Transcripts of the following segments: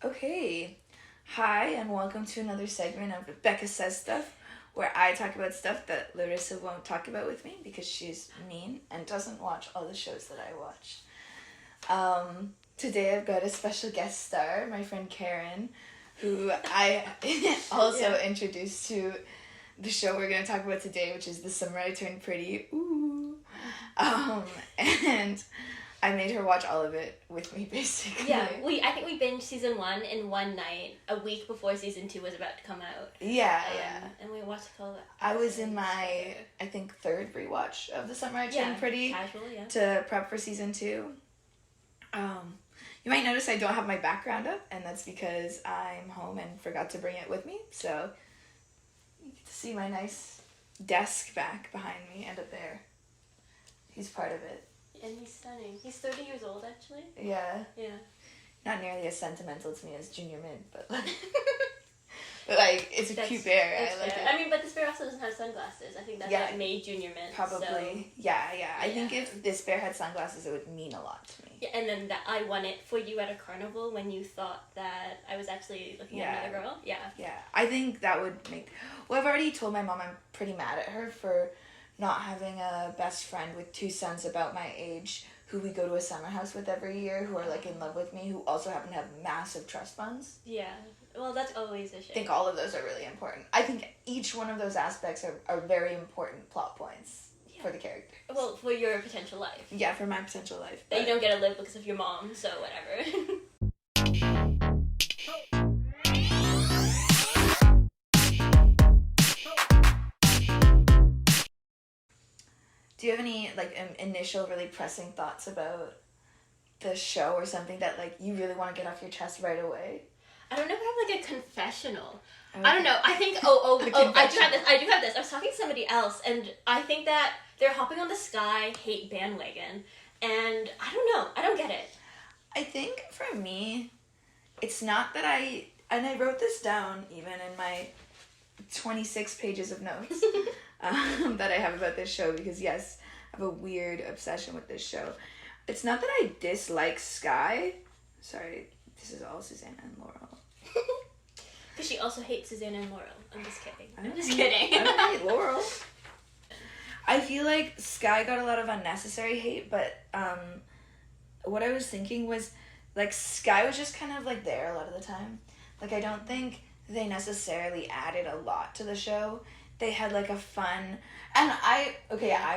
Okay. Hi, and welcome to another segment of Becca Says Stuff, where I talk about stuff that Larissa won't talk about with me because she's mean and doesn't watch all the shows that I watch. Today I've got a special guest star, my friend Karen, who I also introduced to the show we're going to talk about today, which is The Summer I Turned Pretty. Ooh. And I made her watch all of it with me, basically. Yeah, I think we binged season 1 in one night, a week before season 2 was about to come out. Yeah. And we watched all of it. I was in my, I think, third rewatch of The Summer I Turned Pretty. Casual, to prep for season 2. You might notice I don't have my background up, and that's because I'm home and forgot to bring it with me. So you get to see my nice desk back behind me and up there. He's part of it. And he's stunning. He's 30 years old, actually. Yeah. Yeah. Not nearly as sentimental to me as Junior Mid, but like it's a cute bear. I like it. I mean, but this bear also doesn't have sunglasses. I think that's what made Junior Mid. Probably. So. Yeah. I think if this bear had sunglasses, it would mean a lot to me. Yeah, and then I won it for you at a carnival when you thought that I was actually looking at another girl. Yeah. Yeah. I think that would make... Well, I've already told my mom I'm pretty mad at her for not having a best friend with 2 sons about my age who we go to a summer house with every year, who are like in love with me, who also happen to have massive trust funds. Yeah. Well, that's always a shame. I think all of those are really important. I think each one of those aspects are very important plot points for the character. Well, for your potential life. Yeah, for my potential life. That you don't get to live because of your mom, so whatever. Do you have any like initial really pressing thoughts about the show or something that like you really want to get off your chest right away? I don't know if I have like a confessional. Okay. I don't know. I think I do have this. I was talking to somebody else and I think that they're hopping on the Sky hate bandwagon and I don't know. I don't get it. I think for me, it's not that I wrote this down even in my 26 pages of notes that I have about this show because yes, I have a weird obsession with this show. It's not that I dislike Sky. Sorry, this is all Susanna and Laurel. Because she also hates Susanna and Laurel. I'm just kidding. I'm just kidding. I don't hate Laurel. I feel like Sky got a lot of unnecessary hate, but what I was thinking was like Sky was just kind of like there a lot of the time. Like I don't think they necessarily added a lot to the show. They had like a fun, and I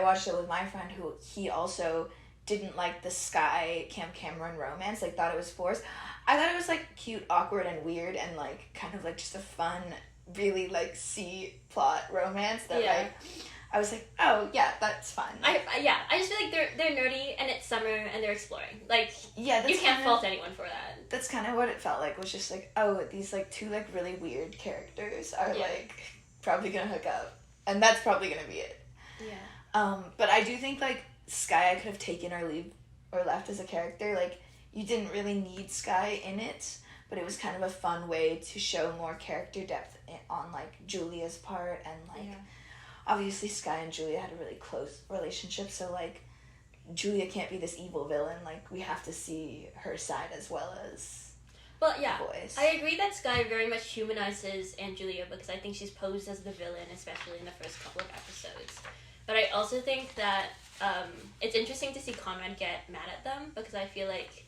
watched it with my friend who he also didn't like the Sky Camp Cameron romance, like thought it was forced. I thought it was like cute, awkward, and weird, and like kind of like just a fun, really like C-plot romance that like I was like, oh yeah, that's fun. I just feel like they're nerdy and it's summer and they're exploring. Like you can't fault anyone for that. That's kind of what it felt like. Was just like, oh, these like 2 like really weird characters are like probably gonna hook up, and that's probably gonna be it. Yeah. But I do think like Sky I could have taken or left as a character. Like you didn't really need Sky in it, but it was kind of a fun way to show more character depth on like Julia's part and like. Yeah. Obviously, Sky and Julia had a really close relationship, so, like, Julia can't be this evil villain. Like, we have to see her side as well as the boys. I agree that Sky very much humanizes Aunt Julia because I think she's posed as the villain, especially in the first couple of episodes. But I also think that it's interesting to see Conrad get mad at them because I feel like,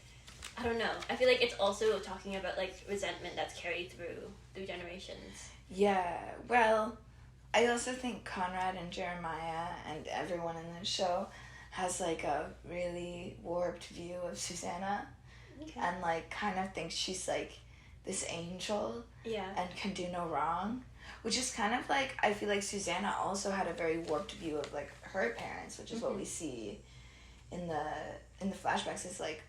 I don't know, I feel like it's also talking about, like, resentment that's carried through generations. Yeah, well... I also think Conrad and Jeremiah and everyone in the show has, like, a really warped view of Susanna. Okay. And, like, kind of thinks she's, like, this angel. Yeah. And can do no wrong. Which is kind of, like, I feel like Susanna also had a very warped view of, like, her parents, which is what we see in the flashbacks. Is, like,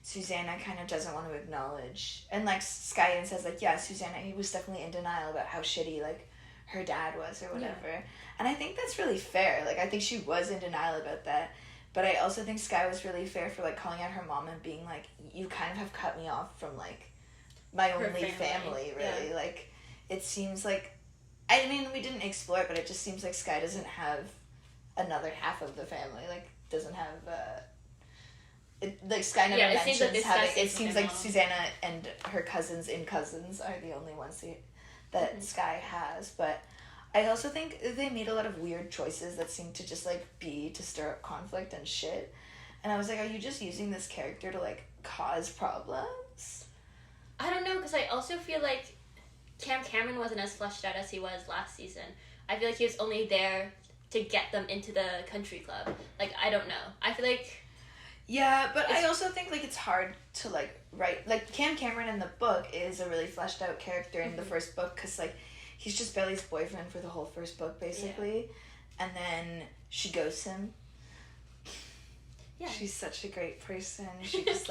Susanna kind of doesn't want to acknowledge. And, like, Sky even says, like, yeah, Susanna, he was definitely in denial about how shitty, like, her dad was or whatever. Yeah. And I think that's really fair. Like, I think she was in denial about that. But I also think Sky was really fair for, like, calling out her mom and being like, you kind of have cut me off from, like, my only family really. Yeah. Like, it seems like... I mean, we didn't explore it, but it just seems like Sky doesn't have another half of the family. Like, doesn't have Sky never Yeah, it mentions seems like having. It discussing seems them like all. Susanna and her cousins are the only ones that Sky has. But I also think they made a lot of weird choices that seemed to just be to stir up conflict and shit. And I was like, are you just using this character to cause problems? I don't know, because I also feel like Cam Cameron wasn't as fleshed out as he was last season. I feel like he was only there to get them into the country club. I don't know. I feel like... Yeah, but I also think it's hard to write. Cam Cameron in the book is a really fleshed out character in the first book, because he's just Belly's boyfriend for the whole first book basically, and then she ghosts him. Yeah, she's such a great person. She just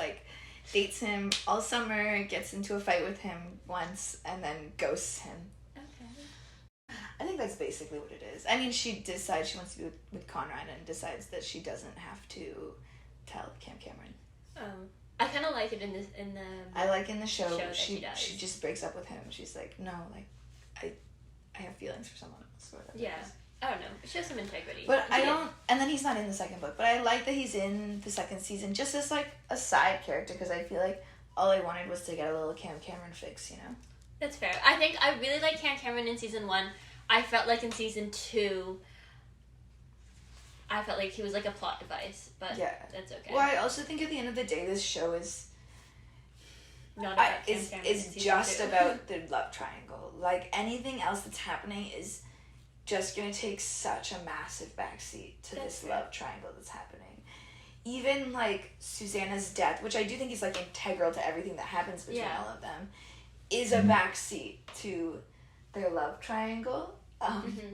dates him all summer, gets into a fight with him once, and then ghosts him. Okay. I think that's basically what it is. I mean, she decides she wants to be with Conrad and decides that she doesn't have to tell Cam Cameron. I kind of like it in the. I like in the show she just breaks up with him. She's like, no, I have feelings for someone else. Or whatever. Yeah, I don't know. It shows some integrity. But I don't. And then he's not in the second book. But I like that he's in the second season, just as a side character, because I feel like all I wanted was to get a little Cam Cameron fix, That's fair. I think I really like Cam Cameron in season 1. I felt like in season 2. I felt like he was a plot device, but that's okay. Well, I also think at the end of the day, this show is not about is just about the love triangle. Anything else that's happening is just gonna take such a massive backseat to this love triangle that's happening. Even Susanna's death, which I do think is integral to everything that happens between all of them, is a backseat to their love triangle,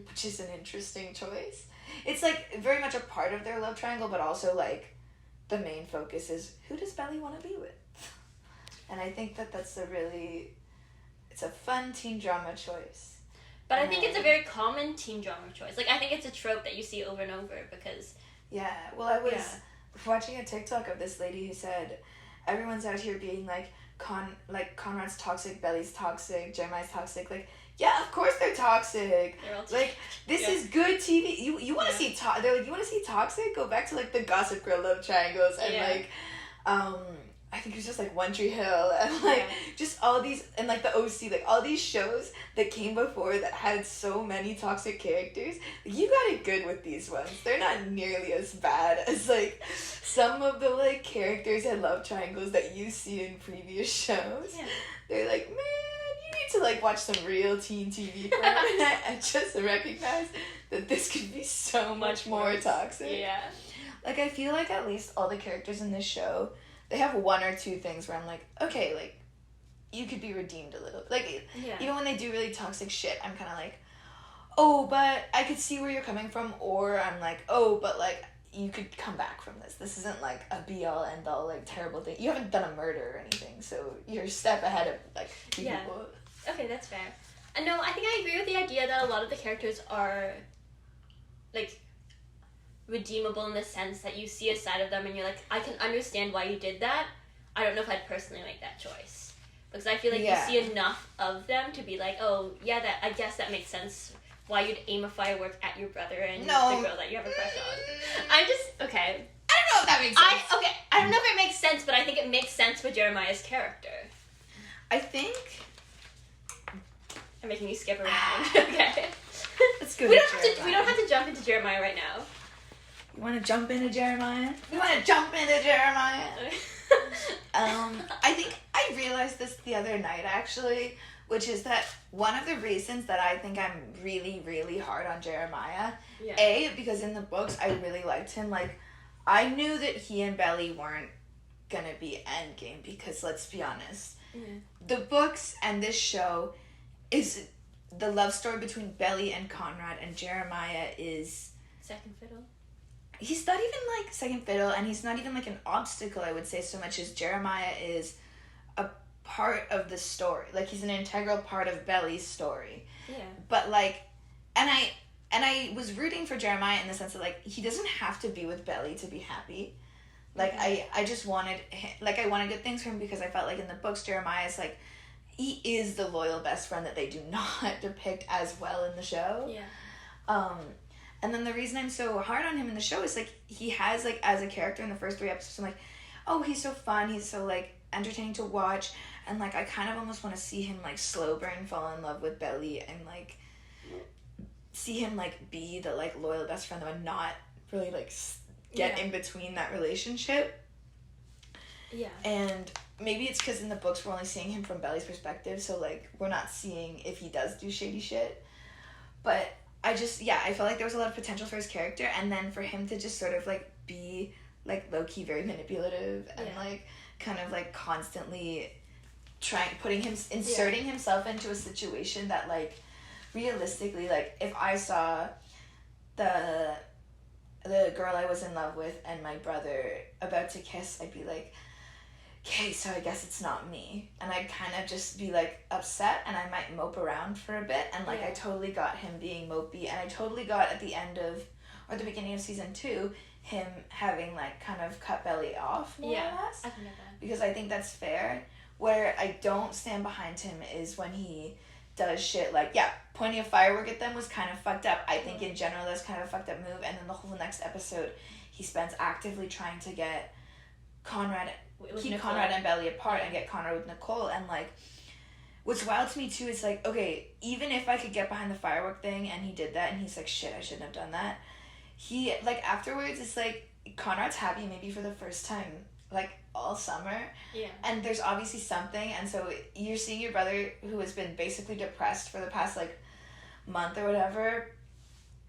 which is an interesting choice. It's very much a part of their love triangle, but also the main focus is who does Belly want to be with? And I think that's it's a fun teen drama choice. But I think it's a very common teen drama choice. I think it's a trope that you see over and over because... Yeah, well, I was watching a TikTok of this lady who said, everyone's out here being Conrad's toxic, Belly's toxic, Jeremiah's toxic, yeah, of course they're toxic. They're all toxic. This is good TV. You want to see they're you want to see toxic? Go back to the Gossip Girl love triangles and I think it was just One Tree Hill and just all these and the OC, all these shows that came before that had so many toxic characters. You got it good with these ones. They're not nearly as bad as some of the characters and love triangles that you see in previous shows. Yeah. They're man, you need to watch some real teen TV for a minute and just recognize that this could be so much more toxic. Yeah. I feel at least all the characters in this show, they have one or two things where I'm okay, you could be redeemed a little. Even when they do really toxic shit, I'm kind of oh, but I could see where you're coming from, or I'm oh, but you could come back from this. This isn't a be-all, end-all, terrible thing. You haven't done a murder or anything, so you're a step ahead of people. Okay, that's fair. And no, I think I agree with the idea that a lot of the characters are redeemable in the sense that you see a side of them and you're I can understand why you did that. I don't know if I'd personally make that choice. Because I feel you see enough of them to be oh, yeah, that I guess that makes sense why you'd aim a firework at your brother and the girl that you have a crush on. I'm just, okay. I don't know if that makes sense. I don't know if it makes sense, but I think it makes sense for Jeremiah's character. I think... I'm making you skip around. Okay. Let's go we don't have to jump into Jeremiah right now. You want to jump into Jeremiah? You want to jump into Jeremiah? I think I realized this the other night, actually, which is that one of the reasons that I think I'm really, really hard on Jeremiah, because in the books, I really liked him. I knew that he and Belly weren't going to be endgame, because let's be honest, the books and this show is the love story between Belly and Conrad, and Jeremiah is... second fiddle? He's not even second fiddle, and he's not even an obstacle, I would say, so much as Jeremiah is a part of the story. He's an integral part of Belly's story. Yeah. But and I was rooting for Jeremiah in the sense that he doesn't have to be with Belly to be happy. I just wanted I wanted good things for him, because I felt in the books Jeremiah is he is the loyal best friend that they do not depict as well in the show. Yeah. And then the reason I'm so hard on him in the show is he has as a character in the first 3 episodes, I'm oh, he's so fun, he's so like entertaining to watch, and like I kind of almost want to see him like slow burn fall in love with Belly and like see him like be the like loyal best friend and not really like get in between that relationship. Yeah. And maybe it's because in the books we're only seeing him from Belly's perspective, so like we're not seeing if he does do shady shit. But I felt like there was a lot of potential for his character, and then for him to just sort of like be like low-key very manipulative and like kind of like constantly inserting himself into a situation that like realistically, like if I saw the girl I was in love with and my brother about to kiss, I'd be like, okay, so I guess it's not me. And I'd kind of just be like upset, and I might mope around for a bit, and like I totally got him being mopey, and I totally got at the end of, or the beginning of season 2, him having like kind of cut Belly off more or less. I can get that. Because I think that's fair. Where I don't stand behind him is when he does shit like, pointing a firework at them was kind of fucked up. I think in general that's kind of a fucked up move, and then the whole next episode he spends actively trying to get Conrad and Belly apart and get Conrad with Nicole, and like what's wild to me too is like, okay, even if I could get behind the firework thing and he did that and he's like, shit, I shouldn't have done that, he like afterwards it's like Conrad's happy maybe for the first time like all summer, and there's obviously something, and so you're seeing your brother who has been basically depressed for the past like month or whatever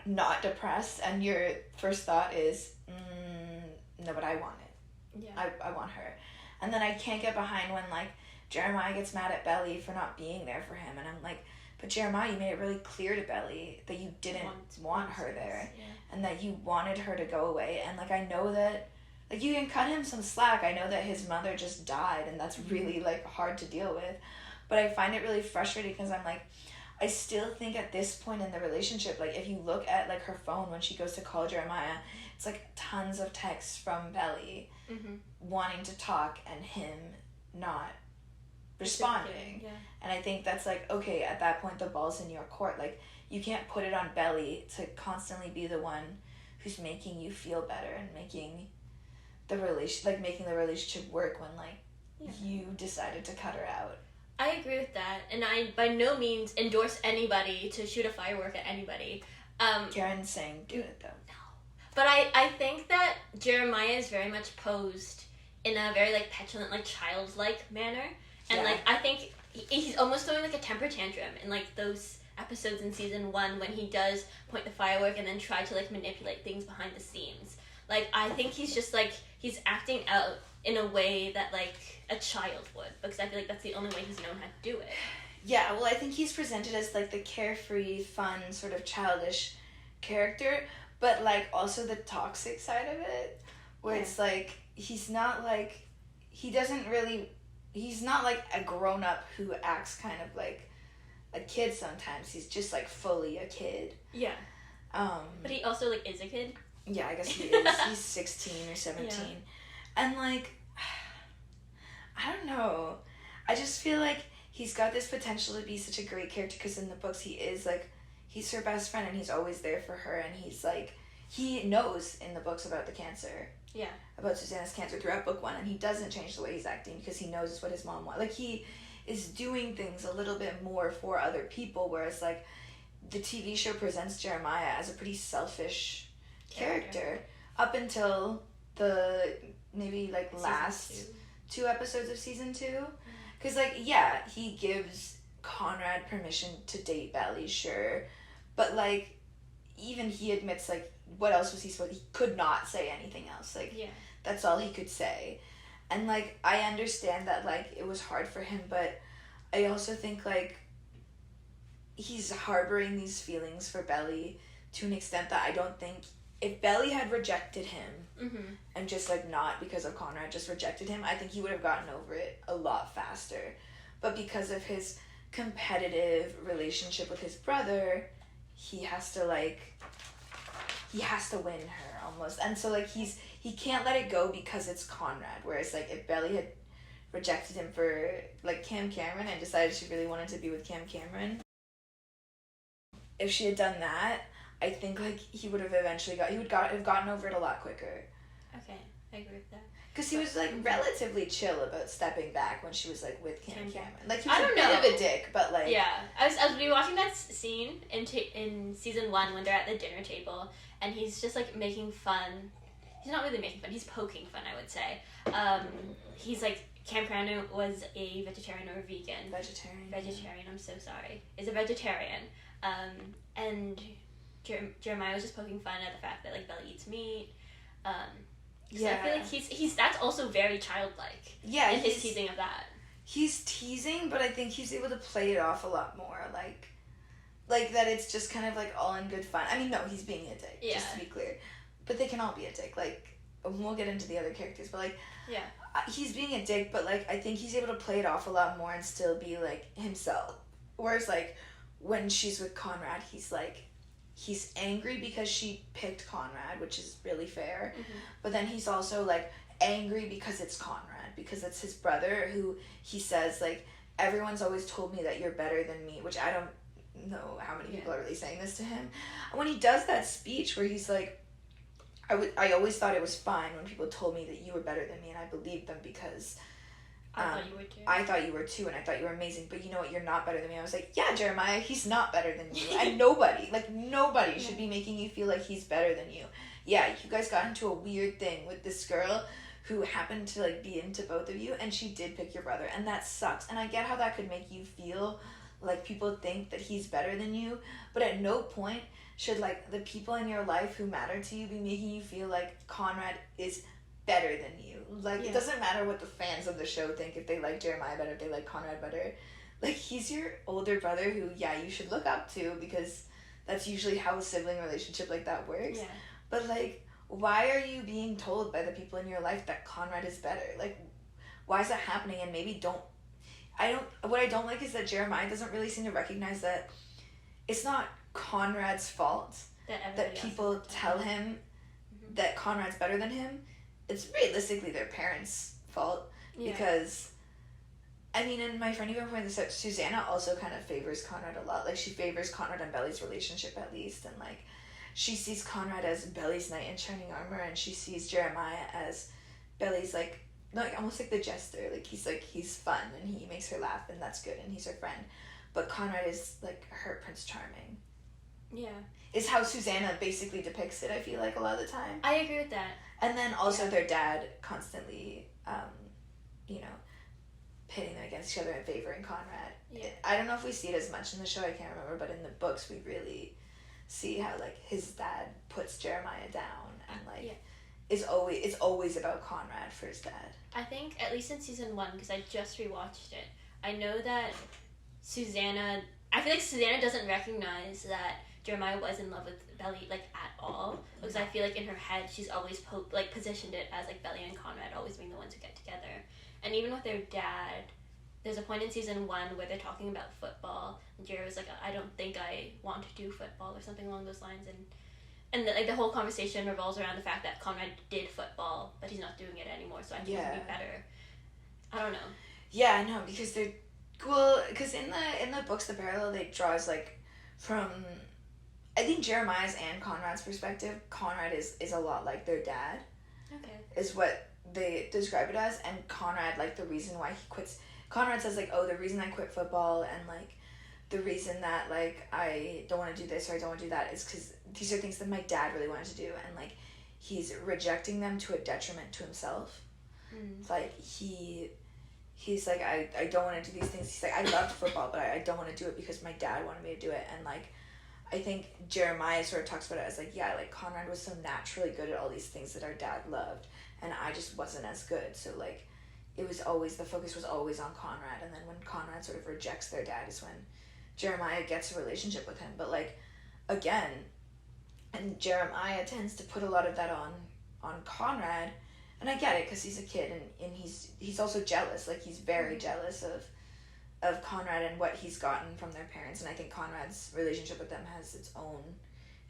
not depressed, and your first thought is no, but I want it. I want her. And then I can't get behind when like Jeremiah gets mad at Belly for not being there for him, and I'm like, but Jeremiah, you made it really clear to Belly that you didn't want her there, and that you wanted her to go away, and like I know that like you can cut him some slack. I know that his mother just died, and that's really like hard to deal with, but I find it really frustrating because I'm like, I still think at this point in the relationship, like if you look at like her phone when she goes to call Jeremiah, it's like tons of texts from Belly wanting to talk and him not responding. And I think that's like, okay, at that point the ball's in your court. Like you can't put it on Belly to constantly be the one who's making you feel better and making the relationship work when like you decided to cut her out. I agree with that, and I by no means endorse anybody to shoot a firework at anybody. Karen's saying do it though. No. But I think that Jeremiah is very much posed in a very like petulant, like childlike manner. And like I think he's almost throwing like a temper tantrum in like those episodes in season 1 when he does point the firework and then try to like manipulate things behind the scenes. Like I think he's just like he's acting out in a way that like a child would, because I feel like that's the only way he's known how to do it. Yeah, well I think he's presented as like the carefree, fun, sort of childish character, but like also the toxic side of it, where it's like he's not like he's not like a grown-up who acts kind of like a kid sometimes. He's just like fully a kid. But he also like is a kid. Yeah, I guess he is. He's 16 or 17. And like I don't know, I just feel like he's got this potential to be such a great character, because in the books he is like, he's her best friend and he's always there for her, and he's like, he knows in the books about the cancer, about Susanna's cancer throughout book 1, and he doesn't change the way he's acting because he knows it's what his mom wants. Like he is doing things a little bit more for other people, whereas like the TV show presents Jeremiah as a pretty selfish character up until the maybe like last 2 episodes of season 2, because like he gives Conrad permission to date Belly, sure, but like even he admits like what else was he supposed, he could not say anything else, like that's all he could say. And like I understand that like it was hard for him, but I also think like he's harboring these feelings for Belly to an extent that I don't think, if Belly had rejected him and just like not because of Conrad, just rejected him, I think he would have gotten over it a lot faster. But because of his competitive relationship with his brother, he has to win her almost. And so like he can't let it go because it's Conrad. Whereas like if Belly had rejected him for like Cam Cameron and decided she really wanted to be with Cam Cameron, if she had done that, I think like he would have eventually have gotten over it a lot quicker. Okay, I agree with that. Because he was, like, relatively chill about stepping back when she was, like, with Cameron. Like, he was I don't a bit of a dick, but, like... Yeah. I was rewatching that scene in season 1 when they're at the dinner table, and he's just, like, making fun. He's not really making fun. He's poking fun, I would say. He's, like, Cam Crandon was a vegetarian or a vegan. Vegetarian, I'm so sorry. Is a vegetarian. And Jeremiah was just poking fun at the fact that, like, Bella eats meat. So I feel like he's that's also very childlike. Yeah, in his teasing of that. He's teasing, but I think he's able to play it off a lot more, like that it's just kind of, like, all in good fun. I mean, no, he's being a dick, just to be clear. But they can all be a dick, like, we'll get into the other characters, but, like, he's being a dick, but, like, I think he's able to play it off a lot more and still be, like, himself. Whereas, like, when she's with Conrad, he's, like, he's angry because she picked Conrad, which is really fair. Mm-hmm. But then he's also, like, angry because it's Conrad, because it's his brother who he says, like, everyone's always told me that you're better than me, which I don't know how many people are really saying this to him. When he does that speech where he's like, I always thought it was fine when people told me that you were better than me, and I believed them because... I thought you were too. I thought you were too, and I thought you were amazing. But you know what? You're not better than me. I was like, yeah, Jeremiah, he's not better than you. And nobody should be making you feel like he's better than you. Yeah, you guys got into a weird thing with this girl who happened to, like, be into both of you, and she did pick your brother, and that sucks. And I get how that could make you feel like people think that he's better than you, but at no point should, like, the people in your life who matter to you be making you feel like Conrad is better than you. Like, it doesn't matter what the fans of the show think, if they like Jeremiah better, if they like Conrad better. Like, he's your older brother who, you should look up to, because that's usually how a sibling relationship like that works. Yeah. But, like, why are you being told by the people in your life that Conrad is better? Like, why is that happening? And maybe what I don't like is that Jeremiah doesn't really seem to recognize that it's not Conrad's fault that people tell him that Conrad's better than him. It's realistically their parents' fault, because, I mean, and my friend even pointed this out, Susanna also kind of favors Conrad a lot. Like, she favors Conrad and Belly's relationship, at least, and, like, she sees Conrad as Belly's knight in shining armor, and she sees Jeremiah as Belly's, like almost like the jester. Like, he's fun, and he makes her laugh, and that's good, and he's her friend. But Conrad is, like, her Prince Charming. Yeah. Is how Susanna basically depicts it, I feel like, a lot of the time. I agree with that. And then also their dad constantly, pitting them against each other and favoring Conrad. Yeah. I don't know if we see it as much in the show, I can't remember, but in the books we really see how, like, his dad puts Jeremiah down and, like, it's always about Conrad for his dad. I think, at least in season 1, because I just rewatched it, I know that I feel like Susanna doesn't recognize that Jeremiah was in love with Belly, like, at all, because I feel like in her head she's always positioned it as, like, Belly and Conrad always being the ones who get together. And even with their dad, there's a point in season 1 where they're talking about football, and Jerry was like, I don't think I want to do football, or something along those lines, and the whole conversation revolves around the fact that Conrad did football, but he's not doing it anymore, so I think it would be better. I don't know. Yeah, I know, because they're cool, because in the books, the parallel they draw is, like, from, I think, Jeremiah's and Conrad's perspective, Conrad is a lot like their dad. Okay. Is what they describe it as, and Conrad, like, the reason why he quits, Conrad says, like, oh, the reason I quit football, and, like, the reason that, like, I don't want to do this or I don't want to do that is because these are things that my dad really wanted to do, and, like, he's rejecting them to a detriment to himself. Like, he's like, I don't want to do these things. He's like, I loved football, but I don't want to do it because my dad wanted me to do it. And, like, I think Jeremiah sort of talks about it as, like, like, Conrad was so naturally good at all these things that our dad loved, and I just wasn't as good. So, like, the focus was always on Conrad, and then when Conrad sort of rejects their dad is when Jeremiah gets a relationship with him. But, like, again, and Jeremiah tends to put a lot of that on Conrad, and I get it because he's a kid, and he's also jealous. Like, he's very jealous of Conrad and what he's gotten from their parents, and I think Conrad's relationship with them has its own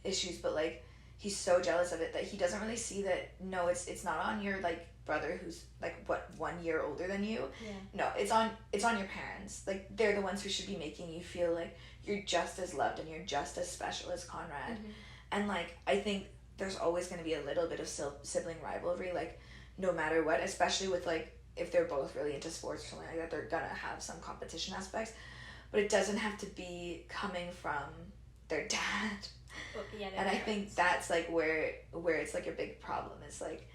issues, but, like, he's so jealous of it that he doesn't really see that, no, it's not on your, like, brother who's, like, what, 1 year older than you. No, it's on your parents. Like, they're the ones who should be making you feel like you're just as loved and you're just as special as Conrad. And, like, I think there's always going to be a little bit of sibling rivalry. Like, no matter what, especially with like if they're both really into sports or something like that, they're gonna have some competition aspects, but it doesn't have to be coming from their dad. Well, yeah, and I think that's like where it's like a big problem is like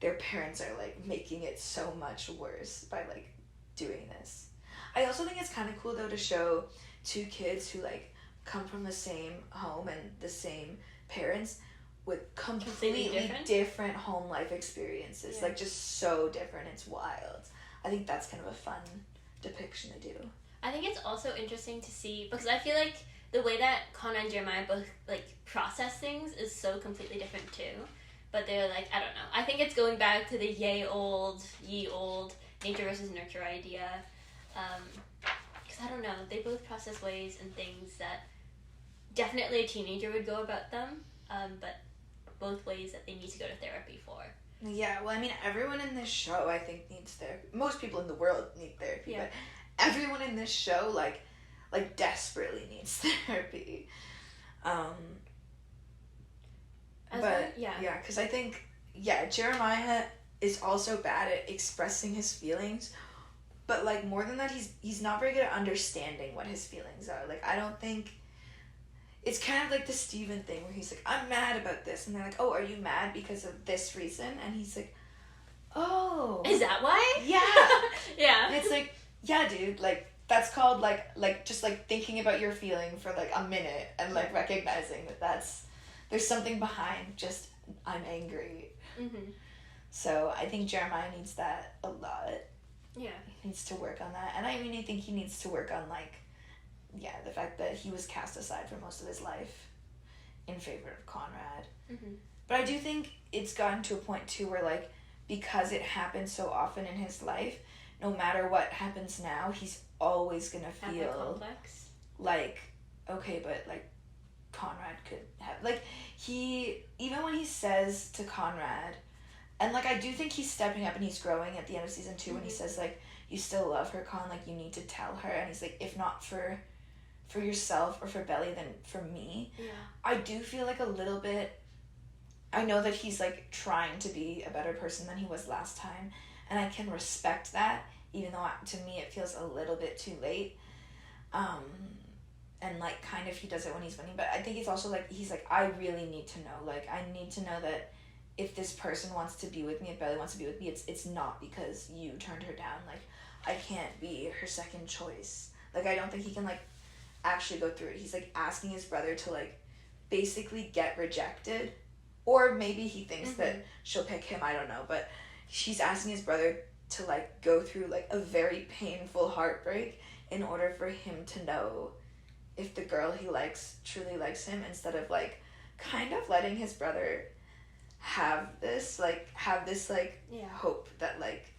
their parents are like making it so much worse by like doing this. I also think it's kind of cool though to show two kids who like come from the same home and the same parents with completely different home life experiences. Like just so different. It's wild. I think that's kind of a fun depiction they do. I think it's also interesting to see because I feel like the way that Conrad and Jeremiah both like process things is so completely different too. But they're like, I don't know. I think it's going back to the ye old nature versus nurture idea. Because I don't know, they both process ways and things that definitely a teenager would go about them, but both ways that they need to go to therapy for. Yeah, well, I mean, everyone in this show, I think, needs therapy. Most people in the world need therapy, but everyone in this show, like desperately needs therapy. Because I think, Jeremiah is also bad at expressing his feelings, but, like, more than that, he's not very good at understanding what his feelings are. Like, I don't think... It's kind of like the Steven thing where he's like, I'm mad about this. And they're like, oh, are you mad because of this reason? And he's like, oh. Is that why? Yeah. Yeah. And it's like, yeah, dude, like, that's called, like, just, like, thinking about your feeling for, like, a minute and, like, recognizing that there's something behind just, I'm angry. Mm-hmm. So I think Jeremiah needs that a lot. Yeah. He needs to work on that. And I really think he needs to work on, like, the fact that he was cast aside for most of his life in favor of Conrad. Mm-hmm. But I do think it's gotten to a point, too, where, like, because it happens so often in his life, no matter what happens now, he's always going to feel like, okay, but, like, Conrad could have... Like, even when he says to Conrad... And, like, I do think he's stepping up and he's growing at the end of season 2 when he says, like, you still love her, Con, like, you need to tell her. And he's like, if not for yourself or for Belly, then for me. Yeah. I do feel like a little bit... I know that he's, like, trying to be a better person than he was last time. And I can respect that, even though to me it feels a little bit too late. And, like, kind of he does it when he's winning. But I think it's also, like, he's like, I really need to know. Like, I need to know that if this person wants to be with me, if Belly wants to be with me, it's not because you turned her down. Like, I can't be her second choice. Like, I don't think he can, like, actually go through it. He's, like, asking his brother to, like, basically get rejected. Or maybe he thinks that she'll pick him, I don't know. But she's asking his brother to, like, go through, like, a very painful heartbreak in order for him to know if the girl he likes truly likes him, instead of, like, kind of letting his brother have this hope that, like,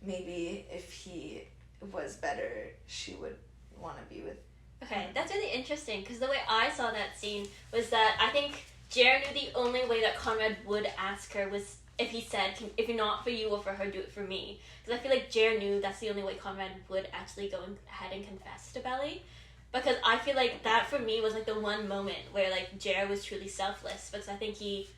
maybe if he was better, she would want to be with Okay, that's really interesting, because the way I saw that scene was that I think Jer knew the only way that Conrad would ask her was if he said, if not for you or for her, do it for me. Because I feel like Jer knew that's the only way Conrad would actually go ahead and confess to Belly. Because I feel like that, for me, was, like, the one moment where, like, Jer was truly selfless. Because I think he,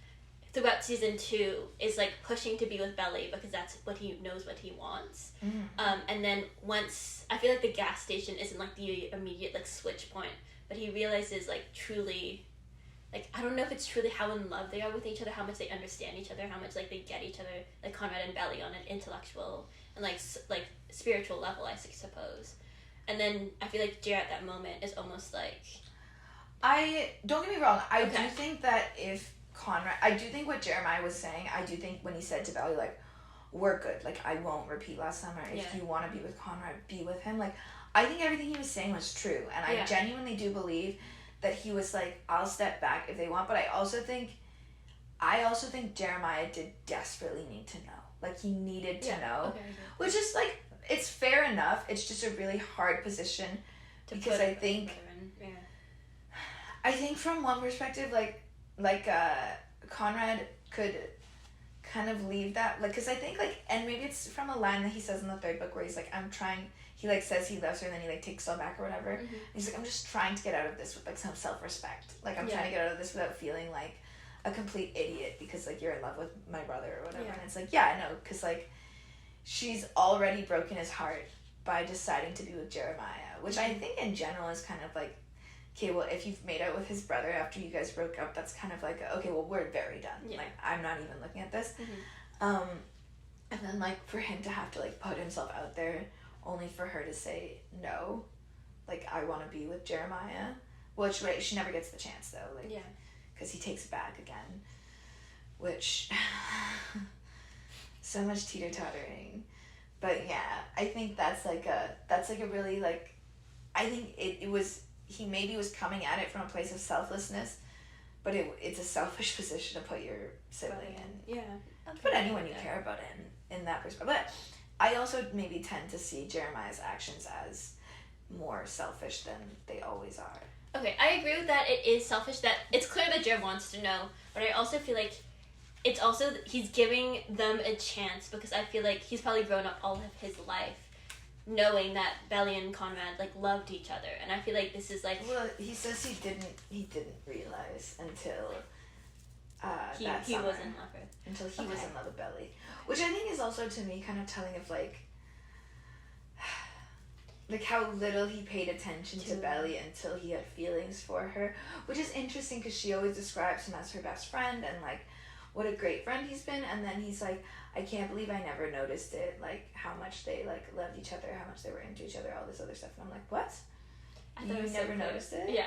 throughout season 2, is, like, pushing to be with Belly because that's what he knows what he wants. Mm. And then once, I feel like the gas station isn't, like, the immediate, like, switch point. But he realizes, like, truly, like, I don't know if it's truly how in love they are with each other, how much they understand each other, how much, like, they get each other, like, Conrad and Belly, on an intellectual and, like, spiritual level, I suppose. And then I feel like Jer at that moment is almost like... Don't get me wrong, I do think that if Conrad... I do think what Jeremiah was saying, I do think when he said to Belly, like, we're good, like, I won't repeat last summer. If you want to be with Conrad, be with him. Like, I think everything he was saying was true. And I genuinely do believe that he was like, I'll step back if they want. But I also think Jeremiah did desperately need to know. Like, he needed to know. Okay. Which is, like, it's fair enough. It's just a really hard position because I think from one perspective, like Conrad could kind of leave that, like, because I think, like, and maybe it's from a line that he says in the 3rd book where he's like, he, like, says he loves her and then he, like, takes it all back or whatever. He's like, I'm just trying to get out of this with, like, some self-respect. Like, I'm trying to get out of this without feeling like a complete idiot because, like, you're in love with my brother or whatever. And it's like, yeah, I know, because, like, she's already broken his heart by deciding to be with Jeremiah, which I think in general is kind of like, okay, well, if you've made out with his brother after you guys broke up, that's kind of like, okay, well, we're very done. Yeah. Like, I'm not even looking at this. And then, like, for him to have to, like, put himself out there only for her to say no, like, I want to be with Jeremiah, which, right, she never gets the chance, though, like, because he takes it back again, which, so much teeter-tottering. But, yeah, I think that's a really, like, I think it was, he maybe was coming at it from a place of selflessness, but it's a selfish position to put your sibling in. Yeah. Okay. Put anyone you care about in that perspective. But I also maybe tend to see Jeremiah's actions as more selfish than they always are. Okay, I agree with that. It is selfish. That it's clear that Jer wants to know, but I also feel like it's also he's giving them a chance because I feel like he's probably grown up all of his life knowing that Belly and Conrad, like, loved each other, and I feel like this is like, well, he says he didn't realize until he that summer, was in love with until he was in love with Belly, which I think is also to me kind of telling of like how little he paid attention to Belly until he had feelings for her, which is interesting because she always describes him as her best friend and like what a great friend he's been, and then he's like, I can't believe I never noticed it, like how much they like loved each other, how much they were into each other, all this other stuff, and I'm like, what? You never noticed it? Yeah.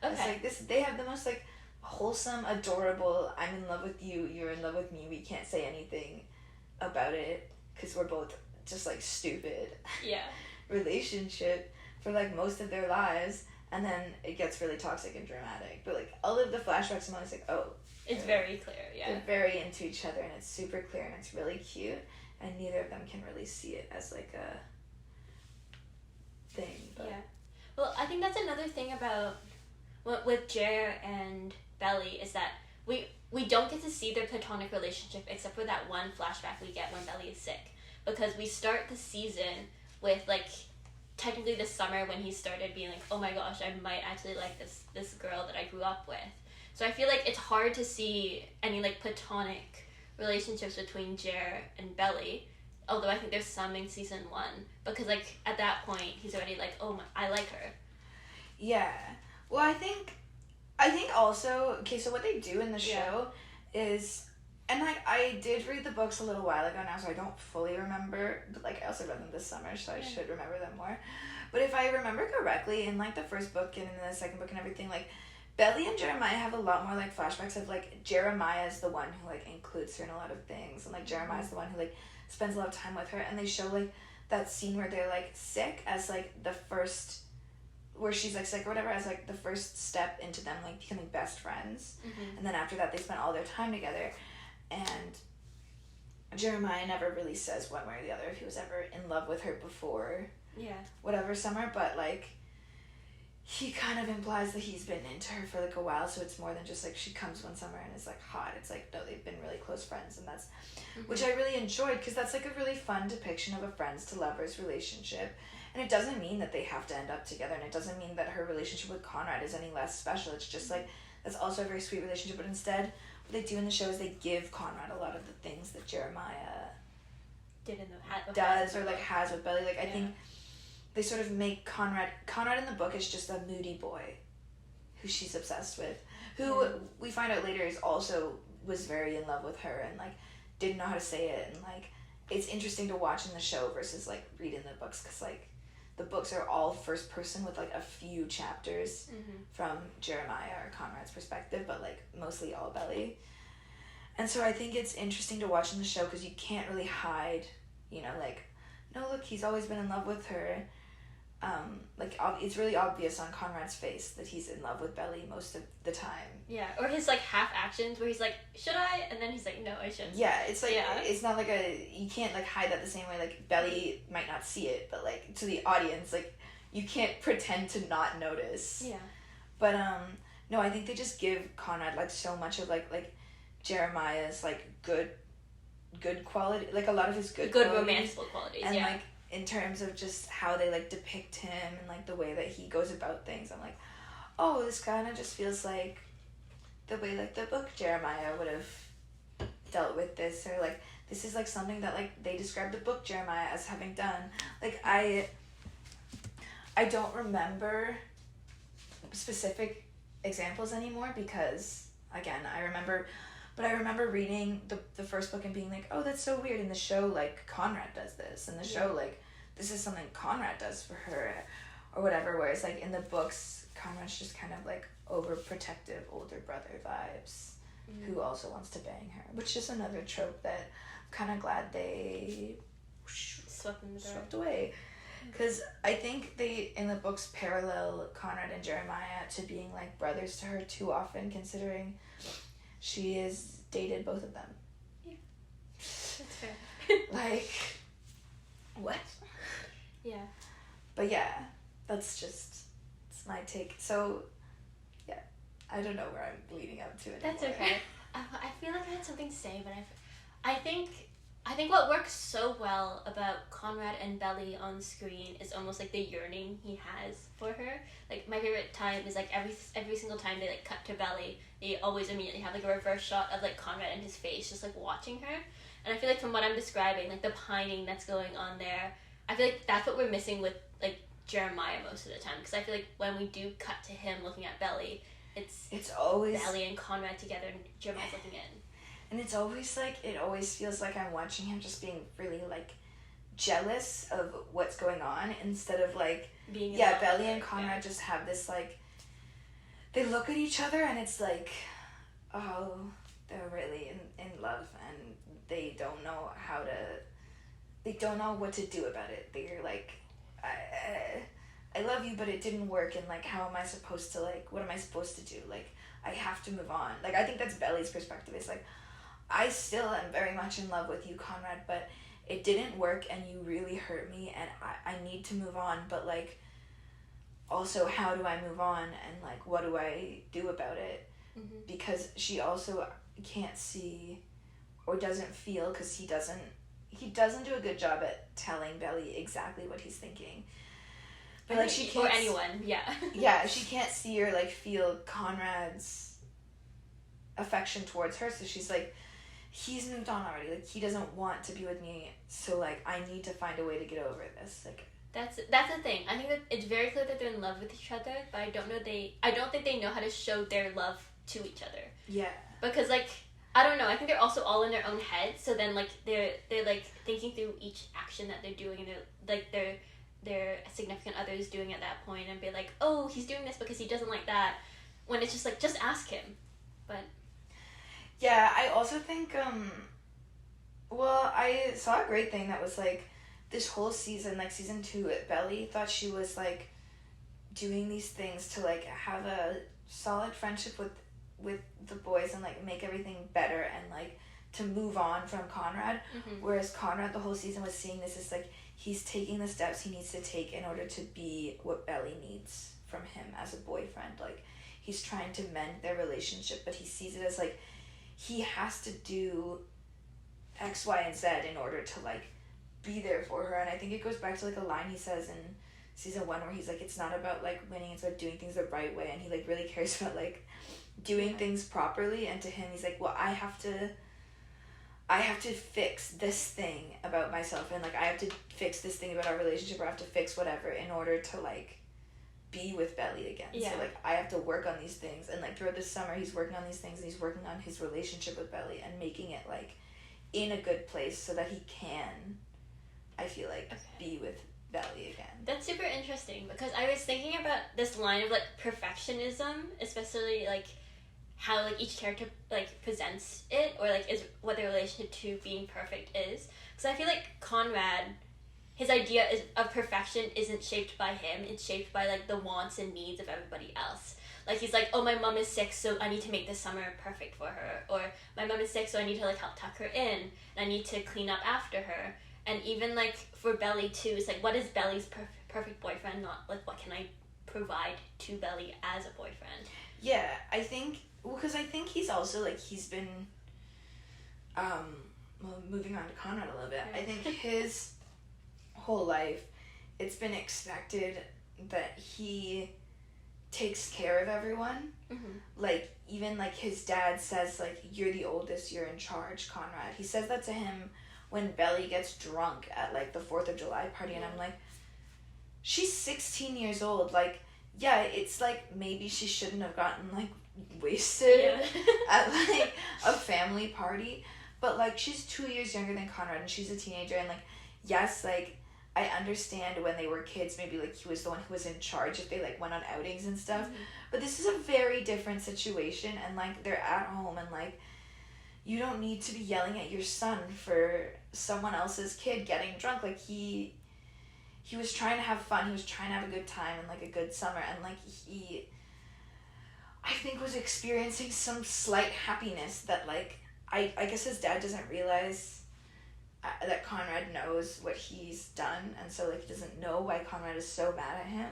Okay. It's like this. They have the most like wholesome, adorable, I'm in love with you, you're in love with me, we can't say anything about it because we're both just like stupid. Yeah. Relationship for like most of their lives, and then it gets really toxic and dramatic. But like all of the flashbacks, I'm always like, oh, it's very clear. Yeah, they're very into each other, and it's super clear, and it's really cute, and neither of them can really see it as like a thing. But. Yeah, well, I think that's another thing about with Jer and Belly is that we don't get to see their platonic relationship except for that one flashback we get when Belly is sick, because we start the season with like technically this summer when he started being like, oh my gosh, I might actually like this girl that I grew up with. So I feel like it's hard to see any like platonic relationships between Jer and Belly, although I think there's some in season 1, because like at that point he's already like, oh my, I like her. Yeah, well, I think also, okay, so what they do in the show is, and like I did read the books a little while ago now, so I don't fully remember, but like I also read them this summer, so I should remember them more. But if I remember correctly, in like the first book and in the second book and everything, like Belly and Jeremiah have a lot more like flashbacks of like Jeremiah is the one who like includes her in a lot of things, and like Jeremiah is the one who like spends a lot of time with her, and they show like that scene where they're like sick as like the first, where she's like sick or whatever, as like the first step into them like becoming best friends. And then after that they spend all their time together, and Jeremiah never really says one way or the other if he was ever in love with her before whatever summer, but like he kind of implies that he's been into her for like a while, so it's more than just like she comes one summer and is like hot. It's like, no, they've been really close friends, and that's which I really enjoyed, because that's like a really fun depiction of a friends to lovers relationship. And it doesn't mean that they have to end up together, and it doesn't mean that her relationship with Conrad is any less special. It's just like, that's also a very sweet relationship, but instead what they do in the show is they give Conrad a lot of the things that Jeremiah does or like has with Belly. Like I think they sort of make Conrad in the book is just a moody boy who she's obsessed with, who we find out later is also was very in love with her and like didn't know how to say it, and like it's interesting to watch in the show versus like read in the books, because like the books are all first person with like a few chapters from Jeremiah or Conrad's perspective, but like mostly all Belly. And so I think it's interesting to watch in the show because you can't really hide, you know, like, no, look, he's always been in love with her. It's really obvious on Conrad's face that he's in love with Belly most of the time. Yeah, or his like half actions where he's like, should I? And then he's like, no, I shouldn't. Yeah, it's like, it's not like you can't like hide that the same way, like Belly might not see it, but like to the audience, like you can't pretend to not notice. Yeah. But no, I think they just give Conrad like so much of like Jeremiah's like good quality, like a lot of his good romantic qualities, and like in terms of just how they like depict him and like the way that he goes about things, I'm like, oh, this kind of just feels like the way like the book Jeremiah would have dealt with this, or like this is like something that like they described the book Jeremiah as having done. Like I don't remember specific examples anymore because again I remember reading the first book and being like, oh, that's so weird. In the show, like Conrad does this, and the show like this is something Conrad does for her or whatever, whereas like in the books Conrad's just kind of like overprotective older brother vibes who also wants to bang her, which is another trope that I'm kind of glad they swept away, because I think they in the books parallel Conrad and Jeremiah to being like brothers to her too often, considering she has dated both of them. Yeah, that's fair. Like, what? Yeah. But yeah, it's my take. So, yeah, I don't know where I'm leading up to it. That's okay. I feel like I had something to say, but I think what works so well about Conrad and Belly on screen is almost like the yearning he has for her. Like my favorite time is like every single time they like cut to Belly, they always immediately have like a reverse shot of like Conrad and his face just like watching her. And I feel like from what I'm describing, like the pining that's going on there, I feel like that's what we're missing with like Jeremiah most of the time, because I feel like when we do cut to him looking at Belly, it's always Belly and Conrad together and Jeremiah's looking in. And it's always like, it always feels like I'm watching him just being really like jealous of what's going on, instead of like being Belly and Conrad just have this like, they look at each other and it's like, oh, they're really in love, and they don't know what to do about it. They're like, I love you, but it didn't work, and like, how am I supposed to like, what am I supposed to do? Like, I have to move on. Like, I think that's Belly's perspective. It's like, I still am very much in love with you, Conrad, but it didn't work and you really hurt me, and I need to move on, but like, also, how do I move on, and like, what do I do about it? Mm-hmm. Because she also can't see or doesn't feel, because he doesn't do a good job at telling Belly exactly what he's thinking. But like, she can't, or anyone, yeah. Yeah, she can't see or like feel Conrad's affection towards her, so she's like, he's moved on already, like he doesn't want to be with me, so like I need to find a way to get over this. Like, that's the thing. I think that it's very clear that they're in love with each other, but I don't think they know how to show their love to each other. Yeah. Because like, I don't know, I think they're also all in their own heads, so then like they're like thinking through each action that they're doing, and they're like their significant other is doing at that point, and be like, oh, he's doing this because he doesn't like that, when it's just like, just ask him. But yeah, I also think I saw a great thing that was like, this whole season, like season 2, Belly thought she was like doing these things to like have a solid friendship with the boys and like make everything better and like to move on from Conrad. Mm-hmm. Whereas Conrad the whole season was seeing this as like, he's taking the steps he needs to take in order to be what Belly needs from him as a boyfriend. Like, he's trying to mend their relationship, but he sees it as like, he has to do X, Y, and Z in order to like be there for her. And I think it goes back to like a line he says in season 1 where he's like, it's not about like winning, it's about doing things the right way, and he like really cares about like doing things properly. And to him, he's like, well, I have to fix this thing about myself, and like I have to fix this thing about our relationship, or I have to fix whatever in order to like be with Belly again. Yeah. So like, I have to work on these things, and like throughout the summer he's working on these things, and he's working on his relationship with Belly and making it like in a good place so that he can, I feel like, be with Belly again. That's super interesting, because I was thinking about this line of like perfectionism, especially like how like each character like presents it, or like is what their relationship to being perfect is. Because I feel like Conrad, his idea of perfection isn't shaped by him, it's shaped by like the wants and needs of everybody else. Like, he's like, oh, my mom is sick, so I need to make this summer perfect for her, or my mom is sick, so I need to like help tuck her in, and I need to clean up after her. And even like for Belly too, it's like, what is Belly's perfect boyfriend, not like what can I provide to Belly as a boyfriend. Yeah, I think, because I think he's also like, he's been moving on to Conrad a little bit. I think his whole life, it's been expected that he takes care of everyone. Like, even, like, his dad says, like, you're the oldest, you're in charge, Conrad. He says that to him when Belly gets drunk at, like, the 4th of July party, and I'm like, she's 16 years old. Like, yeah, it's like maybe she shouldn't have gotten, like, wasted at, like, a family party, but, like, she's 2 years younger than Conrad, and she's a teenager, and, like, yes, like, I understand when they were kids, maybe, like, he was the one who was in charge if they, like, went on outings and stuff, but this is a very different situation, and, like, they're at home, and, like, you don't need to be yelling at your son for someone else's kid getting drunk. Like, he was trying to have fun, he was trying to have a good time and, like, a good summer, and, like, he, I think, was experiencing some slight happiness that, like, I guess his dad doesn't realize that Conrad knows what he's done, and so, like, he doesn't know why Conrad is so mad at him.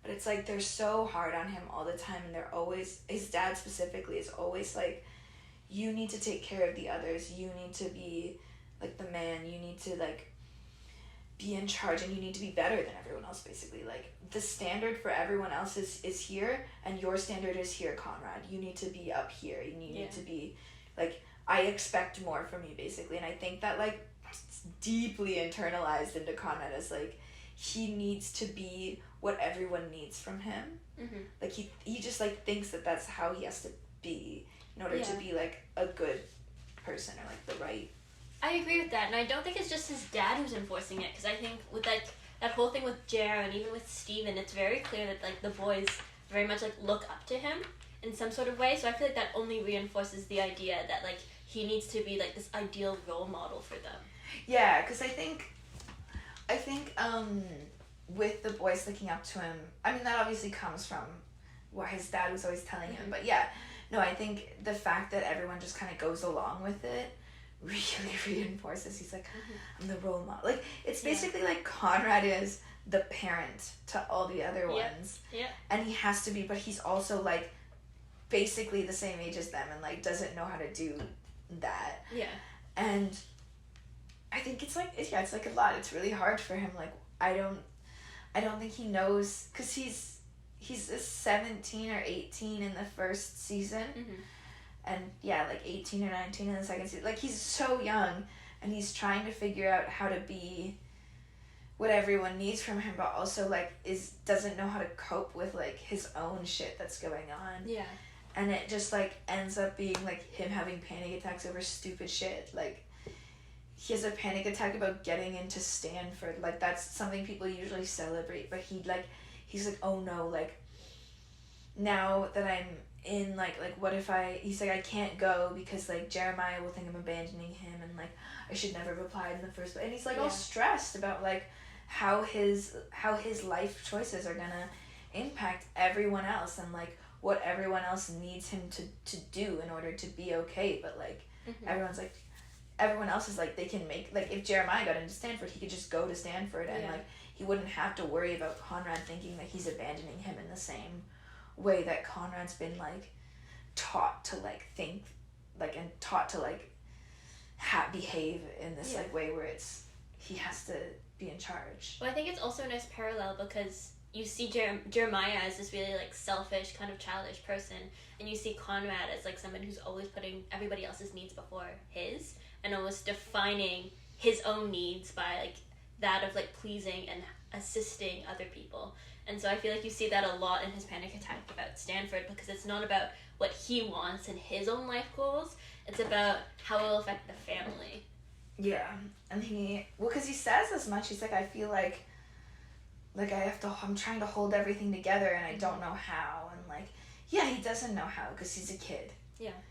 But it's like they're so hard on him all the time, and they're always, his dad specifically is always like, you need to take care of the others, you need to be, like, the man, you need to, like, be in charge, and you need to be better than everyone else, basically. Like, the standard for everyone else is here, and your standard is here, Conrad. You need to be up here, and you need to be, like, I expect more from you, basically. And I think that, like, it's deeply internalized into Conrad as, like, he needs to be what everyone needs from him. Like, he just, like, thinks that that's how he has to be in order to be, like, a good person, or, like, the right. I agree with that, and I don't think it's just his dad who's enforcing it, because I think with, like, that whole thing with Jer and even with Steven, it's very clear that, like, the boys very much, like, look up to him in some sort of way, so I feel like that only reinforces the idea that, like, he needs to be, like, this ideal role model for them. Yeah, because I think with the boys looking up to him, I mean, that obviously comes from what his dad was always telling him, but yeah, no, I think the fact that everyone just kind of goes along with it really reinforces, he's like, I'm the role model. Like, it's basically like Conrad is the parent to all the other ones. And he has to be, but he's also, like, basically the same age as them, and, like, doesn't know how to do that. And I think it's like, it's like a lot. It's really hard for him. Like, I don't think he knows, because he's 17 or 18 in the first season, and like 18 or 19 in the second season. Like, he's so young, and he's trying to figure out how to be what everyone needs from him, but also, like, doesn't know how to cope with, like, his own shit that's going on. And it just, like, ends up being, like, him having panic attacks over stupid shit. Like, he has a panic attack about getting into Stanford. Like, that's something people usually celebrate, but he's like, oh no, like, now that I'm in, like, what if he's like, I can't go because, like, Jeremiah will think I'm abandoning him, and, like, I should never have applied in the first place. And he's, like, all stressed about, like, how his life choices are gonna impact everyone else, and, like, what everyone else needs him to do in order to be okay. But, like, everyone else is like, they can make, like, if Jeremiah got into Stanford, he could just go to Stanford, and like, he wouldn't have to worry about Conrad thinking that he's abandoning him in the same way that Conrad's been, like, taught to, like, think, like, and taught to, like, behave in this like way where he has to be in charge. Well, I think it's also a nice parallel, because you see Jeremiah as this really, like, selfish, kind of childish person, and you see Conrad as, like, someone who's always putting everybody else's needs before his, and almost defining his own needs by, like, that of, like, pleasing and assisting other people. And so I feel like you see that a lot in his panic attack about Stanford, because it's not about what he wants and his own life goals, it's about how it will affect the family. Yeah, and because he says as much, he's like, I feel like I'm trying to hold everything together, and I don't know how, and, like, he doesn't know how, because he's a kid.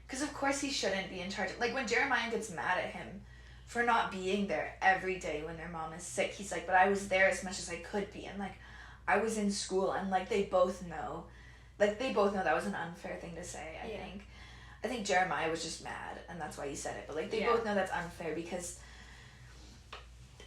Because of course he shouldn't be in charge. Like, when Jeremiah gets mad at him for not being there every day when their mom is sick, he's like, but I was there as much as I could be, and, like, I was in school, and, like, they both know that was an unfair thing to say, I think Jeremiah was just mad, and that's why he said it, but, like, they both know that's unfair, because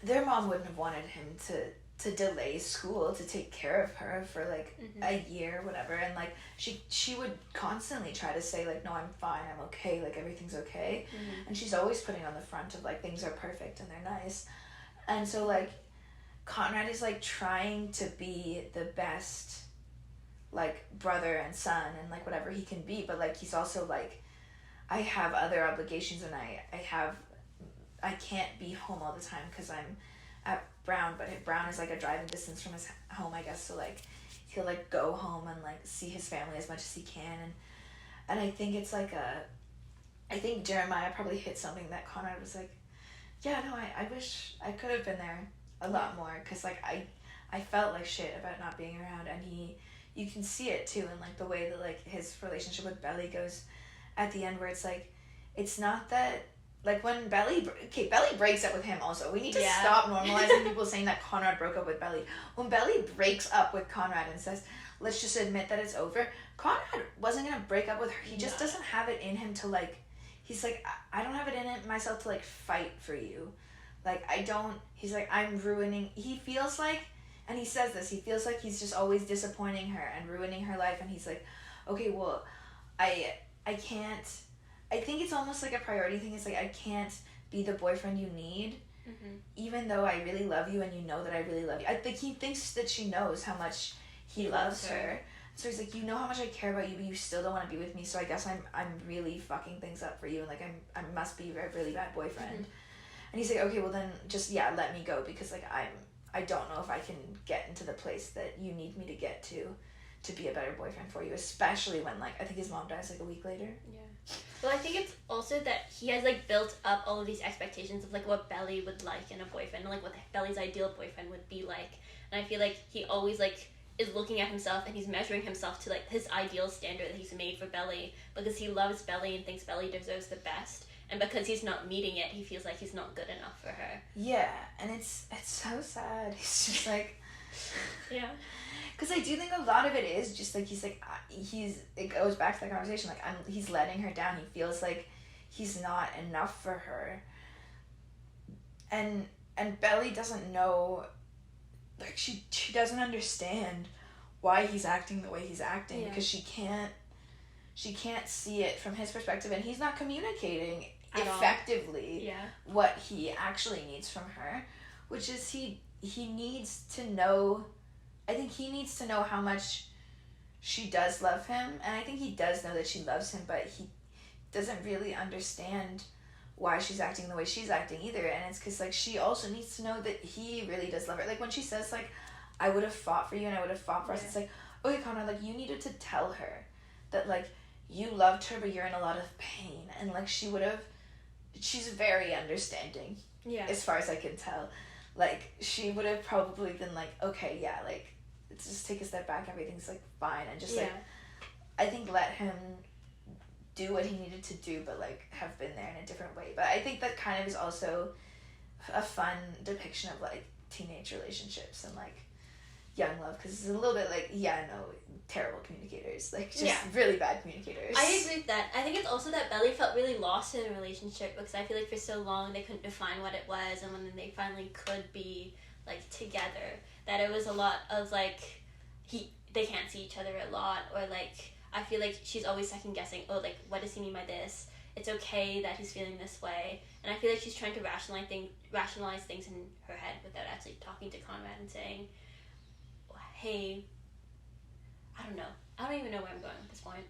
their mom wouldn't have wanted him to delay school to take care of her for, like, a year, whatever, and, like, she would constantly try to say, like, no, I'm fine, I'm okay, like, everything's okay, and she's always putting on the front of, like, things are perfect and they're nice, and so, like, Conrad is, like, trying to be the best like brother and son and like whatever he can be, but like he's also like, I have other obligations and I can't be home all the time because I'm at Brown, but Brown is like a driving distance from his home, I guess, so like he'll like go home and like see his family as much as he can, and I think it's like I think Jeremiah probably hit something that Conrad was like, yeah, no, I wish I could have been there a lot more, because like I felt like shit about not being around, and you can see it too in like the way that like his relationship with Belly goes at the end, where it's like, it's not that, like when Belly breaks up with him also. We need to stop normalizing people saying that Conrad broke up with Belly. When Belly breaks up with Conrad and says, let's just admit that it's over, Conrad wasn't going to break up with her. He just doesn't have it in him to like, he's like, I don't have it in it myself to like fight for you. Like I don't, he's like, I'm ruining, he feels like, and he says this, he feels like he's just always disappointing her and ruining her life, and he's like, okay, well, I can't, I think it's almost like a priority thing. It's like, I can't be the boyfriend you need, even though I really love you and you know that I really love you. I think he thinks that she knows how much he loves her. So he's like, you know how much I care about you, but you still don't want to be with me, so I guess I'm really fucking things up for you, and like I must be a really bad boyfriend. And he's like, okay, well then just, let me go, because like I don't know if I can get into the place that you need me to get to be a better boyfriend for you, especially when like I think his mom dies like a week later. Well, I think it's also that he has like built up all of these expectations of like what Belly would like in a boyfriend, and like what Belly's ideal boyfriend would be like, and I feel like he always like is looking at himself and he's measuring himself to like his ideal standard that he's made for Belly, because he loves Belly and thinks Belly deserves the best, and because he's not meeting it, he feels like he's not good enough for her. Yeah, and it's so sad. He's just like, because I do think a lot of it is just like it goes back to that conversation, like he's letting her down. He feels like he's not enough for her, and Belly doesn't know, like she doesn't understand why he's acting the way he's acting, because she can't see it from his perspective, and he's not communicating effectively what he actually needs from her, which is he needs to know, I think he needs to know how much she does love him, and I think he does know that she loves him, but he doesn't really understand why she's acting the way she's acting either, and it's because like she also needs to know that he really does love her. Like when she says like, I would have fought for you and I would have fought for us, it's like, okay, Conrad, like you needed to tell her that like you loved her but you're in a lot of pain, and like she's very understanding, as far as I can tell. Like she would have probably been like, okay, like let's just take a step back, everything's like fine, and just like I think let him do what he needed to do, but like have been there in a different way. But I think that kind of is also a fun depiction of like teenage relationships and like young love, because it's a little bit like terrible communicators, like just really bad communicators. I agree with that. I think it's also that Belly felt really lost in a relationship, because I feel like for so long they couldn't define what it was, and when they finally could be like together, that it was a lot of like they can't see each other a lot, or like I feel like she's always second guessing, oh, like what does he mean by this? It's okay that he's feeling this way, and I feel like she's trying to rationalize things in her head without actually talking to Conrad and saying, hey, I don't know. I don't even know where I'm going at this point.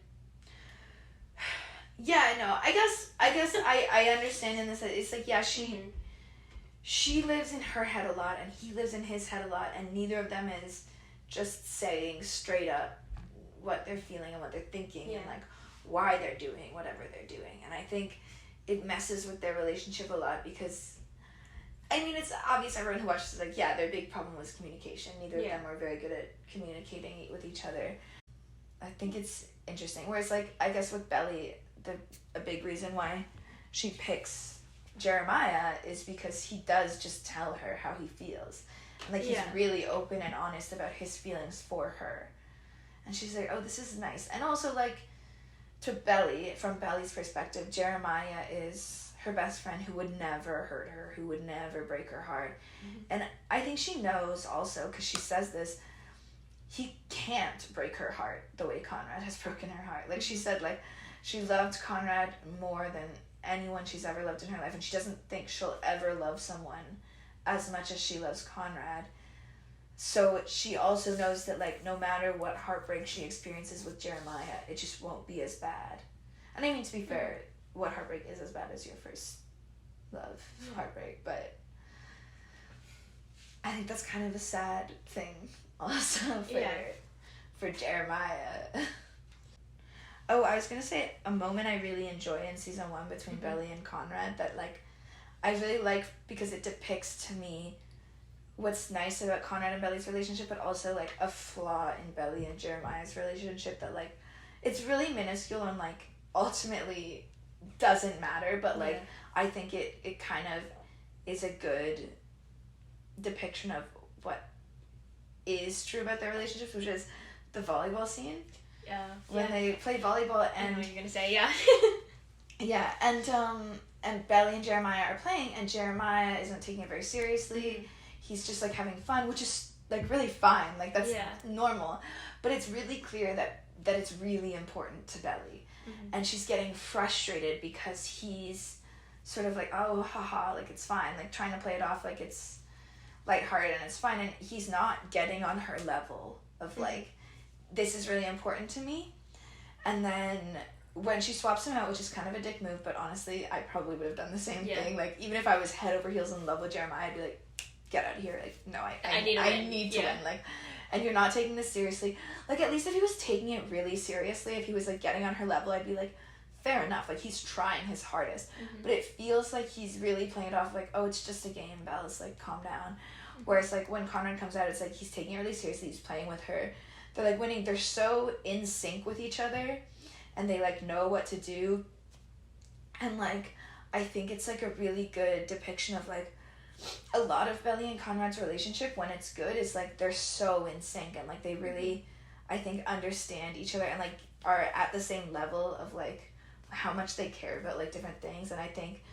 Yeah, I know. I guess I understand in this. It's like, she lives in her head a lot, and he lives in his head a lot, and neither of them is just saying straight up what they're feeling and what they're thinking, and like why they're doing whatever they're doing. And I think it messes with their relationship a lot, because I mean, it's obvious, everyone who watches is like, their big problem was communication. Neither of them were very good at communicating with each other. I think it's interesting. Whereas, like, I guess with Belly, a big reason why she picks Jeremiah is because he does just tell her how he feels. And, like, he's really open and honest about his feelings for her. And she's like, oh, this is nice. And also, like, to Belly, from Belly's perspective, Jeremiah is her best friend who would never hurt her, who would never break her heart. And I think she knows also, because she says this, he can't break her heart the way Conrad has broken her heart. Like she said, like she loved Conrad more than anyone she's ever loved in her life, and she doesn't think she'll ever love someone as much as she loves Conrad. So she also knows that, like, no matter what heartbreak she experiences with Jeremiah, it just won't be as bad. And I mean, to be fair, what heartbreak is as bad as your first love heartbreak, but I think that's kind of a sad thing also for Jeremiah. Oh, I was gonna say a moment I really enjoy in season 1 between Belly and Conrad that, like, I really like because it depicts to me what's nice about Conrad and Belly's relationship, but also, like, a flaw in Belly and Jeremiah's relationship that, like, it's really minuscule and, like, ultimately doesn't matter, but, like, I think it kind of is a good depiction of what is true about their relationships, which is the volleyball scene. Yeah. When they play volleyball and... I know what you're gonna say, yeah. Yeah, and Belly and Jeremiah are playing, and Jeremiah isn't taking it very seriously. He's just, like, having fun, which is, like, really fine. Like, that's normal. But it's really clear that it's really important to Belly. And she's getting frustrated because he's sort of like, oh, haha, like, it's fine. Like, trying to play it off like it's lighthearted and it's fine. And he's not getting on her level of, like, this is really important to me. And then when she swaps him out, which is kind of a dick move, but honestly, I probably would have done the same thing. Like, even if I was head over heels in love with Jeremiah, I'd be like, get out of here. Like, no, I need to win. Like, and you're not taking this seriously. Like, at least if he was taking it really seriously, if he was, like, getting on her level, I'd be like, fair enough. Like, he's trying his hardest. But it feels like he's really playing it off like, oh, it's just a game, Belle's, like, calm down. Whereas, like, when Conrad comes out, it's like he's taking it really seriously. He's playing with her. They're, like, winning. They're so in sync with each other. And they, like, know what to do. And, like, I think it's, like, a really good depiction of, like, a lot of Belly and Conrad's relationship, when it's good, is, like, they're so in sync. And, like, they really, I think, understand each other and, like, are at the same level of, like, how much they care about, like, different things. And I think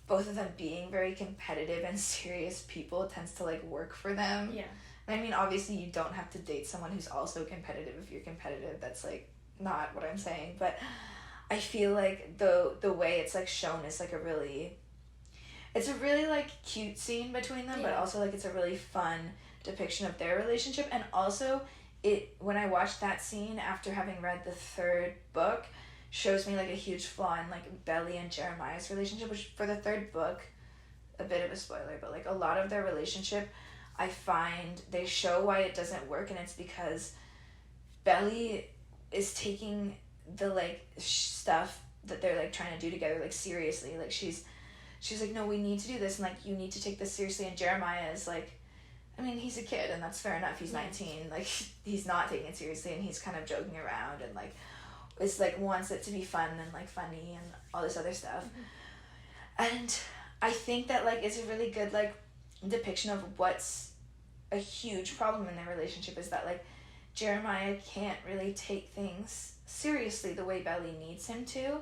both of them being very competitive and serious people tends to, like, work for them. Yeah. And I mean, obviously, you don't have to date someone who's also competitive if you're competitive. That's, like, not what I'm saying. But I feel like the way it's, like, shown is, like, it's a really, like, cute scene between them, but also, like, it's a really fun depiction of their relationship. And also, when I watched that scene after having read the 3rd book, shows me, like, a huge flaw in, like, Belly and Jeremiah's relationship, which for the 3rd book, a bit of a spoiler, but, like, a lot of their relationship, I find they show why it doesn't work, and it's because Belly is taking the, like, stuff that they're, like, trying to do together, like, seriously. Like, she's like, no, we need to do this, and, like, you need to take this seriously. And Jeremiah is like, I mean, he's a kid, and that's fair enough. He's 19. Like, he's not taking it seriously, and he's kind of joking around, and, like, it's, like, wants it to be fun and, like, funny and all this other stuff. And I think that, like, it's a really good, like, depiction of what's a huge problem in their relationship, is that, like, Jeremiah can't really take things seriously the way Belly needs him to.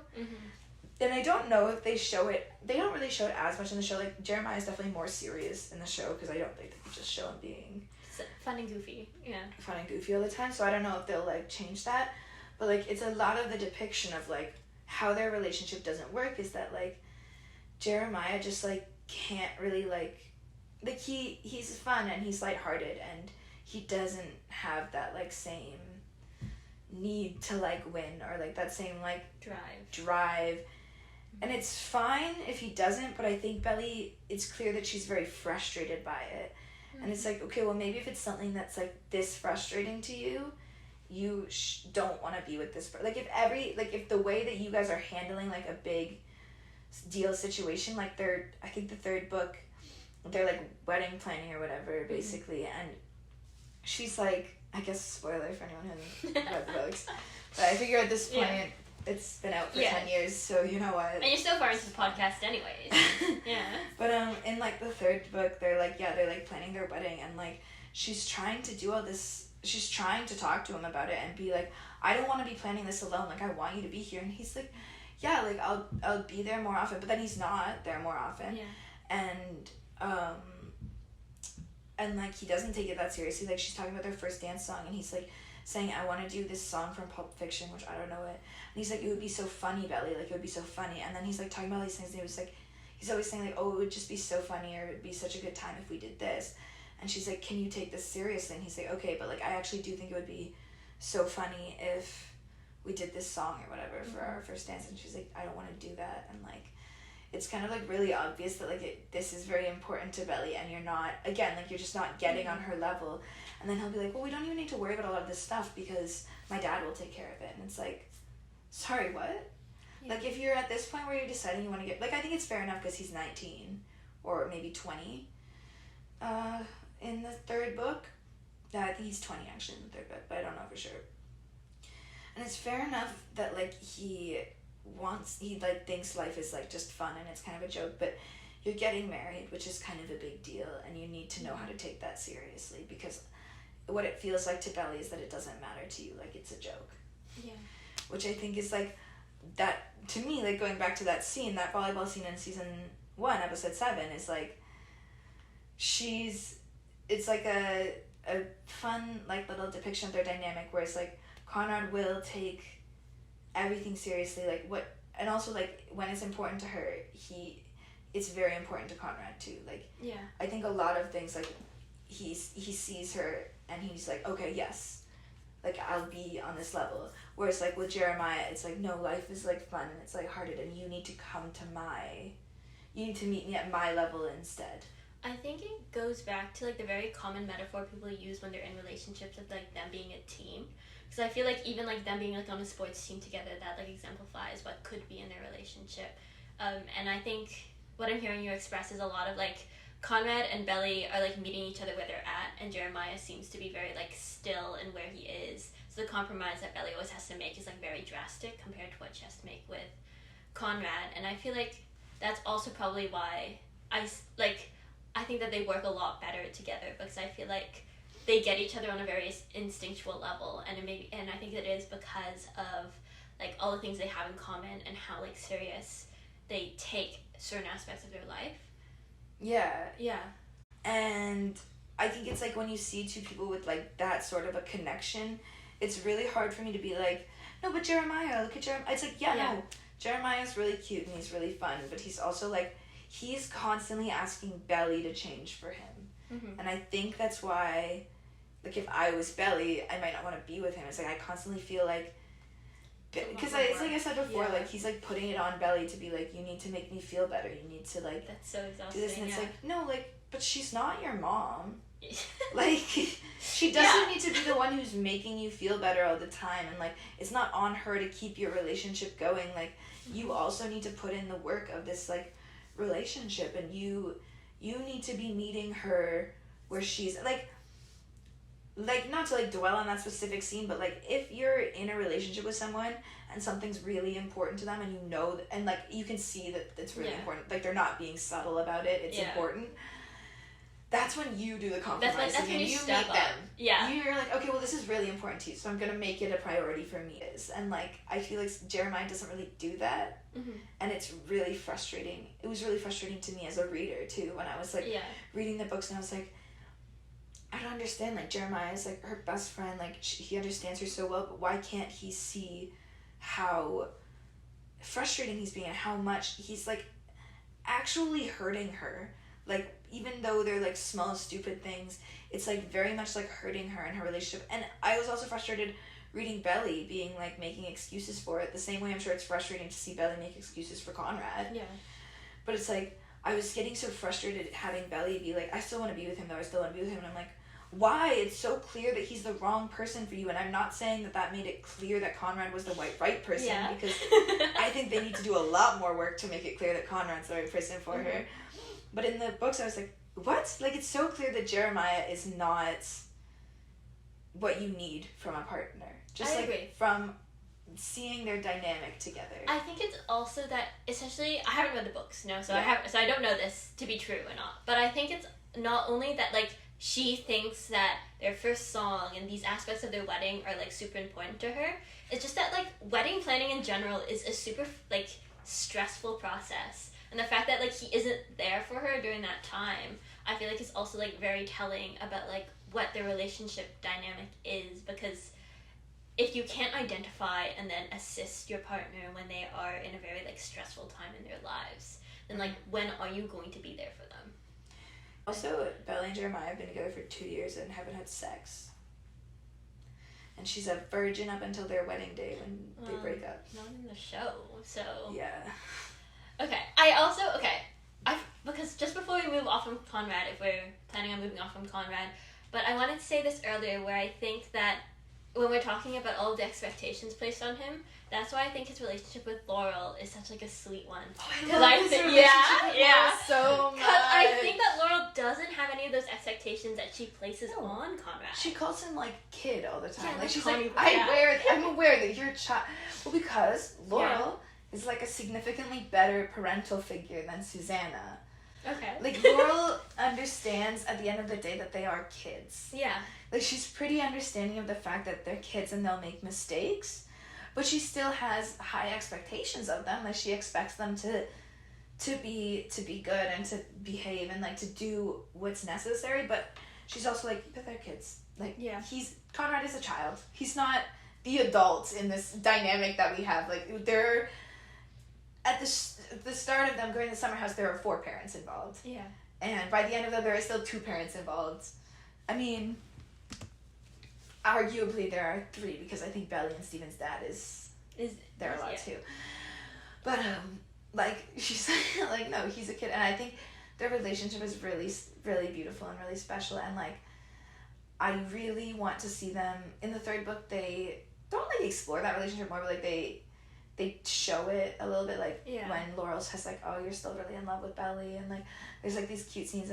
And I don't know if they don't really show it as much in the show. Like, Jeremiah is definitely more serious in the show, because I don't think they could just show him being fun and goofy. Yeah. Fun and goofy all the time. So I don't know if they'll, like, change that. But, like, it's a lot of the depiction of, like, how their relationship doesn't work is that, like, Jeremiah just, like, can't really, like he's fun and he's lighthearted, and he doesn't have that, like, same need to, like, win, or, like, that same, like, drive. And it's fine if he doesn't, but I think Belly, it's clear that she's very frustrated by it. And it's like, okay, well, maybe if it's something that's, like, this frustrating to you, you don't want to be with this person. Like, if the way that you guys are handling, like, a big deal situation, like, I think the 3rd book, they're, like, wedding planning or whatever, basically, and she's, like, I guess spoiler for anyone who hasn't read the books, but I figure at this point, it's been out for 10 years, so you know what. And you're so far into the podcast anyways. Yeah. But, in, like, the 3rd book, they're, like, planning their wedding, and, like, she's trying to do all this, she's trying to talk to him about it and be like, I don't want to be planning this alone, like, I want you to be here. And he's like, yeah, like, I'll be there more often. But then he's not there more often. And like, he doesn't take it that seriously. Like, she's talking about their first dance song, and he's, like, saying, I want to do this song from Pulp Fiction, which I don't know it. And he's like, it would be so funny, Belly, like, it would be so funny. And then he's, like, talking about all these things, and he was like, he's always saying, like, oh, it would just be so funny, or it would be such a good time if we did this. and she's like, can you take this seriously? And he's like, okay, but like I actually do think it would be so funny if we did this song or whatever for our first dance. And she's like, I don't want to do that. And like it's kind of like really obvious that like this is very important to Belly, and you're not, again, like you're just not getting on her level. And then he'll be like, well, we don't even need to worry about a lot of this stuff because my dad will take care of it. And it's like, sorry, what? Yeah. Like if you're at this point where you're deciding you want to get, like I think it's fair enough because he's 19 or maybe 20 in the third book. I think he's 20 actually in the third book, but I don't know for sure. And it's fair enough that like he like thinks life is like just fun and it's kind of a joke, but you're getting married, which is kind of a big deal, and you need to know how to take that seriously, because what it feels like to Belly is that it doesn't matter to you, like it's a joke. Yeah. Which I think is like, that to me, like going back to that scene, that volleyball scene in season 1, episode 7, is like, it's like a fun like little depiction of their dynamic where it's like Conrad will take everything seriously, like what, and also like when it's important to her, it's very important to Conrad too. Like yeah, I think a lot of things like he sees her and he's like, okay, yes, like I'll be on this level. Whereas like with Jeremiah, it's like, no, life is like fun and it's lighthearted, and you need to you need to meet me at my level instead. I think it goes back to like the very common metaphor people use when they're in relationships of like them being a team. Because I feel like even like them being like on a sports team together, that like exemplifies what could be in their relationship. And I think what I'm hearing you express is a lot of like Conrad and Belly are like meeting each other where they're at, and Jeremiah seems to be very like still in where he is. So the compromise that Belly always has to make is like very drastic compared to what she has to make with Conrad. And I feel like that's also probably why I think that they work a lot better together, because I feel like they get each other on a very instinctual level, and I think it is because of like all the things they have in common and how like serious they take certain aspects of their life. Yeah. And I think it's like when you see two people with like that sort of a connection, it's really hard for me to be like, no, but Jeremiah, look at Jeremiah. It's like, no, Jeremiah's really cute and he's really fun, but he's also like, he's constantly asking Belly to change for him. Mm-hmm. And I think that's why, like, if I was Belly, I might not want to be with him. It's like I constantly feel like, because it's like I said before, like he's like putting it on Belly to be like, you need to make me feel better, you need to like, that's so exhausting, do this. And it's like, no, like, but she's not your mom. Like she doesn't need to be the one who's making you feel better all the time, and like it's not on her to keep your relationship going. Like you also need to put in the work of this like relationship, and you need to be meeting her where she's like not to like dwell on that specific scene, but like if you're in a relationship with someone and something's really important to them, and you know and like you can see that it's really important, like they're not being subtle about it, it's important, that's when you do the compromise. That's when you meet them. Yeah. You're like, okay, well, this is really important to you, so I'm going to make it a priority for me. And, like, I feel like Jeremiah doesn't really do that. Mm-hmm. And it's really frustrating. It was really frustrating to me as a reader, too, when I was, like, reading the books, and I was like, I don't understand. Like, Jeremiah is, like, her best friend. Like, he understands her so well, but why can't he see how frustrating he's being and how much he's, like, actually hurting her? Like, even though they're like small stupid things, it's like very much like hurting her and her relationship. And I was also frustrated reading Belly being like making excuses for it, the same way I'm sure it's frustrating to see Belly make excuses for Conrad. Yeah. But it's like I was getting so frustrated having Belly be like, I still want to be with him though, I still want to be with him, and I'm like, why? It's so clear that he's the wrong person for you. And I'm not saying that made it clear that Conrad was the right person, because I think they need to do a lot more work to make it clear that Conrad's the right person for her. But in the books, I was like, what? Like, it's so clear that Jeremiah is not what you need from a partner. Just I agree. From seeing their dynamic together. I think it's also that, especially, I haven't read the books, so I don't know this to be true or not. But I think it's not only that, like, she thinks that their first song and these aspects of their wedding are, like, super important to her. It's just that, like, wedding planning in general is a super, like, stressful process. And the fact that, like, he isn't there for her during that time, I feel like is also, like, very telling about, like, what their relationship dynamic is. Because if you can't identify and then assist your partner when they are in a very, like, stressful time in their lives, then, like, when are you going to be there for them? Also, Belly and Jeremiah have been together for 2 years and haven't had sex. And she's a virgin up until their wedding day when they break up. Not in the show, so... Yeah. Okay, because just before we move off from Conrad, if we're planning on moving off from Conrad, but I wanted to say this earlier where I think that when we're talking about all the expectations placed on him, that's why I think his relationship with Laurel is such like a sweet one. Oh, I love his relationship so much. Because I think that Laurel doesn't have any of those expectations that she places on Conrad. She calls him like kid all the time. Yeah, like she's Connie, like, I'm aware that you're a child. Well, because Laurel is like a significantly better parental figure than Susanna. Okay. Like Laurel understands at the end of the day that they are kids. Yeah. Like she's pretty understanding of the fact that they're kids and they'll make mistakes, but she still has high expectations of them. Like she expects them to be good and to behave and like to do what's necessary. But she's also like, but they're kids. Like Conrad is a child. He's not the adult in this dynamic that we have. Like they're at the start of them going to the summer house, there are 4 parents involved. Yeah. And by the end of them, there are still 2 parents involved. I mean, arguably there are 3 because I think Belly and Steven's dad is there a lot too. But like she's like, no, he's a kid, and I think their relationship is really, really beautiful and really special. And like, I really want to see them in the 3rd book. They don't like explore that relationship more, but like they show it a little bit, like when Laurel says like, oh, you're still really in love with Belly, and like there's like these cute scenes,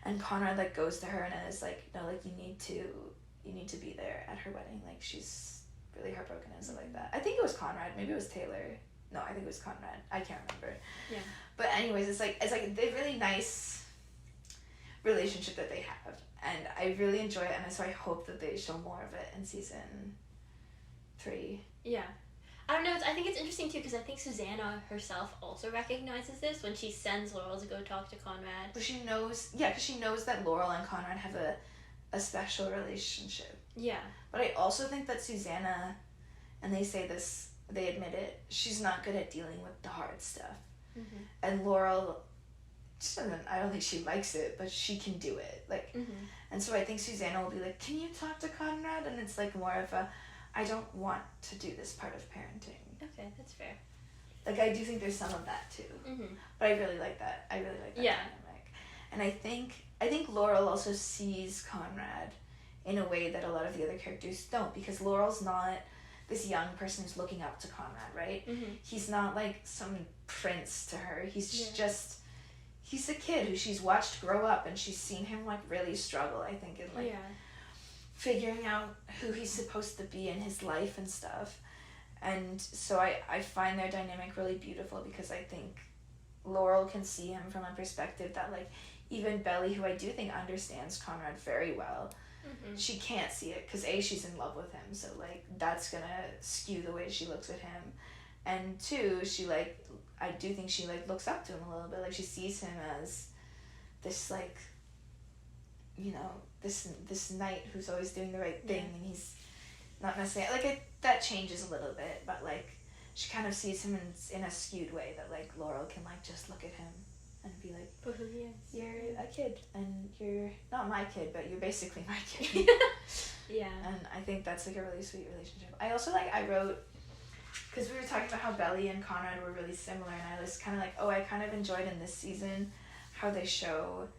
and Conrad like goes to her and is like, no, like you need to be there at her wedding, like she's really heartbroken and stuff like that. I think it was Conrad, maybe it was Taylor. No, I think it was Conrad. I can't remember. Yeah. But anyways, it's like the really nice relationship that they have, and I really enjoy it, and so I hope that they show more of it in season 3. Yeah. I don't know, I think it's interesting too because I think Susanna herself also recognizes this when she sends Laurel to go talk to Conrad. But she knows, because she knows that Laurel and Conrad have a special relationship. Yeah. But I also think that Susanna, and they say this, they admit it, she's not good at dealing with the hard stuff. Mm-hmm. And Laurel, I don't think she likes it, but she can do it. Like, and so I think Susanna will be like, can you talk to Conrad? And it's like more of a, I don't want to do this part of parenting. Okay, that's fair. Like, I do think there's some of that, too. Mm-hmm. But I really like that. I really like that dynamic. And I think Laurel also sees Conrad in a way that a lot of the other characters don't, because Laurel's not this young person who's looking up to Conrad, right? Mm-hmm. He's not like some prince to her. He's just, he's a kid who she's watched grow up, and she's seen him, like, really struggle, I think, in, like... figuring out who he's supposed to be in his life and stuff. And so I find their dynamic really beautiful because I think Laurel can see him from a perspective that, like, even Belly, who I do think understands Conrad very well, she can't see it because A, she's in love with him, so, like, that's gonna skew the way she looks at him. And 2, she, like, I do think she, like, looks up to him a little bit. Like, she sees him as this, like, you know, this knight who's always doing the right thing, and he's not necessarily, like, that changes a little bit, but, like, she kind of sees him in a skewed way that, like, Laurel can, like, just look at him and be like, but who he is. You're a kid, and you're not my kid, but you're basically my kid. Yeah. And I think that's, like, a really sweet relationship. I also, like, I wrote, because we were talking about how Belly and Conrad were really similar, and I was kind of like, oh, I kind of enjoyed in this season how they show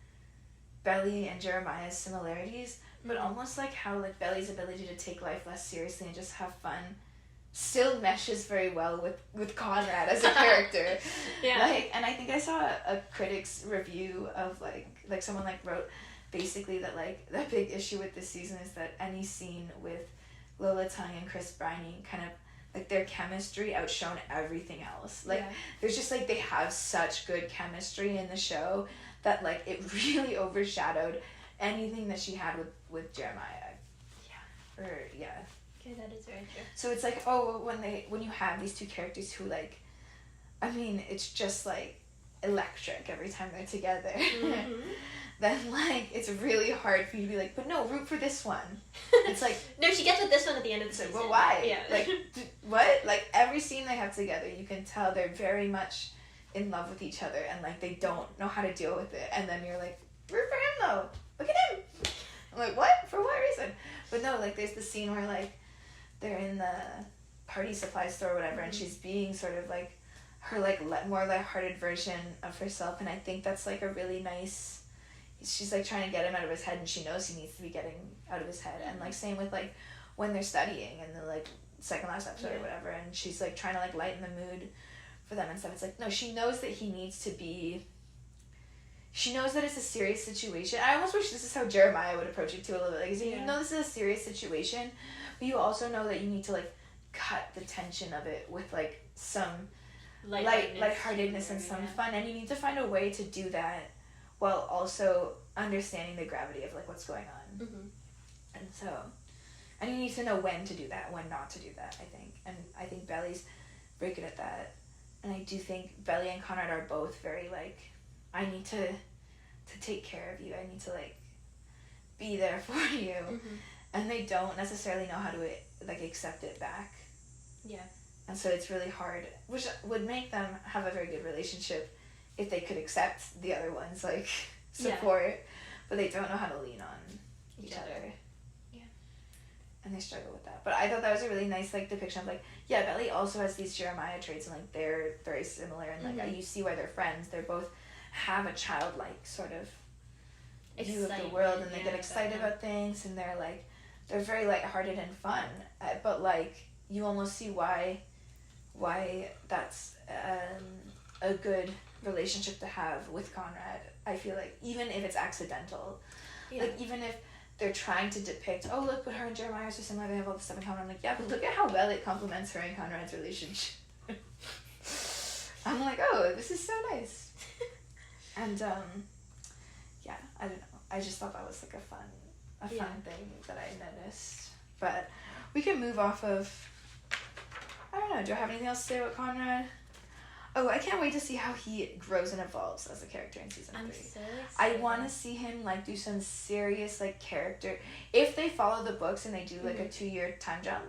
Belly and Jeremiah's similarities, but almost like how, like, Belly's ability to take life less seriously and just have fun still meshes very well with Conrad as a character. Like, and I think I saw a critic's review of like someone like wrote basically that, like, the big issue with this season is that any scene with Lola Tung and Chris Briney kind of, like, their chemistry outshone everything else. Like, there's just, like, they have such good chemistry in the show that, like, it really overshadowed anything that she had with Jeremiah. Okay, that is very true. So it's like, oh, when you have these 2 characters who, like, I mean, it's just, like, electric every time they're together. Then, like, it's really hard for you to be like, but no, root for this one. It's like... no, she gets with this one at the end of the season. Well, why? Yeah. Like, what? Like, every scene they have together, you can tell they're very much in love with each other, and, like, they don't know how to deal with it. And then you're like, root for him though. Look at him. I'm like, what? For what reason? But no, like there's the scene where like they're in the party supply store or whatever, and she's being sort of like her like more lighthearted version of herself, and I think that's like a really nice. She's like trying to get him out of his head, and she knows he needs to be getting out of his head, and like same with like when they're studying in the like second last episode or whatever, and she's like trying to like lighten the mood for them and stuff. It's like no, she knows that he needs to be. She knows that it's a serious situation. I almost wish this is how Jeremiah would approach it too a little bit. Like, you know this is a serious situation, but you also know that you need to like cut the tension of it with like some lightheartedness and some fun, and you need to find a way to do that while also understanding the gravity of like what's going on. And so, and you need to know when to do that, when not to do that, I think. And I think Belly's very good at that. And I do think Belly and Conrad are both very like, I need to take care of you. I need to like be there for you. And they don't necessarily know how to like accept it back. Yeah. And so it's really hard, which would make them have a very good relationship if they could accept the other one's like support, but they don't know how to lean on each other. Yeah. And they struggle with that. But I thought that was a really nice like depiction of like, yeah, Belly also has these Jeremiah traits, and like they're very similar, and like you see why they're friends. They're both have a childlike sort of view of the world, and they get excited about things, and they're very lighthearted and fun, but like you almost see why that's a good relationship to have with Conrad. I feel like even if it's accidental, like even if they're trying to depict, oh look, but her and Jeremiah are so similar, they have all this stuff in common. I'm like, yeah, but look at how well it complements her and Conrad's relationship. I'm like, oh, this is so nice. And yeah, I don't know. I just thought that was like a fun thing that I noticed. But we can move off of. I don't know. Do I have anything else to say about Conrad? Oh, I can't wait to see how he grows and evolves as a character in season 3. I'm so excited. I want to see him like do some serious like character. If they follow the books and they do like a 2-year time jump,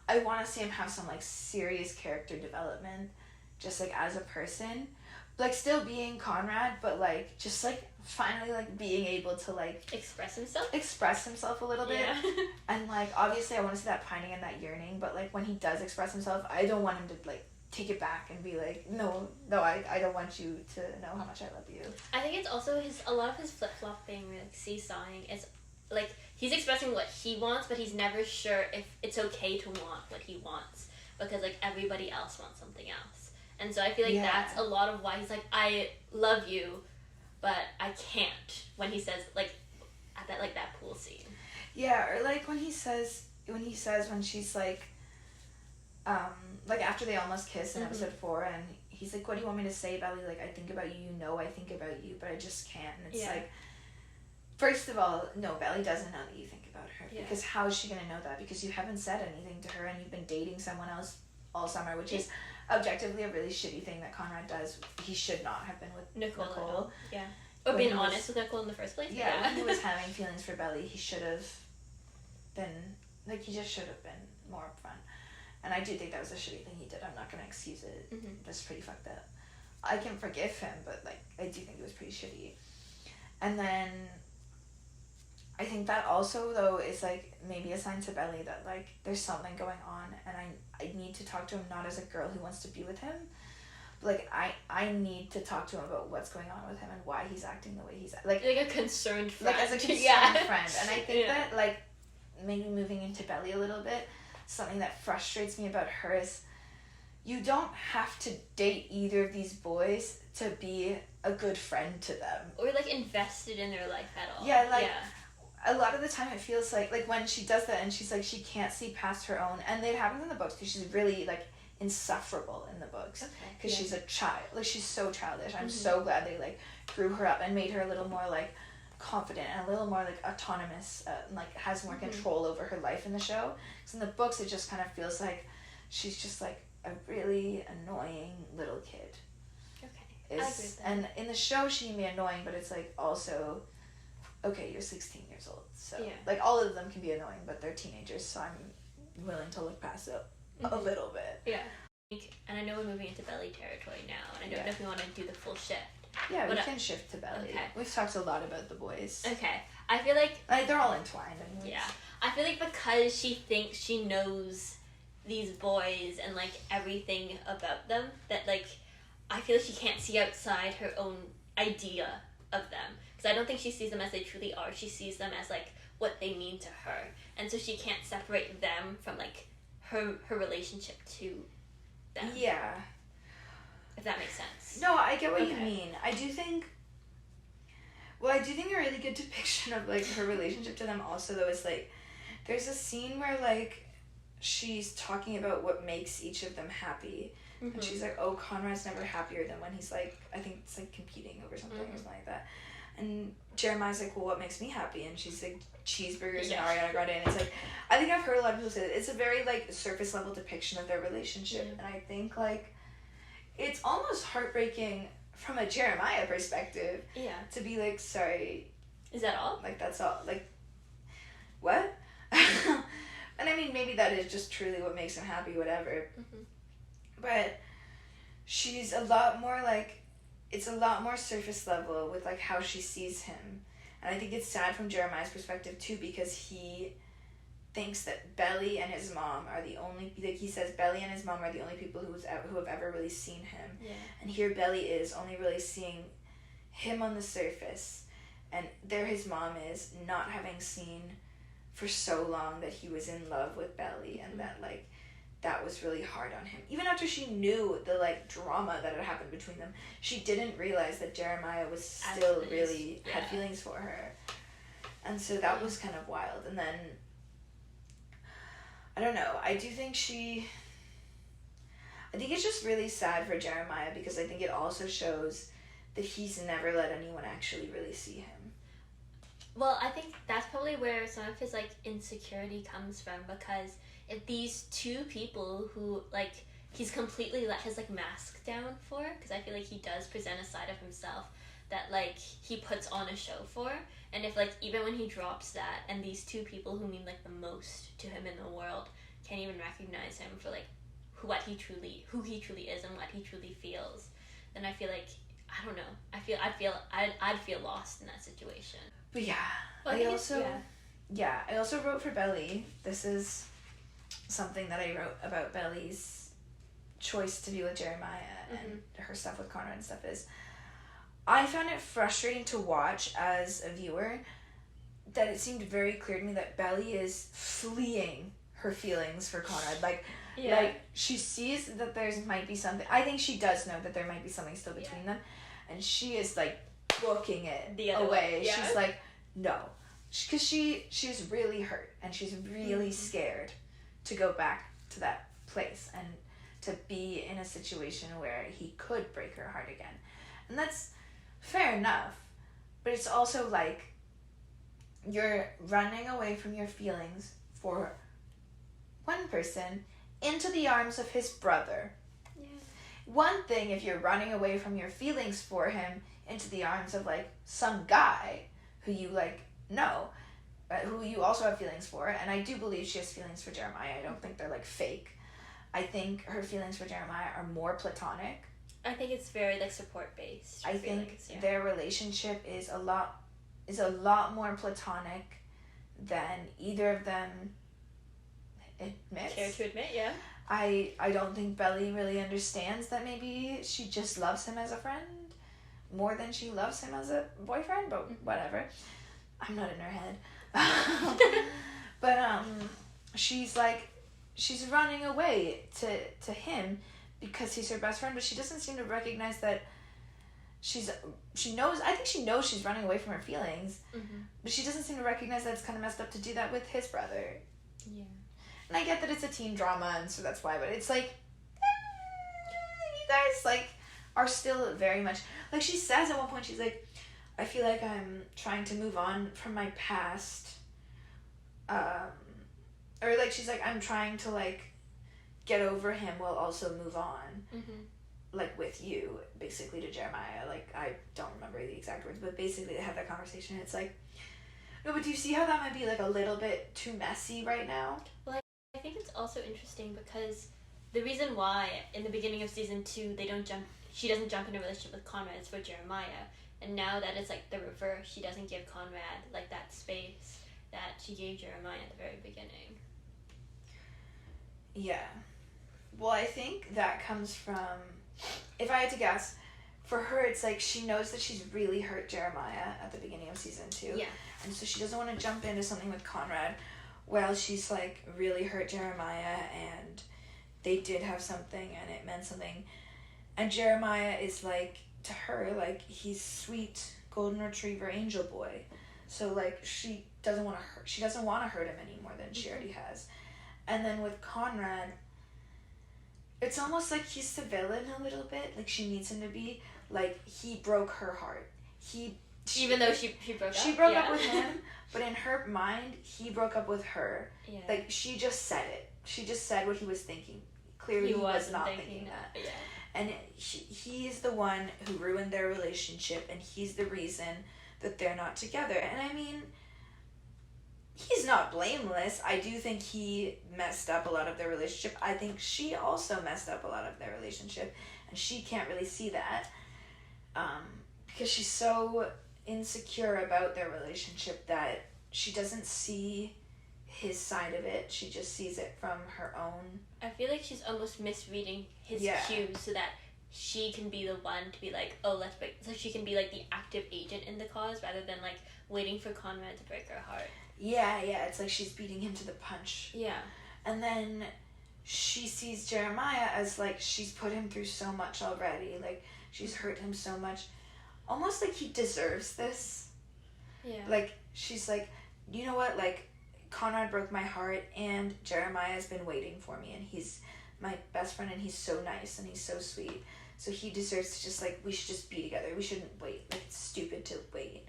I want to see him have some like serious character development, just like as a person, like still being Conrad, but like just like finally like being able to like express himself a little bit. And like obviously I want to see that pining and that yearning, but like when he does express himself, I don't want him to like take it back and be like, no, I don't want you to know how much I love you. I think it's also a lot of his flip-flopping, like seesawing, is like he's expressing what he wants, but he's never sure if it's okay to want what he wants, because like everybody else wants something else. And so I feel like that's a lot of why he's like, I love you, but I can't, when he says like at that pool scene. Yeah, or like when she's like after they almost kiss in episode 4, and he's like, what do you want me to say, Belly? Like, I think about you, I think about you, but I just can't. And it's like, first of all, no, Belly doesn't know that you think about her, because how is she going to know that? Because you haven't said anything to her, and you've been dating someone else all summer, which is objectively a really shitty thing that Conrad does. He should not have been with Nicole. Yeah. Or being honest with Nicole in the first place. Yeah, when he was having feelings for Belly, he should have been, like, he just should have been more upfront. And I do think that was a shitty thing he did. I'm not going to excuse it. That's pretty fucked up. I can forgive him, but, like, I do think it was pretty shitty. And then I think that also, though, is, like, maybe a sign to Belly that, like, there's something going on, and I need to talk to him not as a girl who wants to be with him, but, like, I need to talk to him about what's going on with him and why he's acting the way he's like a concerned friend. Like, as a concerned friend. And I think that, like, maybe moving into Belly a little bit, something that frustrates me about her is you don't have to date either of these boys to be a good friend to them. Or, like, invested in their life at all. Yeah, like, a lot of the time it feels like when she does that and she's like, she can't see past her own, and it happens in the books because she's really, like, insufferable in the books. Because she's a child. Like, she's so childish. I'm so glad they, like, grew her up and made her a little more, like, confident and a little more like autonomous, like has more control over her life in the show. Because in the books it just kind of feels like she's just like a really annoying little kid. Okay, I agree with that. And in the show she can be annoying, but it's like also, okay, you're 16 years old, so like all of them can be annoying, but they're teenagers, so I'm willing to look past it a little bit. Yeah. And I know we're moving into Belly territory now, and I don't know if we want to do the full shift. Yeah, we can shift to Belly. Okay. We've talked a lot about the boys. Okay. I feel like they're all entwined anyways. Yeah. I feel like because she thinks she knows these boys and, like, everything about them, that, like, I feel like she can't see outside her own idea of them. Because I don't think she sees them as they truly are. She sees them as, like, what they mean to her. And so she can't separate them from, like, her relationship to them. Yeah. If that makes sense. No, I get what you mean. I do think a really good depiction of, like, her relationship to them also, though, is, like, there's a scene where, like, she's talking about what makes each of them happy. Mm-hmm. And she's like, oh, Conrad's never happier than when he's, like, I think it's, like, competing over something or something like that. And Jeremiah's like, well, what makes me happy? And she's like, cheeseburgers and Ariana Grande. And it's like, I think I've heard a lot of people say that. It's a very, like, surface level depiction of their relationship. And I think, like, it's almost heartbreaking from a Jeremiah perspective. Yeah. To be like, sorry. Is that all? Like, that's all. Like, what? And I mean, maybe that is just truly what makes him happy, whatever. Mm-hmm. But she's a lot more, like, it's a lot more surface level with, like, how she sees him. And I think it's sad from Jeremiah's perspective, too, because he thinks that Belly and his mom are the only, like, he says Belly and his mom are the only people who have ever really seen him. Yeah. And here Belly is only really seeing him on the surface. And there his mom is, not having seen for so long that he was in love with Belly, and that, like, that was really hard on him. Even after she knew the, like, drama that had happened between them, she didn't realize that Jeremiah was still really had feelings for her. And so that was kind of wild. And then, I don't know, I do think I think it's just really sad for Jeremiah, because I think it also shows that he's never let anyone actually really see him. Well, I think that's probably where some of his, like, insecurity comes from, because if these two people who, like, he's completely let his, like, mask down for, because I feel like he does present a side of himself that, like, he puts on a show for, and if, like, even when he drops that, and these two people who mean, like, the most to him in the world can't even recognize him for, like, who he truly is and what he truly feels, then I feel like, I don't know, I'd feel lost in that situation. But yeah, I also wrote for Belly. This is something that I wrote about Belly's choice to be with Jeremiah and her stuff with Conrad and stuff is, I found it frustrating to watch as a viewer that it seemed very clear to me that Belly is fleeing her feelings for Conrad. Like, she sees that there's might be something. I think she does know that there might be something still between them, and she is, like, booking it away. Yeah. She's like, no, because she's really hurt, and she's really scared to go back to that place and to be in a situation where he could break her heart again. And that's fair enough, but it's also like, you're running away from your feelings for one person into the arms of his brother. Yeah. One thing if you're running away from your feelings for him into the arms of, like, some guy who you, like, know, who you also have feelings for, and I do believe she has feelings for Jeremiah. I don't think they're, like, fake. I think her feelings for Jeremiah are more platonic. I think it's very, like, support-based. I think their relationship is a lot more platonic than either of them admits. Care to admit, yeah. I don't think Belly really understands that maybe she just loves him as a friend more than she loves him as a boyfriend, but whatever. I'm not in her head. But she's running away to him because he's her best friend, but she doesn't seem to recognize that she knows she's running away from her feelings, but she doesn't seem to recognize that it's kind of messed up to do that with his brother. Yeah. And I get that it's a teen drama, and so that's why, but it's like, you guys, like, are still very much, like, she says at one point, she's like, I feel like I'm trying to move on from my past, or, like, she's like, I'm trying to, like, get over him while also move on, like, with you, basically, to Jeremiah. Like, I don't remember the exact words, but basically they have that conversation, and it's like, no, but do you see how that might be, like, a little bit too messy right now? Well, I think it's also interesting because the reason why in the beginning of season 2 they don't jump she doesn't jump in a relationship with Conrad, it's for Jeremiah. And now that it's like the reverse, she doesn't give Conrad like that space that she gave Jeremiah at the very beginning. Yeah. Well, I think that comes from, if I had to guess, for her it's like she knows that she's really hurt Jeremiah at the beginning of season 2. Yeah. And so she doesn't want to jump into something with Conrad while she's like really hurt Jeremiah and they did have something and it meant something. And Jeremiah is like, to her, like, he's sweet golden retriever angel boy. So like she doesn't want to hurt him any more than she already has. And then with Conrad, it's almost like he's the villain a little bit. Like she needs him to be. Like he broke her heart. Even though she broke up. She broke up with him, but in her mind, he broke up with her. Yeah. Like she just said it. She just said what he was thinking. Clearly he was not thinking that. Yeah. And he's the one who ruined their relationship, and he's the reason that they're not together. And I mean, he's not blameless. I do think he messed up a lot of their relationship. I think she also messed up a lot of their relationship, and she can't really see that because she's so insecure about their relationship that she doesn't see his side of it. She just sees it from her own. I feel like she's almost misreading his cues so that she can be the one to be like, oh, let's break. So she can be like the active agent in the cause rather than like waiting for Conrad to break her heart. Yeah, it's like she's beating him to the punch. Yeah. And then she sees Jeremiah as like she's put him through so much already. Like she's hurt him so much. Almost like he deserves this. Yeah. Like she's like, you know what, like Conrad broke my heart and Jeremiah has been waiting for me and he's my best friend and he's so nice and he's so sweet. So he deserves to just like, we should just be together. We shouldn't wait. Like it's stupid to wait.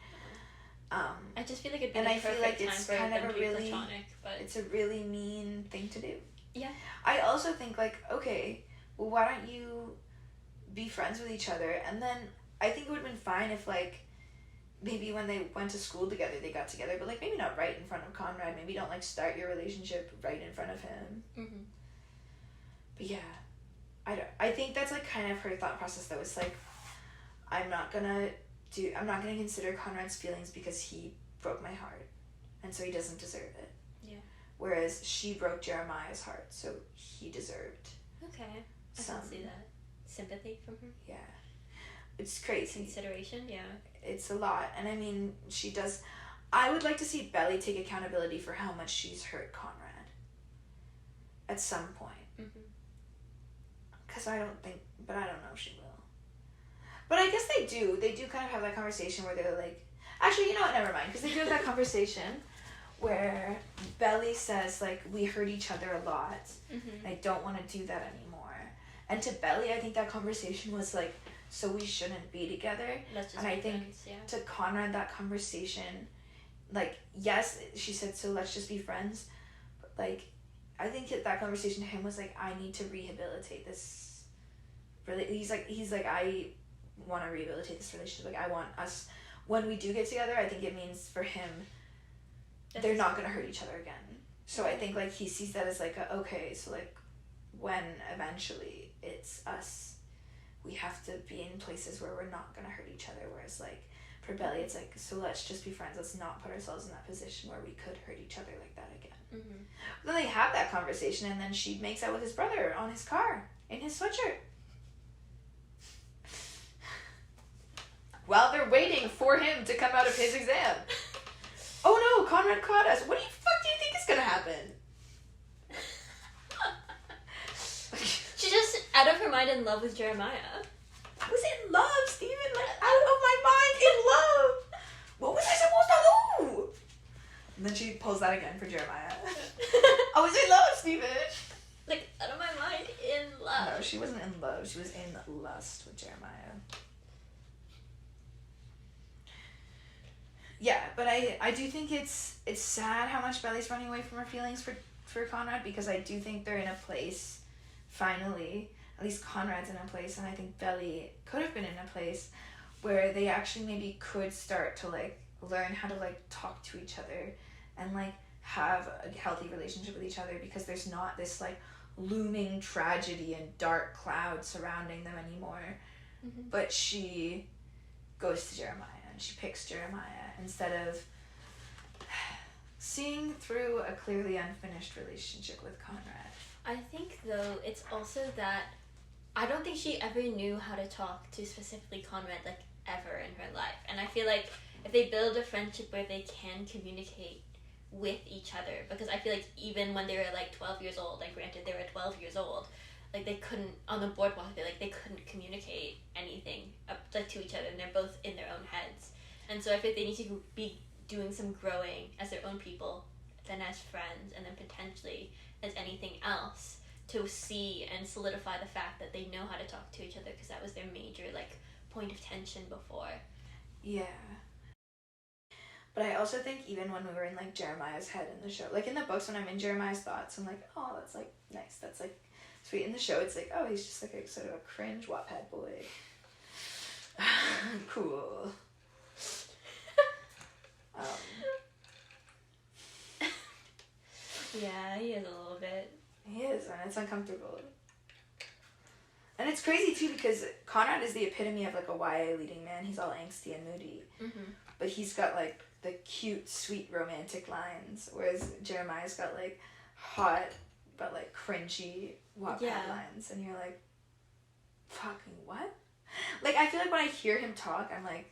I just feel like it'd be and the I feel like perfect it's time kind for them of a to be really platonic, but it's a really mean thing to do. Yeah. I also think like, okay, well why don't you be friends with each other? And then I think it would have been fine if like maybe when they went to school together they got together, but like maybe not right in front of Conrad. Maybe don't like start your relationship right in front of him. Mm-hmm. But yeah, I think that's like kind of her thought process though. It's like I'm not gonna consider Conrad's feelings because he broke my heart, and so he doesn't deserve it. Yeah. Whereas she broke Jeremiah's heart, so he deserved. Okay. I can see that. Sympathy from her. Yeah. It's crazy. Consideration, yeah. It's a lot, and I mean, she does. I would like to see Belly take accountability for how much she's hurt Conrad. At some point. Mm-hmm. Because I don't know if she will. But I guess they do. They do kind of have that conversation where they're like... Actually, you know what? Never mind. Because they do have that conversation where Belly says, like, we hurt each other a lot. Mm-hmm. I don't want to do that anymore. And to Belly, I think that conversation was like, so we shouldn't be together. And I think to Conrad, that conversation, like, yes, she said, so let's just be friends. But, like, I think that conversation to him was like, I need to rehabilitate this. Really, he's like, I want to rehabilitate this relationship. Like, I want us, when we do get together, I think it means for him, they're not going to hurt each other again. So I think, like, he sees that as like, okay, so like, when eventually it's us, we have to be in places where we're not going to hurt each other. Whereas, like, for Belly, it's like, so let's just be friends. Let's not put ourselves in that position where we could hurt each other like that again. Mm-hmm. Then they have that conversation, and then she makes out with his brother on his car in his sweatshirt. While they're waiting for him to come out of his exam. Oh no, Conrad caught us. What the fuck do you think is gonna happen? She's just out of her mind in love with Jeremiah. I was in love, Steven. Like, out of my mind in love. What was I supposed to do? And then she pulls that again for Jeremiah. I was in love, Steven. Like, out of my mind in love. No, she wasn't in love. She was in lust with Jeremiah. Yeah, but I do think it's sad how much Belly's running away from her feelings for Conrad, because I do think they're in a place, finally, at least Conrad's in a place, and I think Belly could have been in a place where they actually maybe could start to, like, learn how to, like, talk to each other and, like, have a healthy relationship with each other, because there's not this, like, looming tragedy and dark cloud surrounding them anymore. but she goes to Jeremiah and she picks Jeremiah instead of seeing through a clearly unfinished relationship with Conrad. I think, though, it's also that I don't think she ever knew how to talk to specifically Conrad, like, ever in her life. And I feel like if they build a friendship where they can communicate with each other, because I feel like even when they were, like, 12 years old, like, granted, they were 12 years old, like, they couldn't, on the boardwalk, they couldn't communicate anything up, like, to each other, and they're both in their own heads. And so I feel like they need to be doing some growing as their own people, then as friends, and then potentially as anything else, to see and solidify the fact that they know how to talk to each other, because that was their major, like, point of tension before. Yeah. But I also think even when we were in, like, Jeremiah's head in the show, like, in the books, when I'm in Jeremiah's thoughts, I'm like, oh, that's, like, nice, that's, like, sweet. In the show, it's like, oh, he's just, like, a sort of a cringe Wattpad boy. Cool. Yeah, he is a little bit. He is, and it's uncomfortable. And it's crazy, too, because Conrad is the epitome of, like, a YA leading man. He's all angsty and moody. But he's got, like, the cute, sweet, romantic lines, whereas Jeremiah's got, like, hot, but, like, cringy Wattpad lines. And you're like, fucking what? Like, I feel like when I hear him talk, I'm like,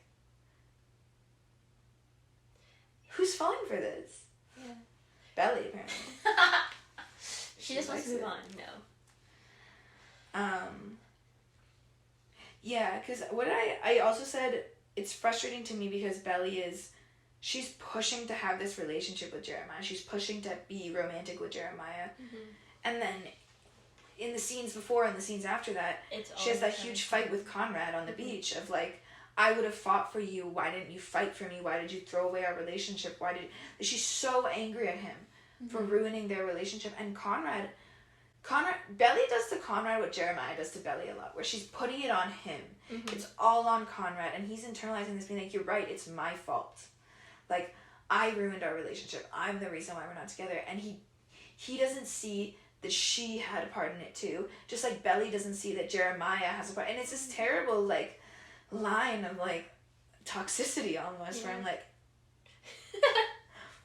who's falling for this? Yeah. Belly, apparently. She just wants to move on. No. Yeah, because what I also said, it's frustrating to me because Belly she's pushing to have this relationship with Jeremiah. She's pushing to be romantic with Jeremiah. And then in the scenes before and the scenes after that, she has that huge fight with Conrad on the beach of, like, I would have fought for you. Why didn't you fight for me? Why did you throw away our relationship? She's so angry at him for ruining their relationship. And Conrad, Belly does to Conrad what Jeremiah does to Belly a lot, where she's putting it on him. It's all on Conrad, and he's internalizing this, being like, you're right, it's my fault. Like, I ruined our relationship. I'm the reason why we're not together. And he doesn't see that she had a part in it too. Just like Belly doesn't see that Jeremiah has a part. And it's this terrible, like, line of, like, toxicity almost, where I'm like,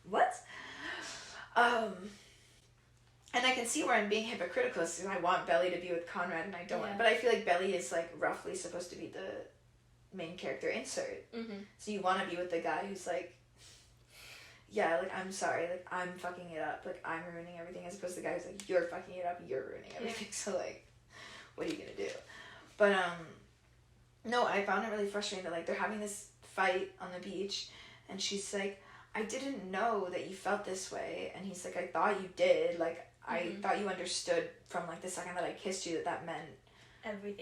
what? And I can see where I'm being hypocritical, because I want Belly to be with Conrad and I don't want, but I feel like Belly is, like, roughly supposed to be the main character insert. So you want to be with the guy who's like, yeah, like, I'm sorry, like, I'm fucking it up, like, I'm ruining everything, as opposed to the guy who's like, you're fucking it up, you're ruining everything, so, like, what are you gonna do? But, no, I found it really frustrating that, like, they're having this fight on the beach, and she's like, I didn't know that you felt this way, and he's like, I thought you did, like, I thought you understood from, like, the second that I kissed you that meant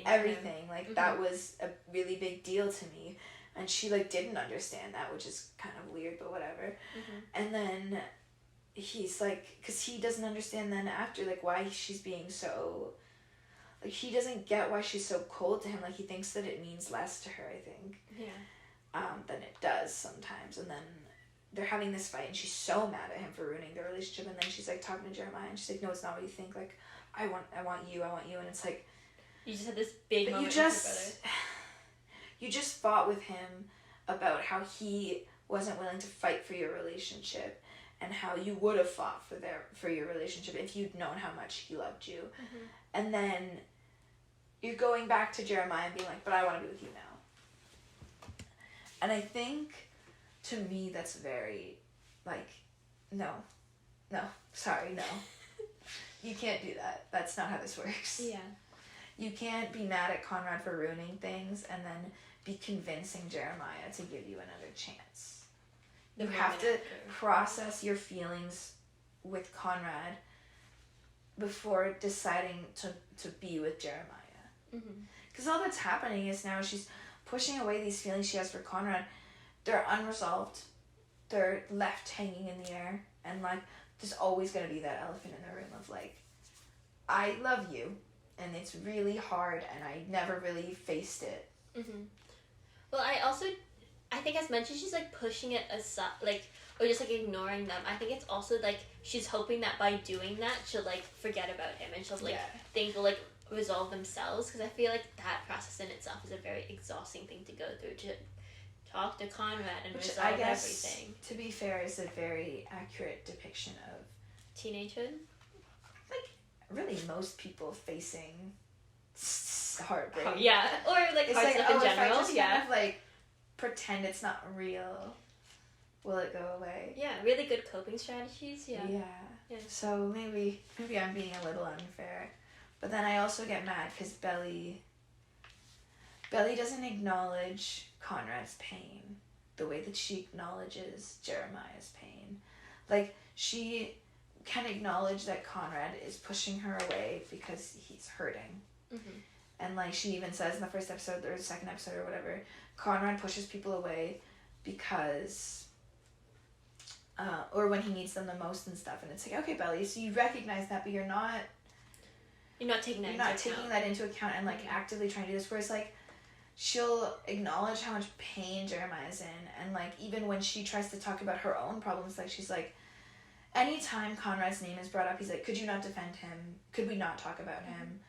everything, like, that was a really big deal to me. And she, like, didn't understand that, which is kind of weird, but whatever. And then he's like, because he doesn't understand then after, like, why she's being so, like, he doesn't get why she's so cold to him. Like, he thinks that it means less to her, I think, than it does sometimes. And then they're having this fight, and she's so mad at him for ruining their relationship. And then she's, like, talking to Jeremiah, and she's like, no, it's not what you think. Like, I want you. And it's like, you just had this big moment with your brother. You just fought with him about how he wasn't willing to fight for your relationship, and how you would have fought for your relationship if you'd known how much he loved you. And then you're going back to Jeremiah and being like, but I want to be with you now. And I think, to me, that's very, like, no, sorry, no. You can't do that. That's not how this works. Yeah. You can't be mad at Conrad for ruining things and then be convincing Jeremiah to give you another chance. You have to process your feelings with Conrad before deciding to be with Jeremiah. Because all that's happening is now she's pushing away these feelings she has for Conrad. They're unresolved. They're left hanging in the air. And, like, there's always going to be that elephant in the room of, like, I love you, and it's really hard, and I never really faced it. Well, I think as mentioned, she's, like, pushing it aside, like, or just, like, ignoring them. I think it's also, like, she's hoping that by doing that, she'll, like, forget about him, and she'll, like, think, like, resolve themselves, because I feel like that process in itself is a very exhausting thing to go through, to talk to Conrad and Which resolve I guess, everything. to be fair, is a very accurate depiction of Teenagehood? like really most people facing heartbreak. Yeah, or like It's hard like, stuff in if I general. just kind of like pretend it's not real, will it go away? Yeah, really good coping strategies. Yeah. Yeah. So maybe I'm being a little unfair, but then I also get mad because Belly doesn't acknowledge Conrad's pain the way that she acknowledges Jeremiah's pain. Like, she can acknowledge that Conrad is pushing her away because he's hurting. Mm-hmm. And like she even says in the first episode or the second episode or whatever, Conrad pushes people away because or when he needs them the most and stuff. And it's like, okay, Belly, so you recognize that, but you're not taking that into account and like actively trying to do this. Whereas like she'll acknowledge how much pain Jeremiah's in, and like even when she tries to talk about her own problems, like she's like, anytime Conrad's name is brought up, he's like, could you not defend him? Could we not talk about him?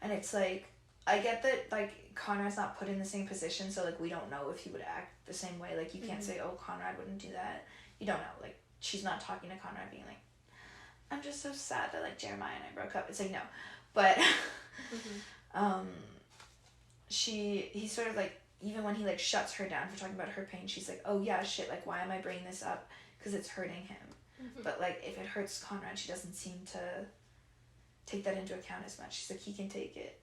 And it's like, I get that like Conrad's not put in the same position, so like we don't know if he would act the same way. Like you can't say, oh, Conrad wouldn't do that. You don't know. Like she's not talking to Conrad being like, I'm just so sad that like Jeremiah and I broke up. It's like, no. But he sort of like, even when he like shuts her down for talking about her pain, she's like, oh yeah, shit, like why am I bringing this up? Because it's hurting him. But like if it hurts Conrad, she doesn't seem to take that into account as much. She's like, he can take it.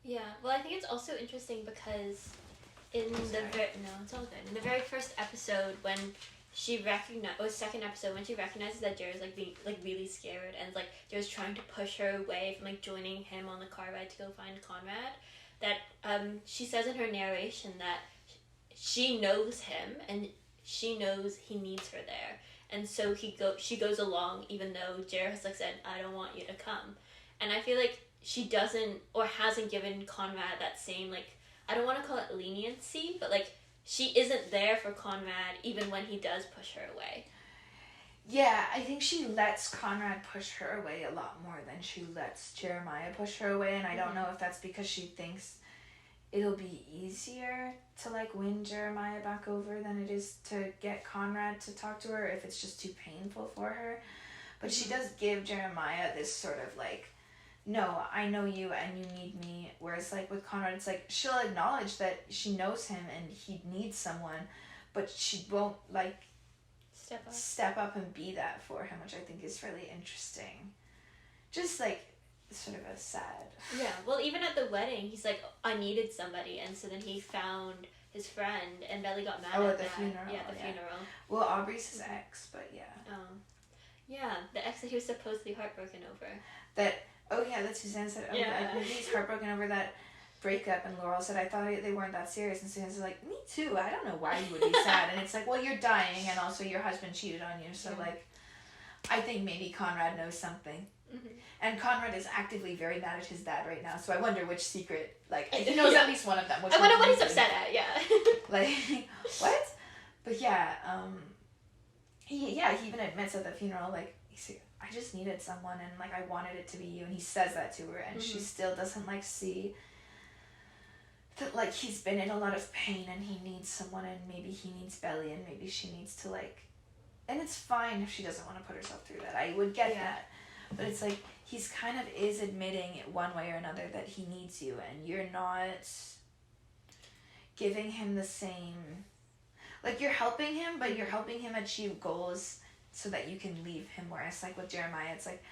Yeah, well, I think it's also interesting because in it's all good. In the very first episode, when second episode, when she recognizes that Jared's like being like really scared and like Jared's trying to push her away from like joining him on the car ride to go find Conrad, that she says in her narration that she knows him and she knows he needs her there, and so she goes along even though Jared has like said, I don't want you to come. And I feel like she doesn't or hasn't given Conrad that same, like, I don't want to call it leniency, but like she isn't there for Conrad even when he does push her away. Yeah, I think she lets Conrad push her away a lot more than she lets Jeremiah push her away, and I don't know if that's because she thinks it'll be easier to like win Jeremiah back over than it is to get Conrad to talk to her, if it's just too painful for her. But she does give Jeremiah this sort of like, no, I know you and you need me. Whereas like with Conrad, it's like she'll acknowledge that she knows him and he needs someone, but she won't like step up and be that for him, which I think is really interesting. Just like sort of a sad. Yeah, well, even at the wedding, he's like, I needed somebody, and so then he found his friend, and Belly got mad at the that. funeral. Yeah, the funeral. Well, Aubrey's his ex, but yeah. Yeah, the ex that he was supposedly heartbroken over. That Suzanne said, he's heartbroken over that breakup, and Laurel said, I thought they weren't that serious, and Suzanne's like, me too, I don't know why you would be sad. And it's like, well, you're dying, and also your husband cheated on you, so like, I think maybe Conrad knows something. And Conrad is actively very mad at his dad right now, so I wonder which secret, like, he knows at least one of them. I wonder what he's upset at, yeah. Like, what? But yeah, he even admits at the funeral, like, he's like, I just needed someone, and like, I wanted it to be you, and he says that to her, and she still doesn't like see that like he's been in a lot of pain, and he needs someone, and maybe he needs Belly, and maybe she needs to like, and it's fine if she doesn't want to put herself through that. I would get that. But it's like, he's kind of is admitting one way or another that he needs you, and you're not giving him the same, like, you're helping him, but you're helping him achieve goals so that you can leave him. Whereas like with Jeremiah, it's like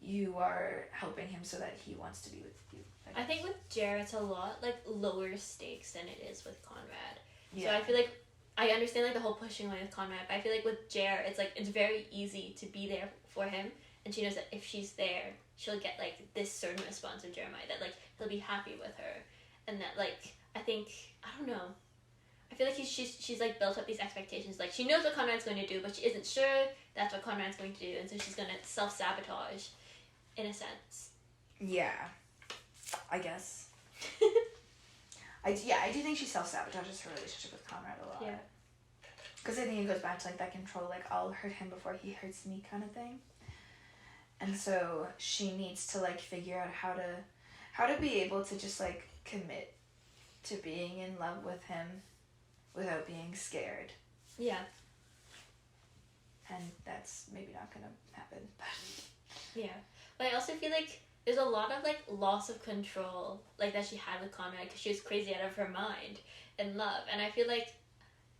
you are helping him so that he wants to be with you. Like, I think with Jared, it's a lot like lower stakes than it is with Conrad. Yeah. So I feel like I understand like the whole pushing away with Conrad, but I feel like with Jared, it's like it's very easy to be there for him. And she knows that if she's there, she'll get, like, this certain response from Jeremiah, that, like, he'll be happy with her. And that, like, I think, I don't know. I feel like she's like, built up these expectations. Like, she knows what Conrad's going to do, but she isn't sure that's what Conrad's going to do. And so she's going to self-sabotage, in a sense. Yeah. I guess. I do think she self-sabotages her relationship with Conrad a lot. Yeah. Because I think it goes back to, like, that control, like, I'll hurt him before he hurts me kind of thing. And so she needs to, like, figure out how to, how to be able to just like commit to being in love with him without being scared. Yeah. And that's maybe not gonna happen. But Yeah. But I also feel like there's a lot of like loss of control like that she had with Conrad because she was crazy out of her mind in love, and I feel like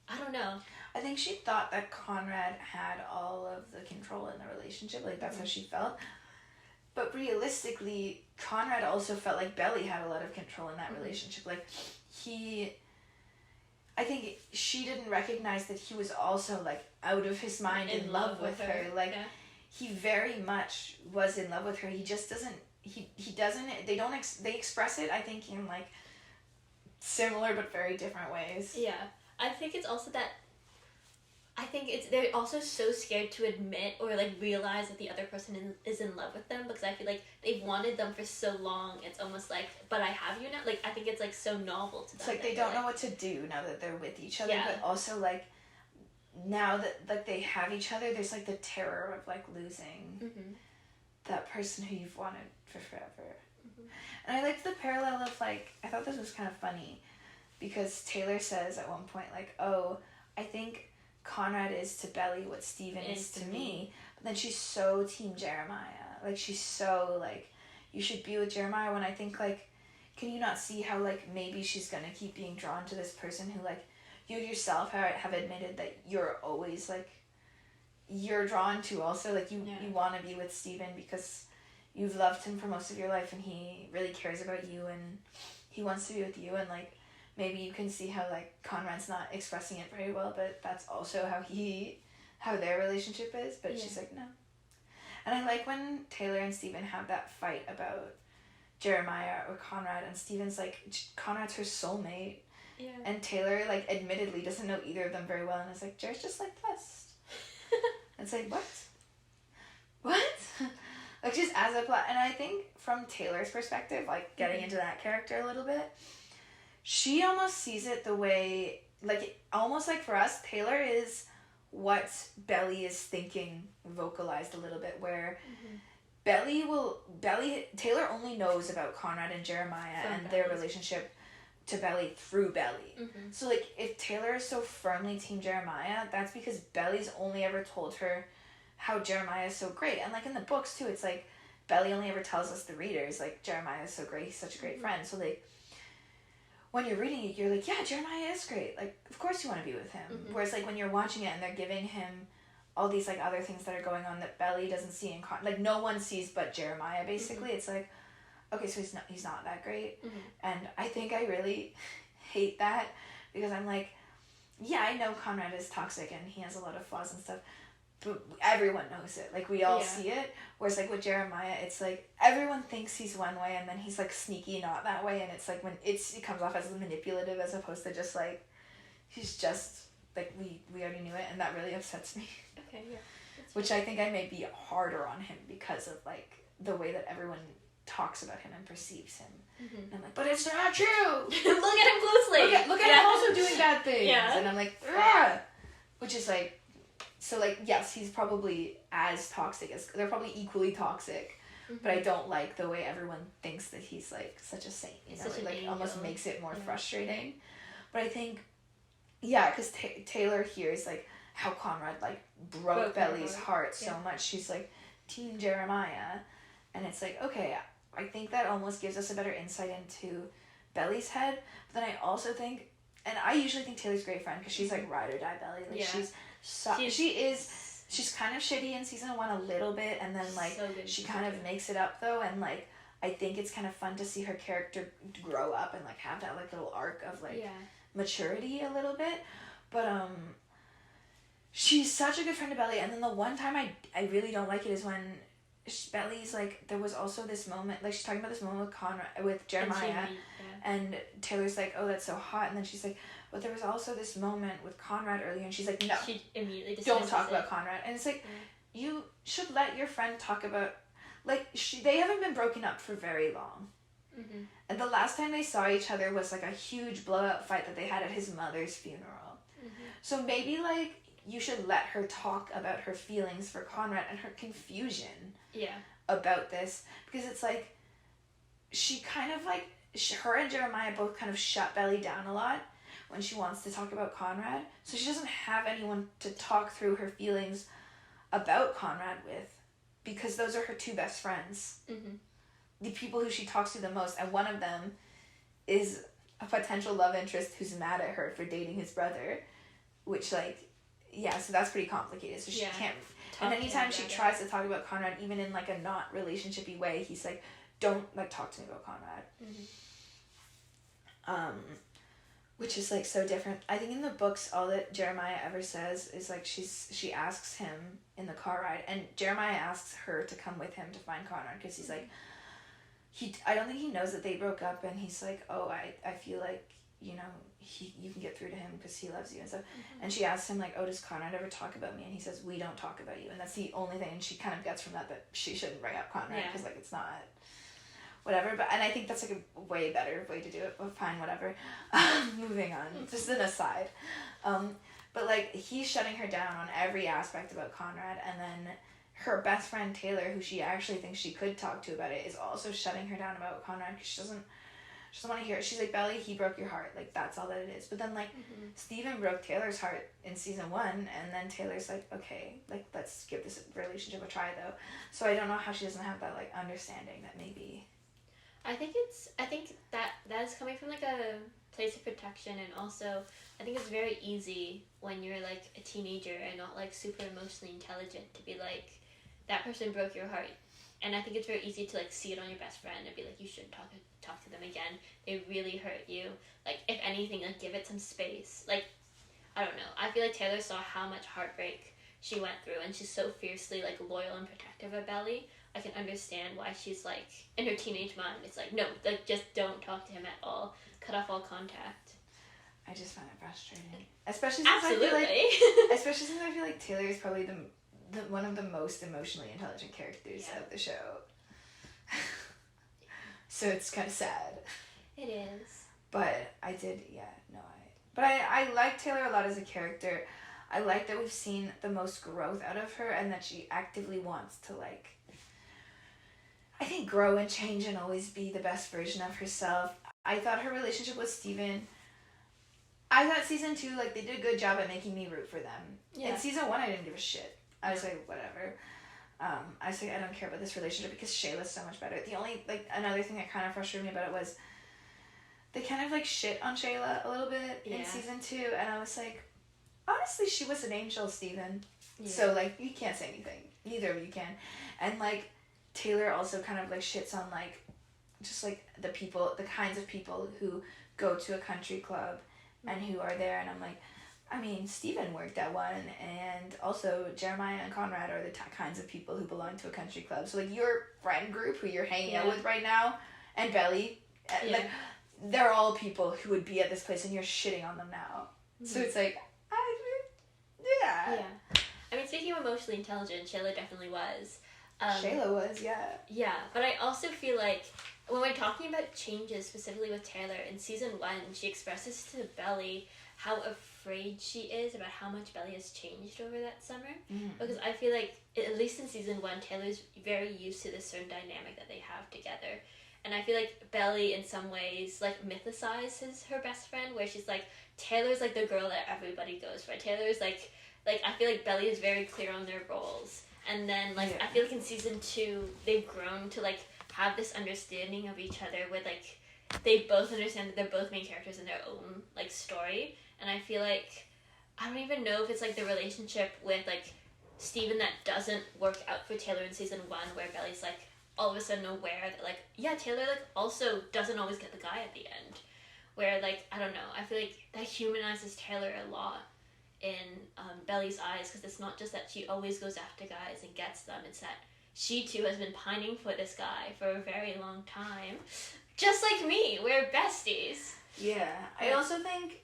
I don't know. I think she thought that Conrad had all of the control in the relationship. Like, that's how she felt. But realistically, Conrad also felt like Belly had a lot of control in that relationship. Like, I think she didn't recognize that he was also, like, out of his mind in love with her. Like, he very much was in love with her. He just doesn't, he doesn't, they express it, I think, in, like, similar but very different ways. Yeah. I think it's also that they're also so scared to admit or like realize that the other person is in love with them, because I feel like they've wanted them for so long. It's almost like, but I have you now. Like, I think it's like so novel to them. It's like they don't know what to do now that they're with each other, but also like now that like they have each other, there's like the terror of like losing that person who you've wanted for forever. And I liked the parallel of like, I thought this was kind of funny because Taylor says at one point like, oh, I think Conrad is to Belly what Steven is to me. But then she's so team Jeremiah. Like, she's so like, you should be with Jeremiah, when I think like, can you not see how like maybe she's gonna keep being drawn to this person who like you yourself have admitted that you're always like, you're drawn to also, like you want to be with Steven because you've loved him for most of your life and he really cares about you and he wants to be with you, and like maybe you can see how like Conrad's not expressing it very well, but that's also how their relationship is. But she's like, no. And I like when Taylor and Steven have that fight about Jeremiah or Conrad, and Steven's like, Conrad's her soulmate. Yeah. And Taylor like admittedly doesn't know either of them very well and is like, Jer's just like the best. It's like, what? Like, just as a plot. And I think from Taylor's perspective, like getting into that character a little bit, she almost sees it the way, like, almost like for us, Taylor is what Belly is thinking vocalized a little bit, where Taylor only knows about Conrad and Jeremiah and their relationship to Belly through Belly. So, like, if Taylor is so firmly team Jeremiah, that's because Belly's only ever told her how Jeremiah is so great. And, like, in the books, too, it's like, Belly only ever tells us, the readers, like, Jeremiah is so great, he's such a great friend. So, like, when you're reading it, you're like, yeah, Jeremiah is great. Like, of course you want to be with him. Whereas, like, when you're watching it and they're giving him all these, like, other things that are going on that Belly doesn't see in like, no one sees but Jeremiah, basically. It's like, okay, so he's not that great. And I think I really hate that, because I'm like, yeah, I know Conrad is toxic and he has a lot of flaws and stuff, but everyone knows it. Like, we all see it. Whereas, like, with Jeremiah, it's like, everyone thinks he's one way and then he's, like, sneaky not that way, and it's like, when it comes off as manipulative as opposed to just, like, he's just, like, we already knew it, and that really upsets me. Okay, yeah. Which I think I may be harder on him because of, like, the way that everyone talks about him and perceives him. And I'm like, but it's not true! Look at him closely! Look at him also doing bad things! Yeah. And I'm like, ugh! Which is like, so like, yes, he's probably as toxic as, they're probably equally toxic, but I don't like the way everyone thinks that he's like such a saint, you know, it like almost makes it more frustrating. But I think, yeah, because Taylor hears like how Conrad like broke Belly's heart so much. She's like, Team Jeremiah, and it's like, okay, I think that almost gives us a better insight into Belly's head. But then I also think, and I usually think Taylor's a great friend because she's like ride or die Belly. Like she's kind of shitty in season 1 a little bit, and then like she kind of makes it up though, and like I think it's kind of fun to see her character grow up and like have that like little arc of like maturity a little bit. But she's such a good friend to Belly. And then the one time I really don't like it is when Belly's like, there was also this moment, like she's talking about this moment with Jeremiah, and Taylor's like, oh, that's so hot, and then she's like, but there was also this moment with Conrad earlier, and she's like, no, she immediately don't talk about Conrad. And it's like, you should let your friend talk about, like, they haven't been broken up for very long. And the last time they saw each other was like a huge blowout fight that they had at his mother's funeral. So maybe like you should let her talk about her feelings for Conrad and her confusion about this, because it's like she kind of like, her and Jeremiah both kind of shut Belly down a lot when she wants to talk about Conrad. So she doesn't have anyone to talk through her feelings about Conrad with, because those are her two best friends. Mm-hmm. The people who she talks to the most, and one of them is a potential love interest who's mad at her for dating his brother, which, like, yeah, so that's pretty complicated. So she can't, and anytime she tries to talk about Conrad, even in, like, a not relationshipy way, he's like, don't, like, talk to me about Conrad. Mm-hmm. Which is, like, so different. I think in the books, all that Jeremiah ever says is, like, she asks him in the car ride, and Jeremiah asks her to come with him to find Conrad, because he's like, I don't think he knows that they broke up, and he's like, oh, I feel like, you know, you can get through to him because he loves you and stuff. Mm-hmm. And she asks him, like, oh, does Conrad ever talk about me? And he says, we don't talk about you. And that's the only thing, and she kind of gets from that she shouldn't bring up Conrad, because, like, it's not... whatever, and I think that's, like, a way better way to do it, but fine, whatever. Moving on, just an aside. But, like, he's shutting her down on every aspect about Conrad, and then her best friend Taylor, who she actually thinks she could talk to about it, is also shutting her down about Conrad, because she doesn't want to hear it. She's like, Belly, he broke your heart, like, that's all that it is. But then, like, Steven broke Taylor's heart in season 1, and then Taylor's like, okay, like, let's give this relationship a try, though. So I don't know how she doesn't have that, like, understanding that maybe... I think that is coming from, like, a place of protection, and also I think it's very easy when you're, like, a teenager and not, like, super emotionally intelligent to be like, that person broke your heart. And I think it's very easy to, like, see it on your best friend and be like, you shouldn't talk to them again. They really hurt you. Like, if anything, like, give it some space. Like, I don't know. I feel like Taylor saw how much heartbreak she went through, and she's so fiercely, like, loyal and protective of Belly. I can understand why she's, like, in her teenage mind, it's like, no, like, just don't talk to him at all. Cut off all contact. I just find it frustrating. Especially since I feel like Taylor is probably the one of the most emotionally intelligent characters of the show. So it's kind of sad. It is. But I like Taylor a lot as a character. I like that we've seen the most growth out of her, and that she actively wants to, like, I think, grow and change and always be the best version of herself. I thought her relationship with Steven, I thought season 2, like, they did a good job at making me root for them. Yeah. In season 1, I didn't give a shit. I was like, whatever. I was like, I don't care about this relationship because Shayla's so much better. The only, like, another thing that kind of frustrated me about it was they kind of, like, shit on Shayla a little bit in season 2, and I was like, honestly, she was an angel, Steven. Yeah. So, like, you can't say anything. Neither of you can. And, like, Taylor also kind of, like, shits on, like, just, like, the kinds of people who go to a country club and who are there, and I'm like, I mean, Steven worked at one, and also Jeremiah and Conrad are the kinds of people who belong to a country club. So, like, your friend group who you're hanging out with right now, and Belly, like, they're all people who would be at this place, and you're shitting on them now. Mm-hmm. So it's like, yeah. I mean, speaking of emotionally intelligent, Shayla definitely was. Shayla was, yeah. Yeah, but I also feel like when we're talking about changes, specifically with Taylor, in season 1, she expresses to Belly how afraid she is about how much Belly has changed over that summer. Mm-hmm. Because I feel like, at least in season 1, Taylor's very used to this certain dynamic that they have together. And I feel like Belly, in some ways, like, mythicizes her best friend, where she's like, Taylor's, like, the girl that everybody goes for. Taylor's, like, I feel like Belly is very clear on their roles. And then, like, I feel like in season 2, they've grown to, like, have this understanding of each other where, like, they both understand that they're both main characters in their own, like, story. And I feel like, I don't even know if it's, like, the relationship with, like, Steven that doesn't work out for Taylor in season 1, where Belly's, like, all of a sudden aware that, like, yeah, Taylor, like, also doesn't always get the guy at the end. Where, like, I don't know, I feel like that humanizes Taylor a lot in Belly's eyes, because it's not just that she always goes after guys and gets them, it's that she too has been pining for this guy for a very long time. Just like me, we're besties. Yeah, I also think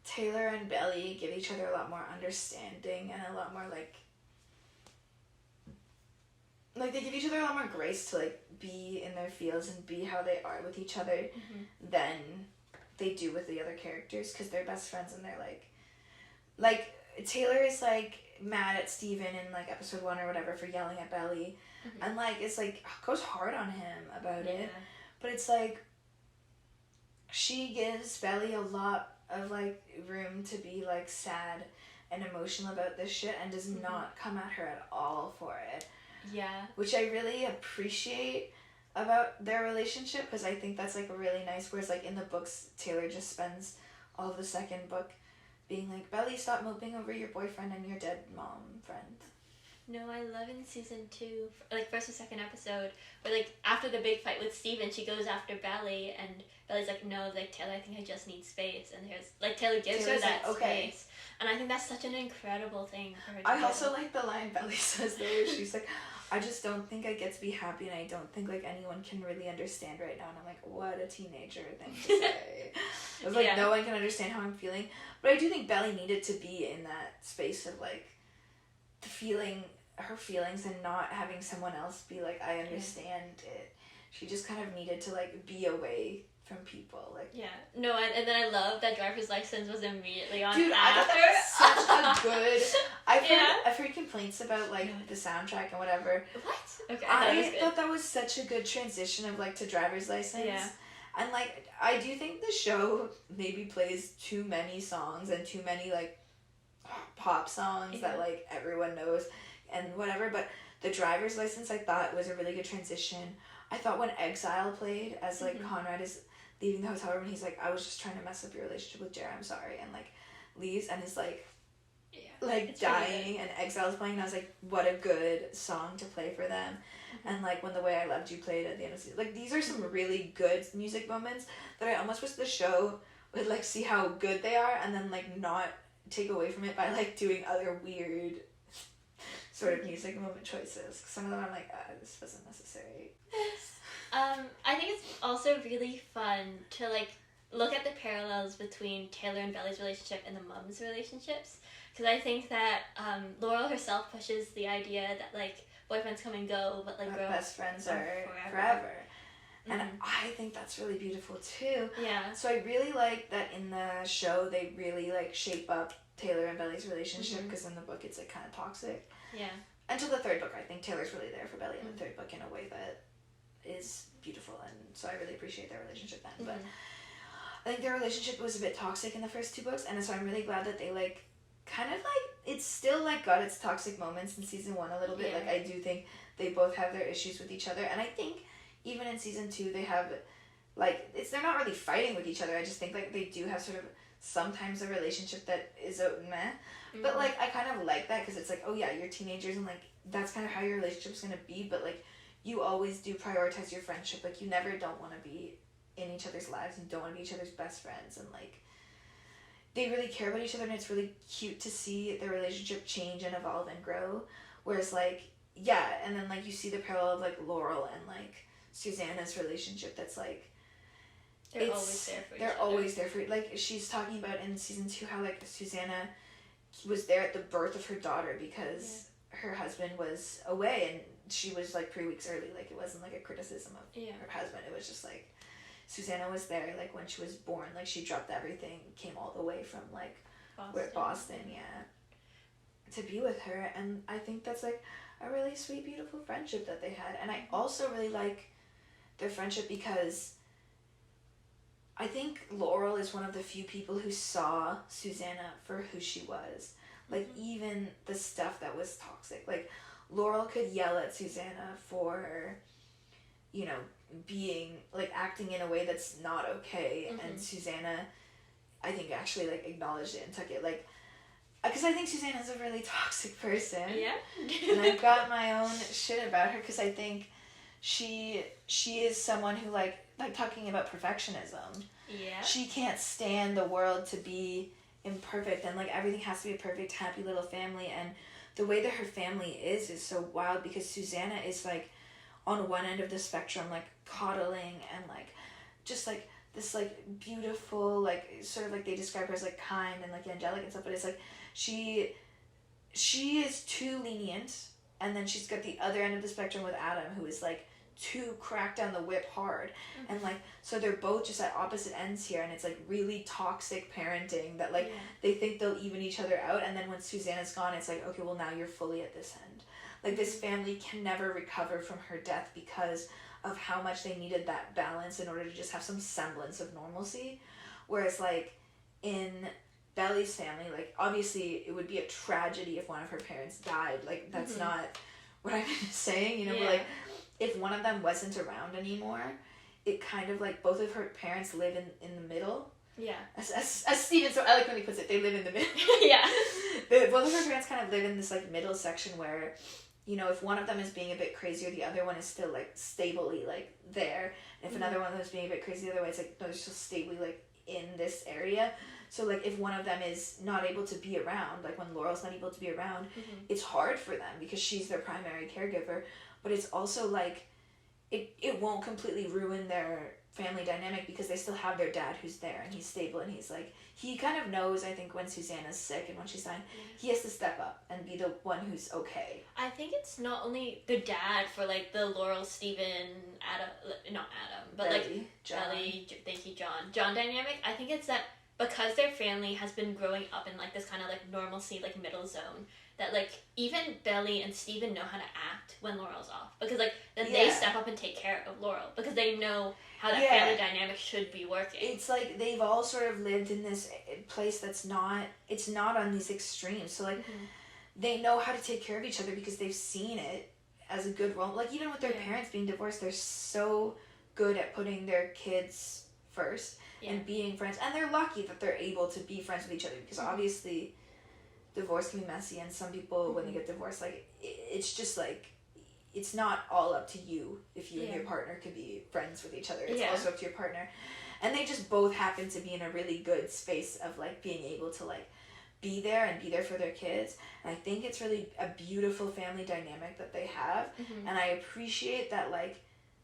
Taylor and Belly give each other a lot more understanding and a lot more, like, they give each other a lot more grace to, like, be in their fields and be how they are with each other than they do with the other characters, because they're best friends and they're, like, Taylor is, like, mad at Steven in, like, episode 1 or whatever for yelling at Belly, and, like, it's, like, goes hard on him about it, but it's like she gives Belly a lot of like room to be like sad and emotional about this shit and does not come at her at all for it. Yeah. Which I really appreciate about their relationship, because I think that's like really nice, whereas like in the books Taylor just spends all of the second book being like, Belly, stop moping over your boyfriend and your dead mom friend. No, I love in season 2, like first or second episode, where like after the big fight with Steven, she goes after Belly, and Belly's like, no, like Taylor, I think I just need space, and there's like Taylor gives Taylor's her that like, okay. space, and I think that's such an incredible thing for her to I do. also like the line Belly says though, where she's like, I just don't think I get to be happy, and I don't think like anyone can really understand right now. And I'm like, what a teenager thing to say. I was like, no one can understand how I'm feeling, but I do think Belly needed to be in that space of like the feeling her feelings and not having someone else be like, I understand it. She just kind of needed to like be away from people, like and then I love that Driver's License was immediately on. Dude, after. I thought that was such a good. I've heard complaints about like the soundtrack and whatever. What? Okay, I thought that was such a good transition of like to Driver's License. Yeah. And like I do think the show maybe plays too many songs and too many like pop songs that like everyone knows and whatever, but the Driver's License I thought was a really good transition. I thought when Exile played as like Conrad is leaving the hotel room and he's like, I was just trying to mess up your relationship with Jared, I'm sorry, and like leaves and is like dying really and Exile's playing, and I was like, what a good song to play for them. And like when The Way I Loved You played at the end of the season, like these are some really good music moments that I almost wish the show would like see how good they are and then like not take away from it by like doing other weird sort of music moment choices. Some of them I'm like, this wasn't necessary. I think it's also really fun to like look at the parallels between Taylor and Belly's relationship and the mums' relationships, because I think that Laurel herself pushes the idea that like boyfriends come and go, but like girls best friends are forever. And I think that's really beautiful too. Yeah. So I really like that in the show they really like shape up Taylor and Belly's relationship, because in the book it's like kind of toxic. Yeah. Until the third book, I think Taylor's really there for Belly in the third book in a way that is beautiful, and so I really appreciate their relationship then. But I think their relationship was a bit toxic in the first 2 books, and so I'm really glad that they like kind of like it's still like got its toxic moments in season 1 a little bit. Like I do think they both have their issues with each other, and I think even in season 2 they have like they're not really fighting with each other. I just think like they do have sort of sometimes a relationship that is a meh. But like I kind of like that, because it's like, oh yeah, you're teenagers and like that's kind of how your relationship's gonna be, but like you always do prioritize your friendship. Like you never don't want to be in each other's lives and don't want to be each other's best friends, and like they really care about each other, and it's really cute to see their relationship change and evolve and grow. Whereas like and then like you see the parallel of like Laurel and like Susanna's relationship that's like they're always there for each they're other. always there for, like she's talking about in season 2 how like Susanna was there at the birth of her daughter because her husband was away, and she was like 3 weeks early. Like it wasn't like a criticism of her husband, it was just like Susanna was there like when she was born, like she dropped everything, came all the way from like Boston to be with her. And I think that's like a really sweet, beautiful friendship that they had. And I also really like their friendship because I think Laurel is one of the few people who saw Susanna for who she was. Like even the stuff that was toxic, like Laurel could yell at Susanna for, you know, being like acting in a way that's not okay, and Susanna I think actually like acknowledged it and took it, like because I think Susanna's a really toxic person. And I've got my own shit about her, because I think she is someone who like talking about perfectionism. She can't stand the world to be imperfect, and like everything has to be a perfect, happy little family. And the way that her family is so wild, because Susanna is like on one end of the spectrum, like coddling and like just like this like beautiful, like sort of like they describe her as like kind and like angelic and stuff, but it's like she is too lenient. And then she's got the other end of the spectrum with Adam, who is like too crack down the whip hard. And like so they're both just at opposite ends here, and it's like really toxic parenting that like they think they'll even each other out, and then when Susanna's gone it's like, okay, well now you're fully at this end. Like this family can never recover from her death because of how much they needed that balance in order to just have some semblance of normalcy. Whereas, like, in Belly's family, like, obviously it would be a tragedy if one of her parents died. Like, that's not what I'm saying, you know, but, like, if one of them wasn't around anymore, it kind of, like, both of her parents live in the middle. Yeah. As Steven so eloquently puts it, they live in the middle. Yeah. Both of her parents kind of live in this, like, middle section where, you know, if one of them is being a bit crazier, the other one is still, like, stably, like, there. And if another one of them is being a bit crazy, the other way, it's like, no, they're still stably, like, in this area. So, like, if one of them is not able to be around, like, when Laurel's not able to be around, it's hard for them because she's their primary caregiver. But it's also, like, it won't completely ruin their family dynamic because they still have their dad who's there and he's stable and he's, like, he kind of knows, I think, when Susanna's sick and when she's dying, he has to step up and be the one who's okay. I think it's not only the dad for, like, the Laurel, Steven, not Adam, but, Belly, like, John. Belly, thank you, John dynamic. I think it's that because their family has been growing up in, like, this kind of, like, normalcy, like, middle zone, that, like, even Belly and Steven know how to act when Laurel's off. Because, like, then they step up and take care of Laurel. Because they know how that family dynamic should be working. It's like they've all sort of lived in this place that's not, it's not on these extremes. So, like, they know how to take care of each other because they've seen it as a good role. Like, even with their parents being divorced, they're so good at putting their kids first and being friends. And they're lucky that they're able to be friends with each other because obviously divorce can be messy, and some people, when they get divorced, like, it's just, like, it's not all up to you if you and your partner could be friends with each other. It's also up to your partner. And they just both happen to be in a really good space of, like, being able to, like, be there for their kids. And I think it's really a beautiful family dynamic that they have. And I appreciate that, like,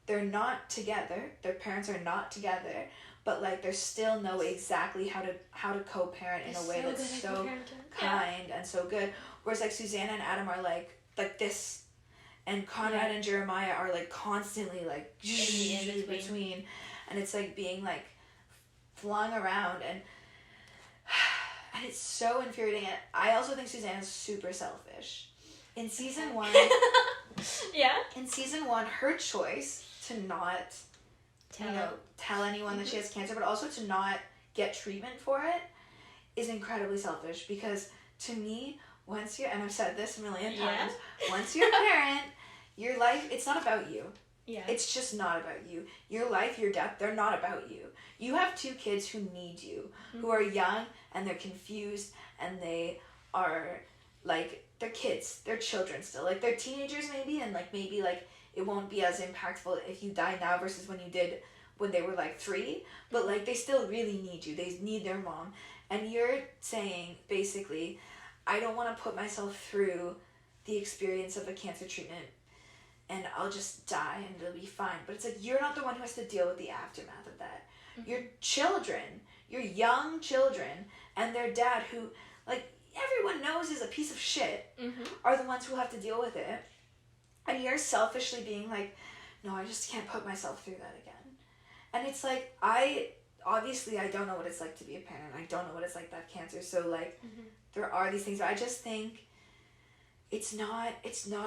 they're not together. Their parents are not together. But, like, they still know exactly how to co-parent in a way that's so kind and so good. Whereas, like, Susanna and Adam are, like this. And Conrad and Jeremiah are, like, constantly, like, in between. And it's, like, being, like, flung around. And it's so infuriating. And I also think Susanna's super selfish. In season 1... In season 1, her choice to not... tell anyone that she has cancer, but also to not get treatment for it is incredibly selfish, because to me, once you're, and I've said this a million times, once you're a parent, your life, it's not about you. It's just not about you. Your life, your death, they're not about you. You have 2 kids who need you, who are young, and they're confused, and they are, like, they're kids, they're children still, like, they're teenagers maybe, and, like, maybe, like, it won't be as impactful if you die now versus when you did when they were, like, 3. But, like, they still really need you. They need their mom. And you're saying, basically, I don't want to put myself through the experience of a cancer treatment and I'll just die and it'll be fine. But it's like, you're not the one who has to deal with the aftermath of that. Your children, your young children, and their dad, who, like, everyone knows is a piece of shit, are the ones who have to deal with it. And you're selfishly being like, no, I just can't put myself through that again. And it's like, obviously I don't know what it's like to be a parent. I don't know what it's like to have cancer. So, like, there are these things. But I just think it's not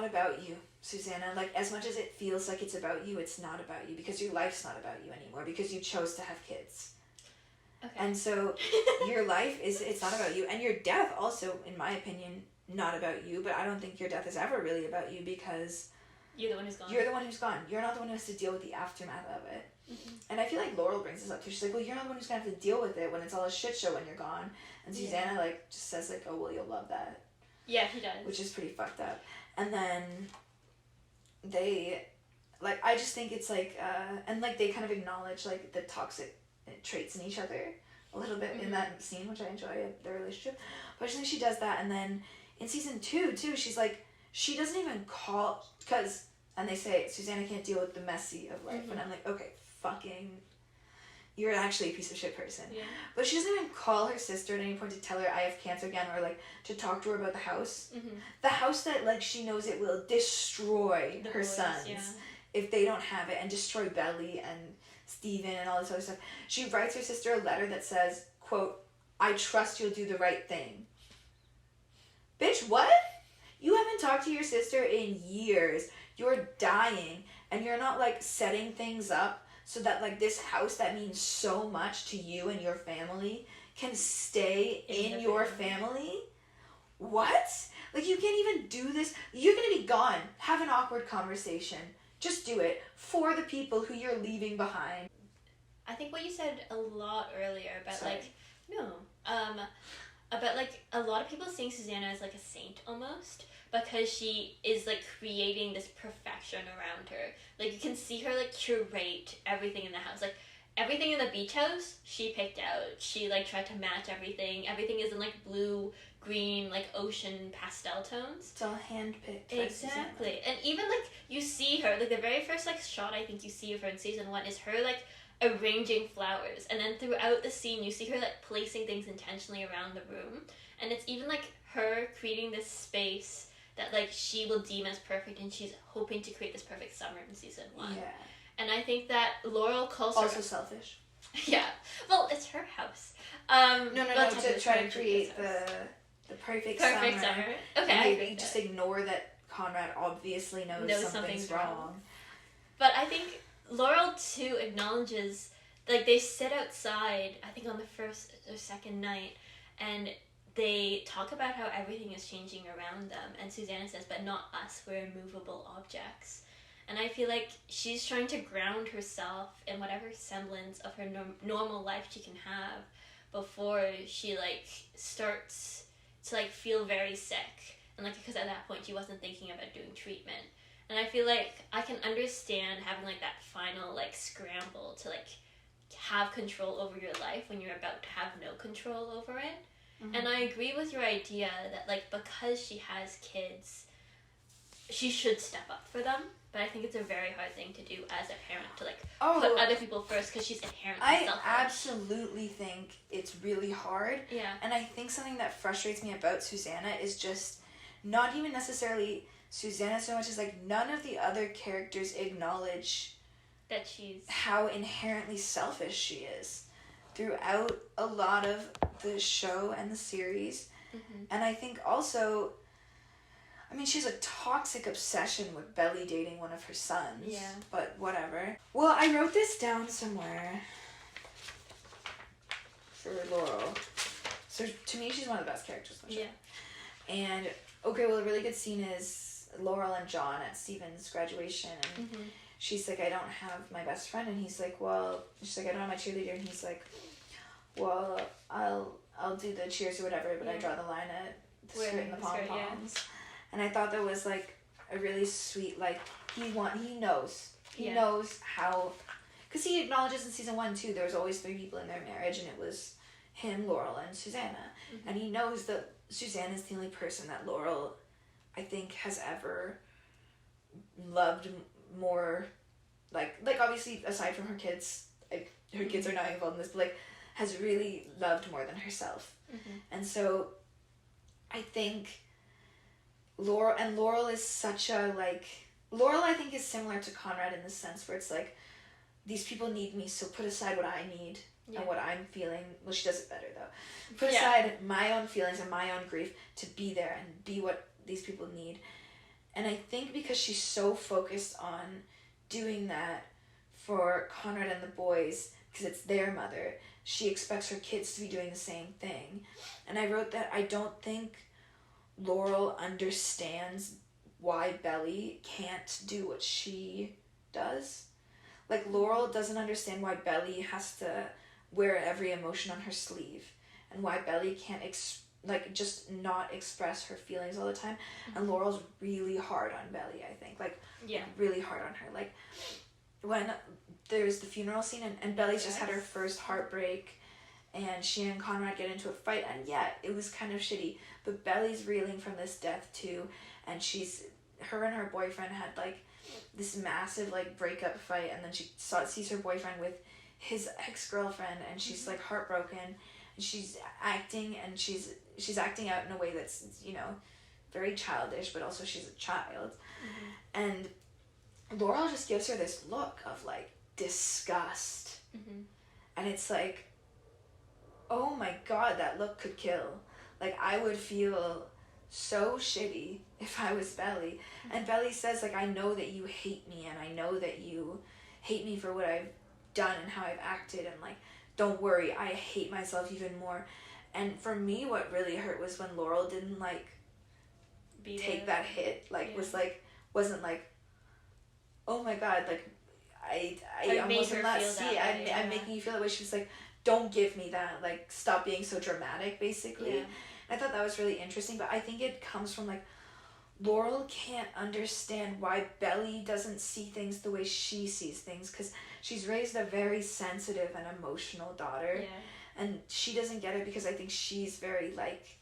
about you, Susanna. Like, as much as it feels like it's about you, it's not about you, because your life's not about you anymore, because you chose to have kids. Okay. And so your life it's not about you. And your death also, in my opinion, not about you. But I don't think your death is ever really about you, because you're the one who's gone. You're the one who's gone. You're not the one who has to deal with the aftermath of it. And I feel like Laurel brings this up too. She's like, well, you're not the one who's going to have to deal with it when it's all a shit show when you're gone. And Susanna, like, just says, like, oh, well, you'll love that. Yeah, he does. Which is pretty fucked up. And then they, like, I just think it's, like, and, like, they kind of acknowledge, like, the toxic traits in each other a little bit in that scene, which I enjoy, their relationship. But I just think she does that. And then in season 2, too, she's, like, she doesn't even call, because, and they say, Susanna can't deal with the messy of life. And I'm like, okay, fucking, you're actually a piece of shit person. Yeah. But she doesn't even call her sister at any point to tell her I have cancer again, or, like, to talk to her about the house. The house that, like, she knows it will destroy her sons if they don't have it, and destroy Belly and Steven and all this other stuff. She writes her sister a letter that says, quote, I trust you'll do the right thing. Bitch, what? You haven't talked to your sister in years. you're dying, and you're not like setting things up so that like this house that means so much to you and your family can stay in your family. What? Like, you can't even do this. You're gonna be gone. Have an awkward conversation. Just do it for the people who you're leaving behind. I think what you said a lot earlier about Sorry. like about like a lot of people seeing Susanna as like a saint almost, because she is like creating this perfection around her. Like, you can see her like curate everything in the house. Like, everything in the beach house she picked out. She like tried to match everything. Everything is in like blue, green, like ocean pastel tones. It's all hand-picked. Exactly. And even like you see her, like the very first like shot I think you see of her in season 1 is her like arranging flowers, and then throughout the scene you see her like placing things intentionally around the room, and it's even like her creating this space that like she will deem as perfect, and she's hoping to create this perfect summer in season 1. Yeah. And I think that Laurel calls Also her selfish. yeah, well, it's her house. No, to try to create the perfect summer. Okay, and I you just ignore that Conrad obviously knows something's wrong. But I think Laurel too acknowledges, like, they sit outside, I think on the first or second night, and they talk about how everything is changing around them, and Susanna says, but not us, we're immovable objects. And I feel like she's trying to ground herself in whatever semblance of her normal life she can have before she like starts to like feel very sick, and like, because at that point she wasn't thinking about doing treatment. And I feel like I can understand having like that final like scramble to like have control over your life when you're about to have no control over it. Mm-hmm. And I agree with your idea that like, because she has kids, she should step up for them. But I think it's a very hard thing to do as a parent, to like put other people first, because she's inherently selfish. I absolutely think it's really hard. Yeah. And I think something that frustrates me about Susanna is just not even necessarily Susanna so much as like none of the other characters acknowledge that she's how inherently selfish she is throughout a lot of the show and the series. Mm-hmm. And I think also, I mean, she has a toxic obsession with Belly dating one of her sons. Yeah. But whatever. Well, I wrote this down somewhere for Laurel. So to me, she's one of the best characters in the show. Yeah. And, okay, well, a really good scene is Laurel and John at Steven's graduation. And mm-hmm. she's like, I don't have my best friend. And he's like, well, she's like, I don't have my cheerleader. And he's like, well, I'll do the cheers or whatever, but I draw the line at the skirt and the pom-poms. Yeah. And I thought that was like a really sweet, like, he knows how, because he acknowledges in season 1 too, there was always 3 people in their marriage, and it was him, Laurel, and Susanna. Mm-hmm. And he knows that Susanna is the only person that Laurel, I think, has ever loved more, like obviously aside from her kids, like, her kids are not involved in this, but like has really loved more than herself. Mm-hmm. And so I think Laurel is such a, like, Laurel I think is similar to Conrad in the sense where it's like, these people need me, so put aside what I need and what I'm feeling. Well, she does it better though. Put aside my own feelings and my own grief to be there and be what these people need. And I think because she's so focused on doing that for Conrad and the boys, because it's their mother, she expects her kids to be doing the same thing. And I wrote that I don't think Laurel understands why Belly can't do what she does. Like, Laurel doesn't understand why Belly has to wear every emotion on her sleeve, and why Belly can't just not express her feelings all the time. Mm-hmm. And Laurel's really hard on Belly, I think. Like, really hard on her. Like, when there's the funeral scene and Belly's just had her first heartbreak, and she and Conrad get into a fight, and it was kind of shitty, but Belly's reeling from this death too, and her and her boyfriend had like this massive like breakup fight, and then she sees her boyfriend with his ex-girlfriend, and she's like heartbroken, and she's acting out in a way that's, you know, very childish, but also she's a child. Mm-hmm. And Laurel just gives her this look of like disgust. Mm-hmm. And it's like, oh my god, that look could kill. Like, I would feel so shitty if I was Belly. And Belly says, like, I know that you hate me, and I know that you hate me for what I've done and how I've acted, and, like, don't worry, I hate myself even more. And for me, what really hurt was when Laurel didn't, like, take that hit, like, wasn't like, oh my god, like, I almost am not see it. I'm making you feel that way. She was like, don't give me that, like, stop being so dramatic, basically. Yeah. I thought that was really interesting, but I think it comes from, like, Laurel can't understand why Belly doesn't see things the way she sees things, because she's raised a very sensitive and emotional daughter, and she doesn't get it because I think she's very, like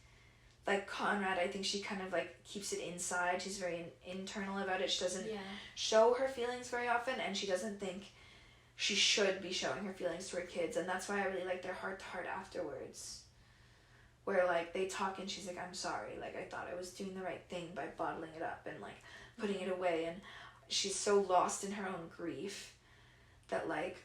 Conrad, I think she kind of, like, keeps it inside. She's very internal about it. She doesn't show her feelings very often, and she doesn't think she should be showing her feelings to her kids, and that's why I really like their heart-to-heart afterwards, where, like, they talk and she's like, I'm sorry, like, I thought I was doing the right thing by bottling it up and, like, putting it away, and she's so lost in her own grief that, like,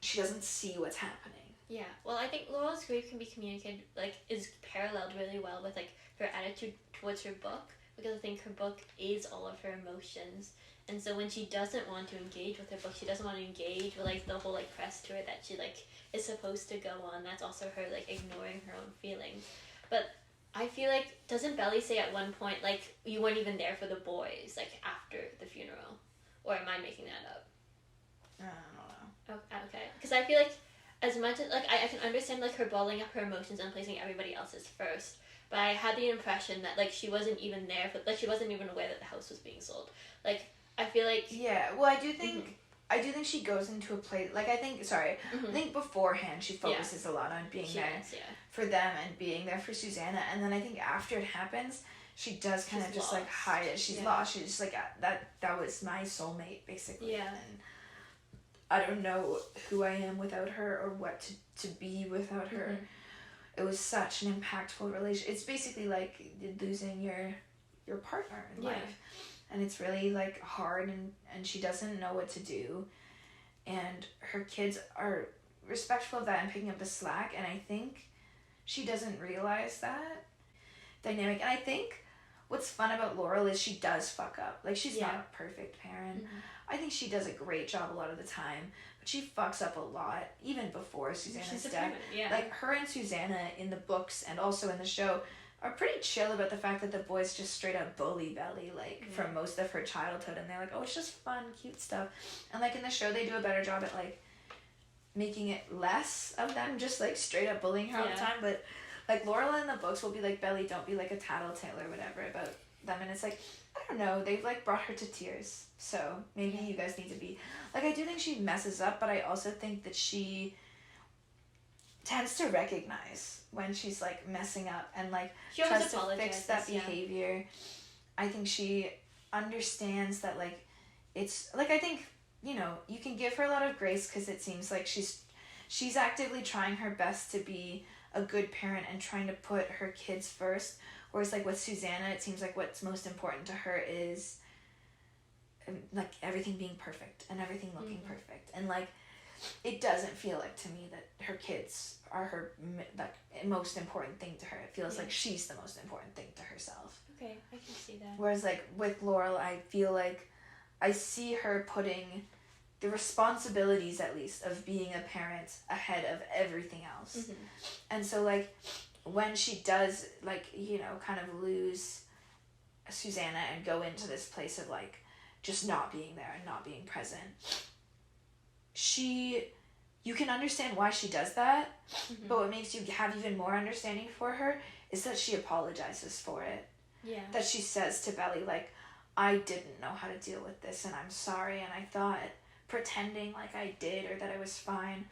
she doesn't see what's happening. Yeah, well, I think Laurel's grief can be communicated, like, is paralleled really well with, like, her attitude towards her book, because I think her book is all of her emotions, and so when she doesn't want to engage with her book, she doesn't want to engage with, like, the whole, like, press tour that she, like, is supposed to go on. That's also her, like, ignoring her own feelings. But I feel like, doesn't Belly say at one point, like, you weren't even there for the boys, like, after the funeral? Or am I making that up? I don't know. Oh, okay. Because I feel like, as much as, like, I can understand, like, her bottling up her emotions and placing everybody else's first, but I had the impression that, like, she wasn't even there for, like, she wasn't even aware that the house was being sold. Like, I feel like... Yeah, well, I do think she goes into a place, like, I think beforehand she focuses a lot on being there for them and being there for Susanna, and then I think after it happens, she does kind of just, like, hide it. She's lost. She's just like, that was my soulmate, basically. Yeah. And I don't know who I am without her or what to be without her. It was such an impactful relation. It's basically like losing your partner in life. And it's really, like, hard, and she doesn't know what to do. And her kids are respectful of that and picking up the slack, and I think she doesn't realize that dynamic. And I think what's fun about Laurel is she does fuck up. Like, she's not a perfect parent. I think she does a great job a lot of the time, but she fucks up a lot, even before Susanna's death. Like, her and Susanna in the books and also in the show are pretty chill about the fact that the boys just straight up bully Belly, like, for most of her childhood, and they're like, oh, it's just fun, cute stuff. And, like, in the show, they do a better job at, like, making it less of them just, like, straight up bullying her all the time, but, like, Laurel in the books will be like, Belly, don't be, like, a tattletale or whatever about them, and it's like, I don't know, they've, like, brought her to tears, so maybe you guys need to be, like, I do think she messes up, but I also think that she tends to recognize when she's, like, messing up and, like, tries to fix that behavior. I think she understands that, like, it's, like, I think, you know, you can give her a lot of grace because it seems like she's actively trying her best to be a good parent and trying to put her kids first, whereas, like, with Susanna, it seems like what's most important to her is, like, everything being perfect and everything looking perfect, and, like, it doesn't feel like to me that her kids are her, like, most important thing to her. It feels like she's the most important thing to herself. Okay, I can see that. Whereas, like, with Laurel, I feel like I see her putting the responsibilities, at least, of being a parent ahead of everything else. And so, like, when she does, like, you know, kind of lose Susanna and go into this place of, like, just not being there and not being present, you can understand why she does that, but what makes you have even more understanding for her is that she apologizes for it. Yeah. That she says to Belly, like, I didn't know how to deal with this, and I'm sorry, and I thought pretending like I did or that I was fine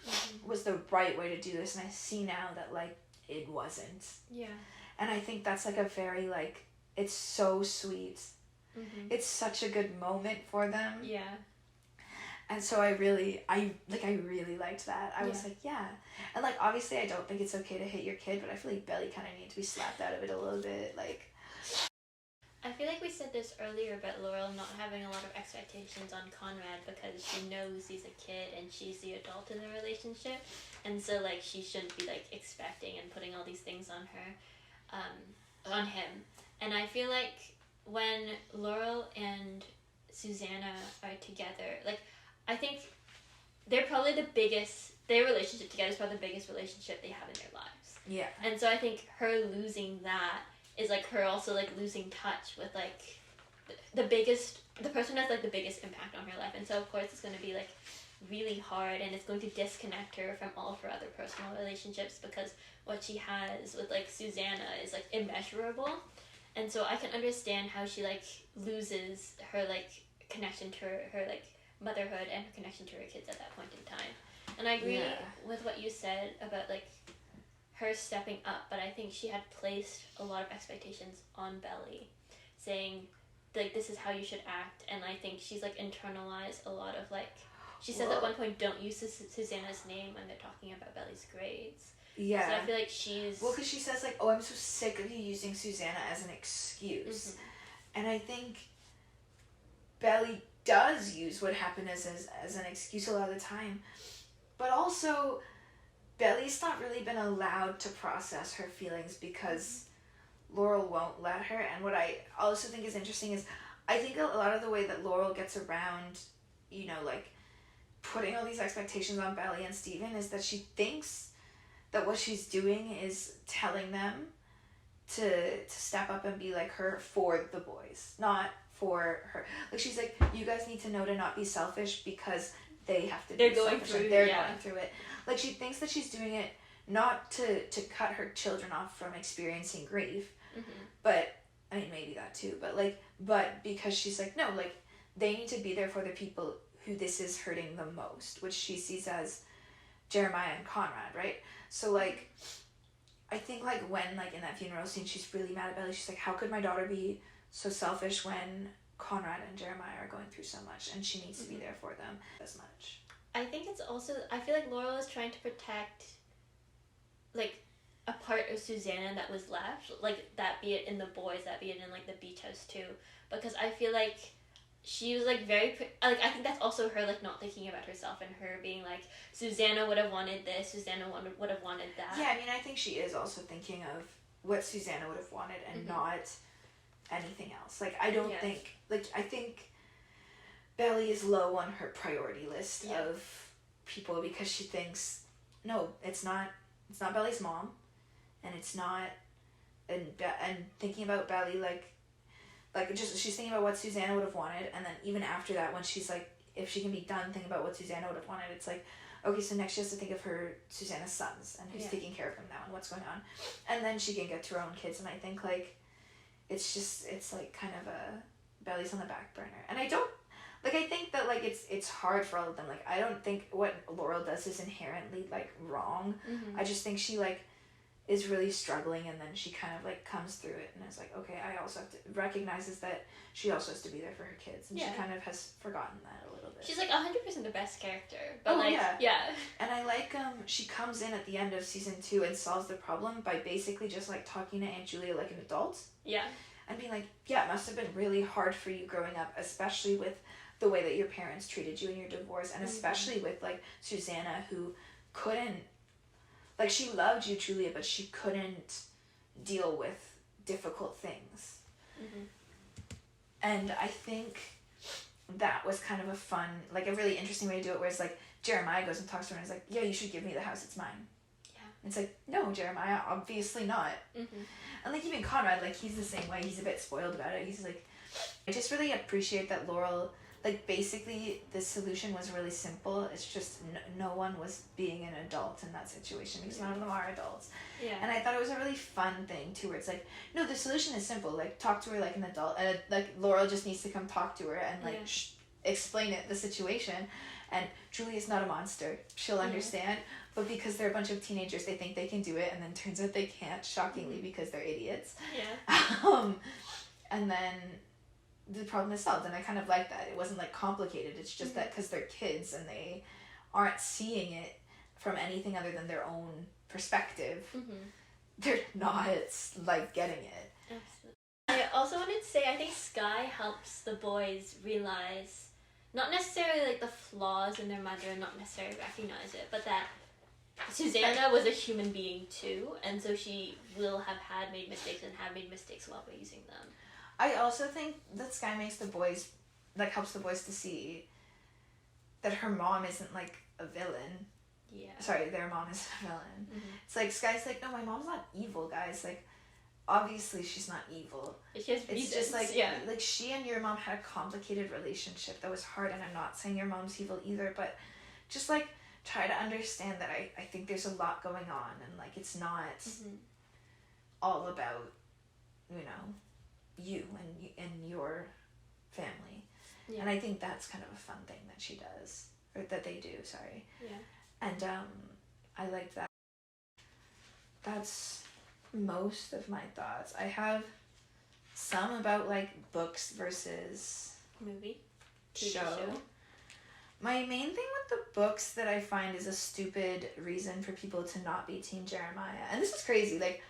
was the right way to do this, and I see now that, like, it wasn't. Yeah. And I think that's, like, a very, like, it's so sweet. It's such a good moment for them. Yeah. And so I really liked that. I was like, yeah. And, like, obviously I don't think it's okay to hit your kid, but I feel like Belly kind of needs to be slapped out of it a little bit. Like, I feel like we said this earlier about Laurel not having a lot of expectations on Conrad because she knows he's a kid and she's the adult in the relationship. And so, like, she shouldn't be, like, expecting and putting all these things on her, on him. And I feel like when Laurel and Susanna are together, like, I think they're probably their relationship together is probably the biggest relationship they have in their lives. Yeah. And so I think her losing that is, like, her also, like, losing touch with, like, the person that's, like, the biggest impact on her life. And so, of course, it's going to be, like, really hard, and it's going to disconnect her from all of her other personal relationships, because what she has with, like, Susanna is, like, immeasurable. And so I can understand how she, like, loses her, like, connection to her like, motherhood and her connection to her kids at that point in time. And I agree with what you said about, like, her stepping up, but I think she had placed a lot of expectations on Belly, saying, like, this is how you should act, and I think she's, like, internalized a lot of, like, she says at one point, don't use Susanna's name when they're talking about Belly's grades. Yeah. So I feel like she's... Well, because she says, like, oh, I'm so sick of you using Susanna as an excuse. Mm-hmm. And I think Belly does use what happened as an excuse a lot of the time. But also, Belly's not really been allowed to process her feelings because Laurel won't let her. And what I also think is interesting is I think a lot of the way that Laurel gets around, you know, like, putting all these expectations on Belly and Steven is that she thinks that what she's doing is telling them to step up and be like her for the boys, not for her. Like, she's like, you guys need to know to not be selfish because they have to be selfish. Like, they're going through it. Like, she thinks that she's doing it not to cut her children off from experiencing grief, but, I mean, maybe that too, but because she's like, no, like, they need to be there for the people who this is hurting the most, which she sees as Jeremiah and Conrad, right? So, like, I think, like, when, like, in that funeral scene, she's really mad at Belly. She's like, how could my daughter be so selfish when Conrad and Jeremiah are going through so much, and she needs to be there for them as much. I think it's also, I feel like Laurel is trying to protect, like, a part of Susanna that was left, like, that be it in the boys, that be it in, like, the beach house too, because I feel like she was, like, very, like, I think that's also her, like, not thinking about herself and her being, like, Susanna would have wanted this, Susanna would have wanted that. Yeah, I mean, I think she is also thinking of what Susanna would have wanted and not anything else. Like, I don't think, like, I think Belly is low on her priority list of people because she thinks, no, it's not Belly's mom, and it's not, and thinking about Belly, like, just, she's thinking about what Susanna would have wanted, and then even after that, when she's like, if she can be done thinking about what Susanna would have wanted, it's like, okay, so next she has to think of Susanna's sons, and who's taking care of them now, and what's going on, and then she can get to her own kids, and I think, like, it's like, kind of a Belly's on the back burner, and I don't, like, I think that, like, it's hard for all of them, like, I don't think what Laurel does is inherently, like, wrong, I just think she, like, is really struggling, and then she kind of, like, comes through it and is like, okay, I also have to, recognizes that she also has to be there for her kids, and she kind of has forgotten that a little bit. She's, like, 100% the best character, but, yeah. And I like, she comes in at the end of season 2 and solves the problem by basically just, like, talking to Aunt Julia like an adult. Yeah. And being like, yeah, it must have been really hard for you growing up, especially with the way that your parents treated you in your divorce, and especially with, like, Susanna, who couldn't, like, she loved you, Julia, but she couldn't deal with difficult things. And I think that was kind of a fun, like, a really interesting way to do it, where it's like, Jeremiah goes and talks to her and is like, yeah, you should give me the house, it's mine. Yeah. And it's like, no, Jeremiah, obviously not. And, like, even Conrad, like, he's the same way. He's a bit spoiled about it. He's like, I just really appreciate that Laurel, like, basically the solution was really simple. It's just no one was being an adult in that situation because none of them are adults. Yeah. And I thought it was a really fun thing too, where it's like, no, the solution is simple. Like, talk to her like an adult, and like Laurel just needs to come talk to her and like explain the situation. And Julia's not a monster. She'll understand. But because they're a bunch of teenagers, they think they can do it, and then turns out they can't, shockingly, because they're idiots. Yeah. And then the problem is solved, and I kind of like that. It wasn't, like, complicated. It's just that because they're kids and they aren't seeing it from anything other than their own perspective, they're not, like, getting it. Absolutely. I also wanted to say, I think Skye helps the boys realize, not necessarily, like, the flaws in their mother and not necessarily recognize it, but that Susanna was a human being too, and so she will have made mistakes and have made mistakes while raising them. I also think that Sky makes the boys, like, helps the boys to see that her mom isn't, like, a villain. Yeah. Sorry, their mom is a villain. Mm-hmm. It's like, Sky's like, no, my mom's not evil, guys. Like, obviously she's not evil. She has reasons. It's just like, yeah. like, she and your mom had a complicated relationship that was hard, and I'm not saying your mom's evil either, but just, like, try to understand that I think there's a lot going on, and, like, it's not all about, you know, you and your family. Yeah. And I think that's kind of a fun thing that she does, or that they do, sorry. Yeah. And I like that. That's most of my thoughts. I have some about, like, books versus movie, show. My main thing with the books that I find is a stupid reason for people to not be Team Jeremiah. And this is crazy. Like,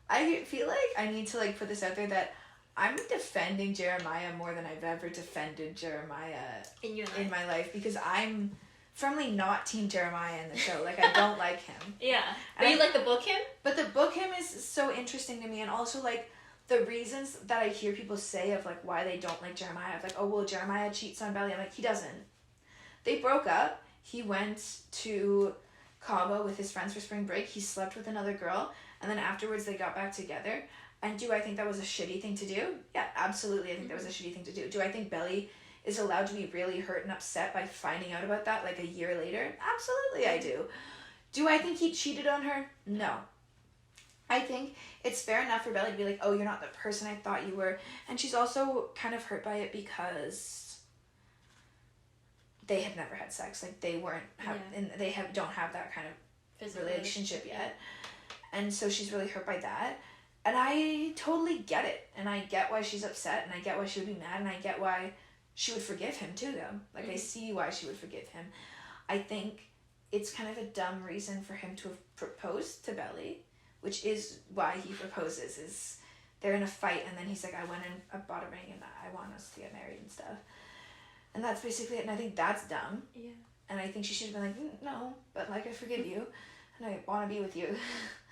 I feel like I need to, like, put this out there that I'm defending Jeremiah more than I've ever defended Jeremiah in my life, because I'm firmly not Team Jeremiah in the show. Like, I don't like him. Yeah. But you like the book him? But the book him is so interesting to me, and also, like, the reasons that I hear people say of, like, why they don't like Jeremiah. Like, oh, well, Jeremiah cheats on Belly. I'm like, he doesn't. They broke up. He went to Cabo with his friends for spring break. He slept with another girl, and then afterwards they got back together. And do I think that was a shitty thing to do? Yeah, absolutely. I think that was a shitty thing to do. Do I think Belly is allowed to be really hurt and upset by finding out about that, like, a year later? Absolutely, I do. Do I think he cheated on her? No. I think it's fair enough for Belly to be like, oh, you're not the person I thought you were. And she's also kind of hurt by it because they had never had sex. Like, they weren't and they don't have that kind of physical relationship yet. And so she's really hurt by that. And I totally get it. And I get why she's upset, and I get why she would be mad, and I get why she would forgive him too, though. Like, I see why she would forgive him. I think it's kind of a dumb reason for him to have proposed to Belly, which is why he proposes, is they're in a fight, and then he's like, I went and I bought a ring, and I want us to get married and stuff. And that's basically it, and I think that's dumb. Yeah. And I think she should have been like, no, but, like, I forgive you, and I want to be with you.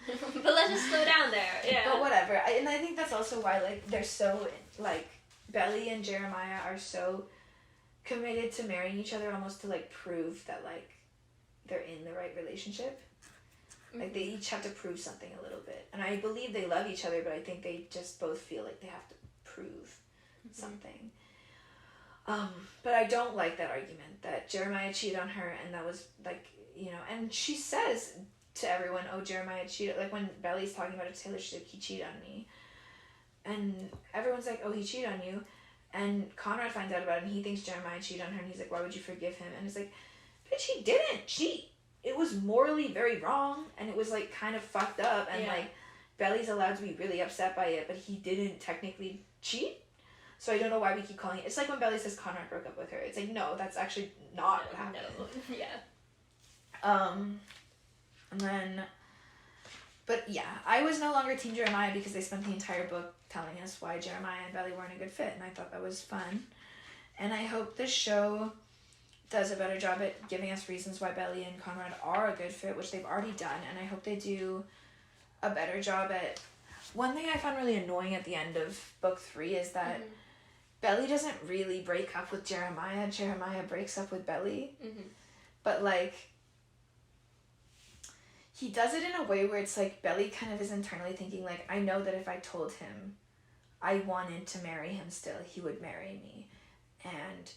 But let's just slow down there, yeah. But whatever. And I think that's also why, like, they're so, like, Belly and Jeremiah are so committed to marrying each other, almost to, like, prove that, like, they're in the right relationship. Like, they each have to prove something a little bit. And I believe they love each other, but I think they just both feel like they have to prove something. But I don't like that argument that Jeremiah cheated on her, and that was, like, you know, and she says to everyone, oh, Jeremiah cheated. Like, when Belly's talking about it to Taylor, she's like, he cheated on me. And everyone's like, oh, he cheated on you. And Conrad finds out about it, and he thinks Jeremiah cheated on her, and he's like, why would you forgive him? And it's like, bitch, he didn't cheat. It was morally very wrong, and it was, like, kind of fucked up, and, like, Belly's allowed to be really upset by it, but he didn't technically cheat. So I don't know why we keep calling it. It's like when Belly says Conrad broke up with her. It's like, no, that's actually not what happened. No. Yeah. And then, but yeah, I was no longer Team Jeremiah because they spent the entire book telling us why Jeremiah and Belly weren't a good fit, and I thought that was fun. And I hope this show does a better job at giving us reasons why Belly and Conrad are a good fit, which they've already done, and I hope they do a better job at... One thing I found really annoying at the end of book 3 is that Belly doesn't really break up with Jeremiah. Jeremiah breaks up with Belly. But, like, he does it in a way where it's like Belly kind of is internally thinking, like, I know that if I told him I wanted to marry him still, he would marry me. And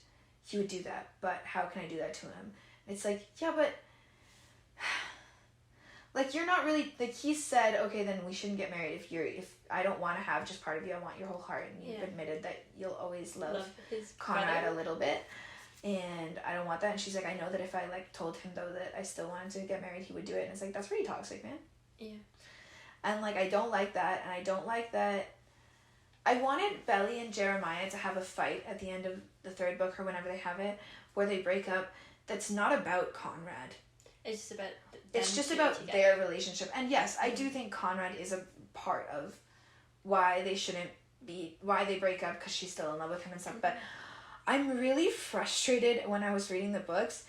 he would do that. But how can I do that to him? It's like, yeah, but... Like, you're not really... Like, he said, okay, then we shouldn't get married if I don't want to have just part of you, I want your whole heart. And you've admitted that you'll always love his Conrad brother a little bit. And I don't want that. And she's like, I know that if I, like, told him, though, that I still wanted to get married, he would do it. And it's like, that's pretty toxic, man. Yeah. And, like, I don't like that. And I don't like that... I wanted Belly and Jeremiah to have a fight at the end of the 3rd book, or whenever they have it, where they break up. That's not about Conrad. It's just about It's just about their relationship. And yes, I do think Conrad is a part of why they shouldn't be... Why they break up, because she's still in love with him and stuff. But I'm really frustrated when I was reading the books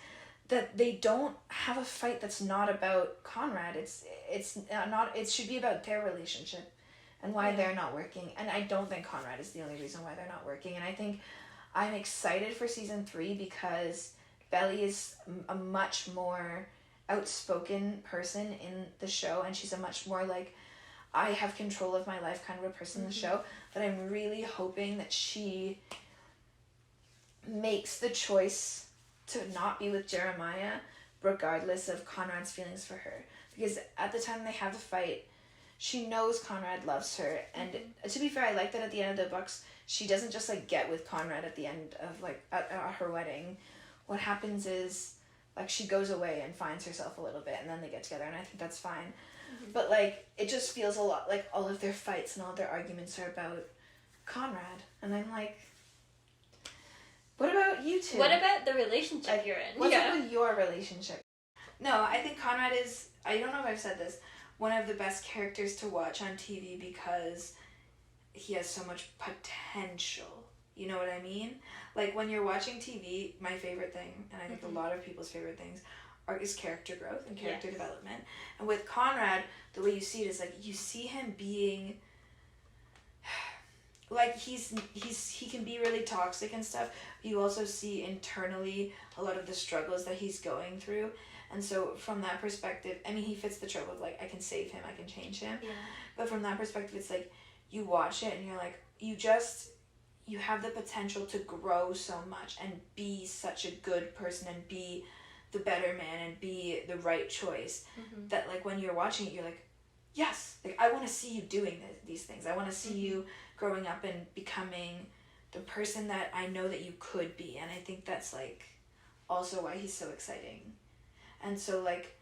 that they don't have a fight that's not about Conrad. It's not. It should be about their relationship and why they're not working. And I don't think Conrad is the only reason why they're not working. And I think I'm excited for season 3 because Belly is a much more outspoken person in the show, and she's a much more like, I have control of my life kind of a person in the show. But I'm really hoping that she makes the choice to not be with Jeremiah regardless of Conrad's feelings for her. Because at the time they have the fight, she knows Conrad loves her. And to be fair, I like that at the end of the books, she doesn't just like get with Conrad at the end of like at her wedding. What happens is like she goes away and finds herself a little bit, and then they get together, and I think that's fine. But like it just feels a lot like all of their fights and all of their arguments are about Conrad, and I'm like, what about you two? What about the relationship you're in? What's up with your relationship? No, I think Conrad is, I don't know if I've said this, one of the best characters to watch on TV because he has so much potential. You know what I mean? Like when you're watching TV, my favorite thing, and I think a lot of people's favorite things, is character growth and character development. And with Conrad, the way you see it is like you see him being like he can be really toxic and stuff. But you also see internally a lot of the struggles that he's going through. And so from that perspective, I mean, he fits the trope of like, I can save him, I can change him. Yeah. But from that perspective, it's like you watch it and you're like, you have the potential to grow so much and be such a good person and be the better man and be the right choice, that like when you're watching it, you're like, yes, like I want to see you doing these things. I want to see you growing up and becoming the person that I know that you could be. And I think that's like also why he's so exciting. And so like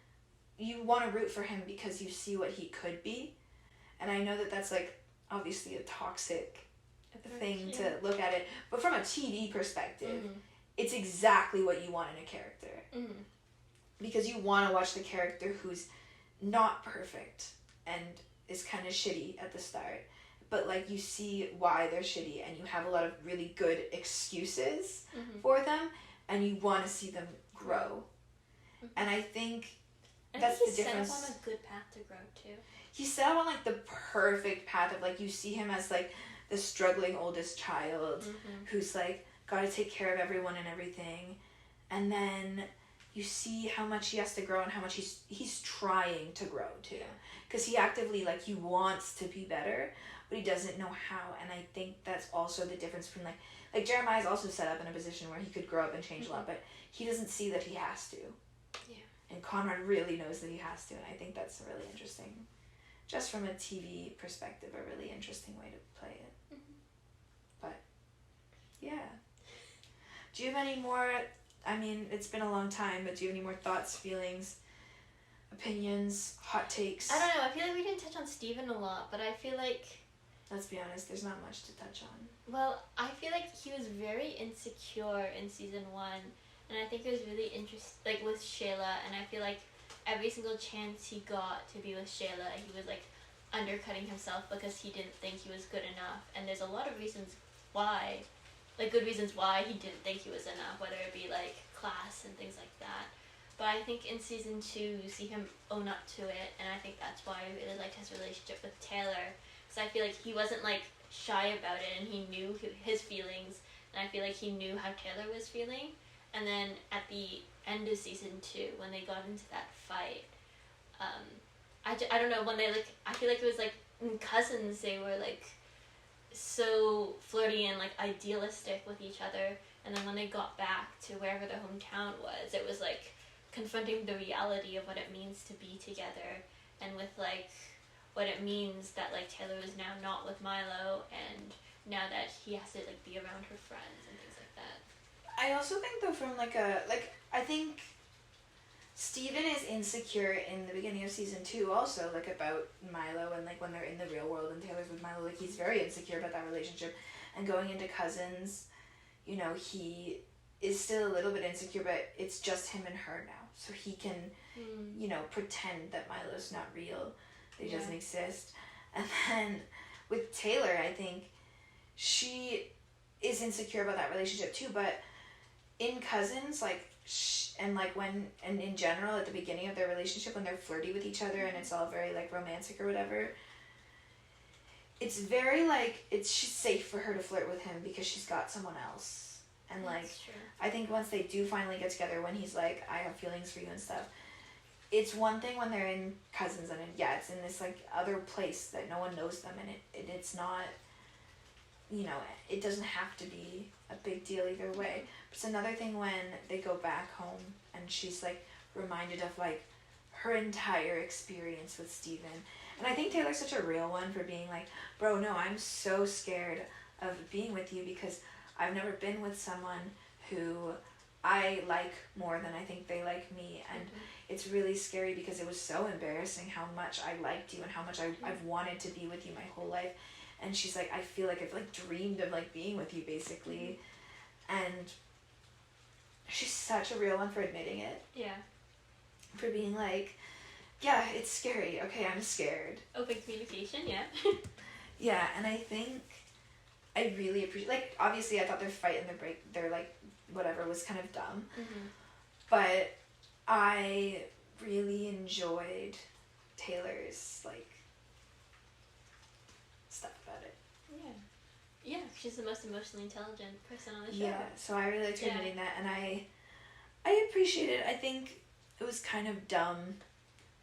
you want to root for him because you see what he could be. And I know that that's like obviously a toxic thing to look at it, but from a TV perspective, it's exactly what you want in a character. Because you want to watch the character who's not perfect and is kind of shitty at the start, but like you see why they're shitty and you have a lot of really good excuses for them, and you want to see them grow. And I think that's the difference. He's set up on a good path to grow too. He's set up on like the perfect path of like, you see him as like the struggling oldest child who's like got to take care of everyone and everything, and then you see how much he has to grow and how much he's trying to grow too, because he actively like he wants to be better, but he doesn't know how. And I think that's also the difference between like Jeremiah's also set up in a position where he could grow up and change a lot, but he doesn't see that he has to. And Conrad really knows that he has to, and I think that's really interesting. Just from a TV perspective, a really interesting way to play it. But, yeah. Do you have any more, I mean, it's been a long time, but do you have any more thoughts, feelings, opinions, hot takes? I don't know, I feel like we didn't touch on Steven a lot, but I feel like... Let's be honest, there's not much to touch on. Well, I feel like he was very insecure in season 1, and I think it was really interesting, like, with Shayla, and I feel like every single chance he got to be with Shayla, he was, like, undercutting himself because he didn't think he was good enough. And there's a lot of reasons why, like, good reasons why he didn't think he was enough, whether it be, like, class and things like that. But I think in season 2, you see him own up to it, and I think that's why I really liked his relationship with Taylor. Because I feel like he wasn't, like, shy about it, and he knew his feelings, and I feel like he knew how Taylor was feeling. And then at the end of season 2, when they got into that fight, I don't know, when they, like, I feel like it was, like, in Cousins, they were, like, so flirty and, like, idealistic with each other. And then when they got back to wherever their hometown was, it was, like, confronting the reality of what it means to be together. And with, like, what it means that, like, Taylor is now not with Milo, and now that he has to, like, be around her friends and things like that. I also think, though, from, like, I think Steven is insecure in the beginning of season 2 also, like, about Milo, and, like, when they're in the real world and Taylor's with Milo, like, he's very insecure about that relationship. And going into Cousins, you know, he is still a little bit insecure, but it's just him and her now. So he can, you know, pretend that Milo's not real, that he doesn't exist. And then with Taylor, I think she is insecure about that relationship too, but in Cousins, like, and like and in general at the beginning of their relationship when they're flirty with each other and it's all very like romantic or whatever, it's very like it's safe for her to flirt with him because she's got someone else. And like I think once they do finally get together, when he's like, I have feelings for you and stuff, it's one thing when they're in cousins and it's in this like other place that no one knows them, and it's not, you know, it doesn't have to be a big deal either way. But it's another thing when they go back home and she's like reminded of like her entire experience with Steven. And I think Taylor's such a real one for being like, bro, no, I'm so scared of being with you because I've never been with someone who I like more than I think they like me, and it's really scary because it was so embarrassing how much I liked you and how much I've wanted to be with you my whole life. And she's like, I feel like I've like dreamed of like being with you basically. And she's such a real one for admitting it. Yeah. For being like, yeah, it's scary. Okay, I'm scared. Open communication, yeah. Yeah, and I think I really appreciate, like, obviously I thought their fight and their like, whatever was kind of dumb. But I really enjoyed Taylor's, like, stuff about it. Yeah, she's the most emotionally intelligent person on the show. Yeah, so I really liked her admitting that, and I appreciate it. I think it was kind of dumb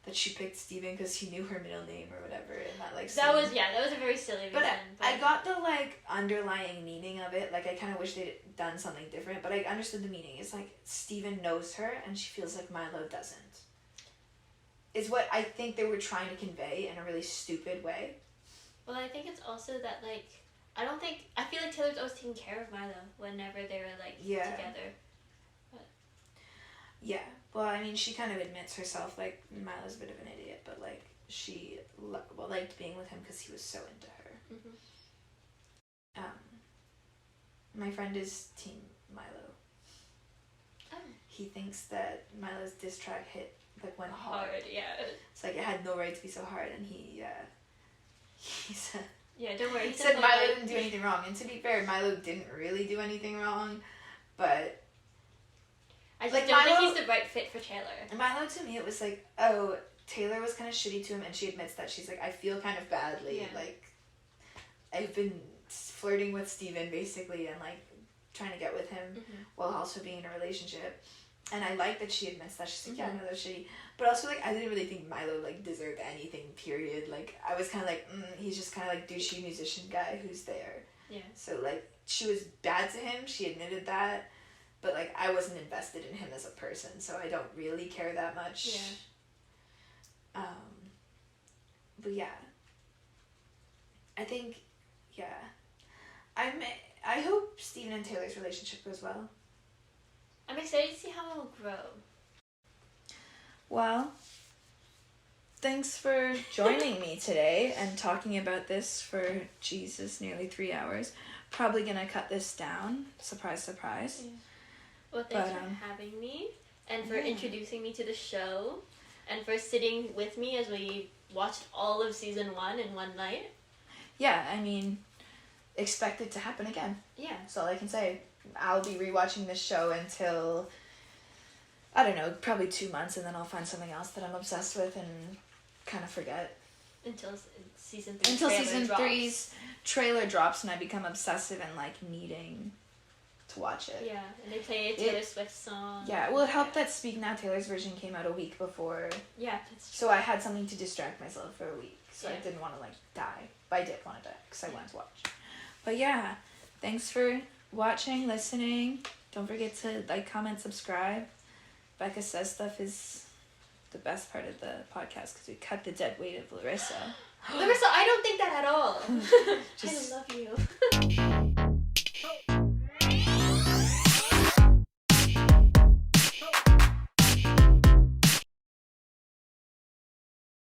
that she picked Steven because he knew her middle name or whatever, and that like that was a very silly reason. But I got the like underlying meaning of it. Like I kind of wish they'd done something different, but I understood the meaning. It's like Steven knows her and she feels like Milo doesn't. Is what I think they were trying to convey in a really stupid way. Well, I think it's also that like I feel like Taylor's always taking care of Milo whenever they were like together. But. Yeah. Well, I mean, she kind of admits herself, like, Milo's a bit of an idiot, but, like, she liked being with him because he was so into her. My friend is Team Milo. Oh. He thinks that Milo's diss track went hard. Yeah. It's like, it had no right to be so hard, and he said... Yeah, don't worry. He said Milo didn't do anything wrong, and to be fair, Milo didn't really do anything wrong, but... I just don't think he's the right fit for Taylor. Milo, to me, it was like, oh, Taylor was kind of shitty to him, and she admits that. She's like, I feel kind of badly. Yeah. Like, I've been flirting with Steven, basically, and, like, trying to get with him while also being in a relationship. And I like that she admits that. She's like, yeah, no, that's shitty. But also, like, I didn't really think Milo, like, deserved anything, period. Like, I was kind of like, he's just kind of, like, douchey musician guy who's there. Yeah. So, like, she was bad to him. She admitted that. But, like, I wasn't invested in him as a person, so I don't really care that much. Yeah. But, yeah. I think, yeah. I hope Steven and Taylor's relationship goes well. I'm excited to see how it'll grow. Well, thanks for joining me today and talking about this for, nearly 3 hours. Probably gonna cut this down. Surprise, surprise. Yeah. Well, thanks for having me, and for introducing me to the show, and for sitting with me as we watched all of season 1 in one night. Yeah, I mean, expect it to happen again. Yeah. That's all I can say. I'll be rewatching this show until, I don't know, probably 2 months, and then I'll find something else that I'm obsessed with and kind of forget. Until season 3. Until season 3's trailer drops and I become obsessive and, like, needing to watch it. Yeah, and they play a Taylor Swift song. Yeah, well, it helped that Speak Now Taylor's version came out a week before. Yeah, that's true. So I had something to distract myself for a week. So I didn't want to, like, die. But I did want to die because I wanted to watch. But yeah, thanks for watching, listening. Don't forget to like, comment, subscribe. Becca Says Stuff is the best part of the podcast because we cut the dead weight of Larissa. Larissa, I don't think that at all. I love you.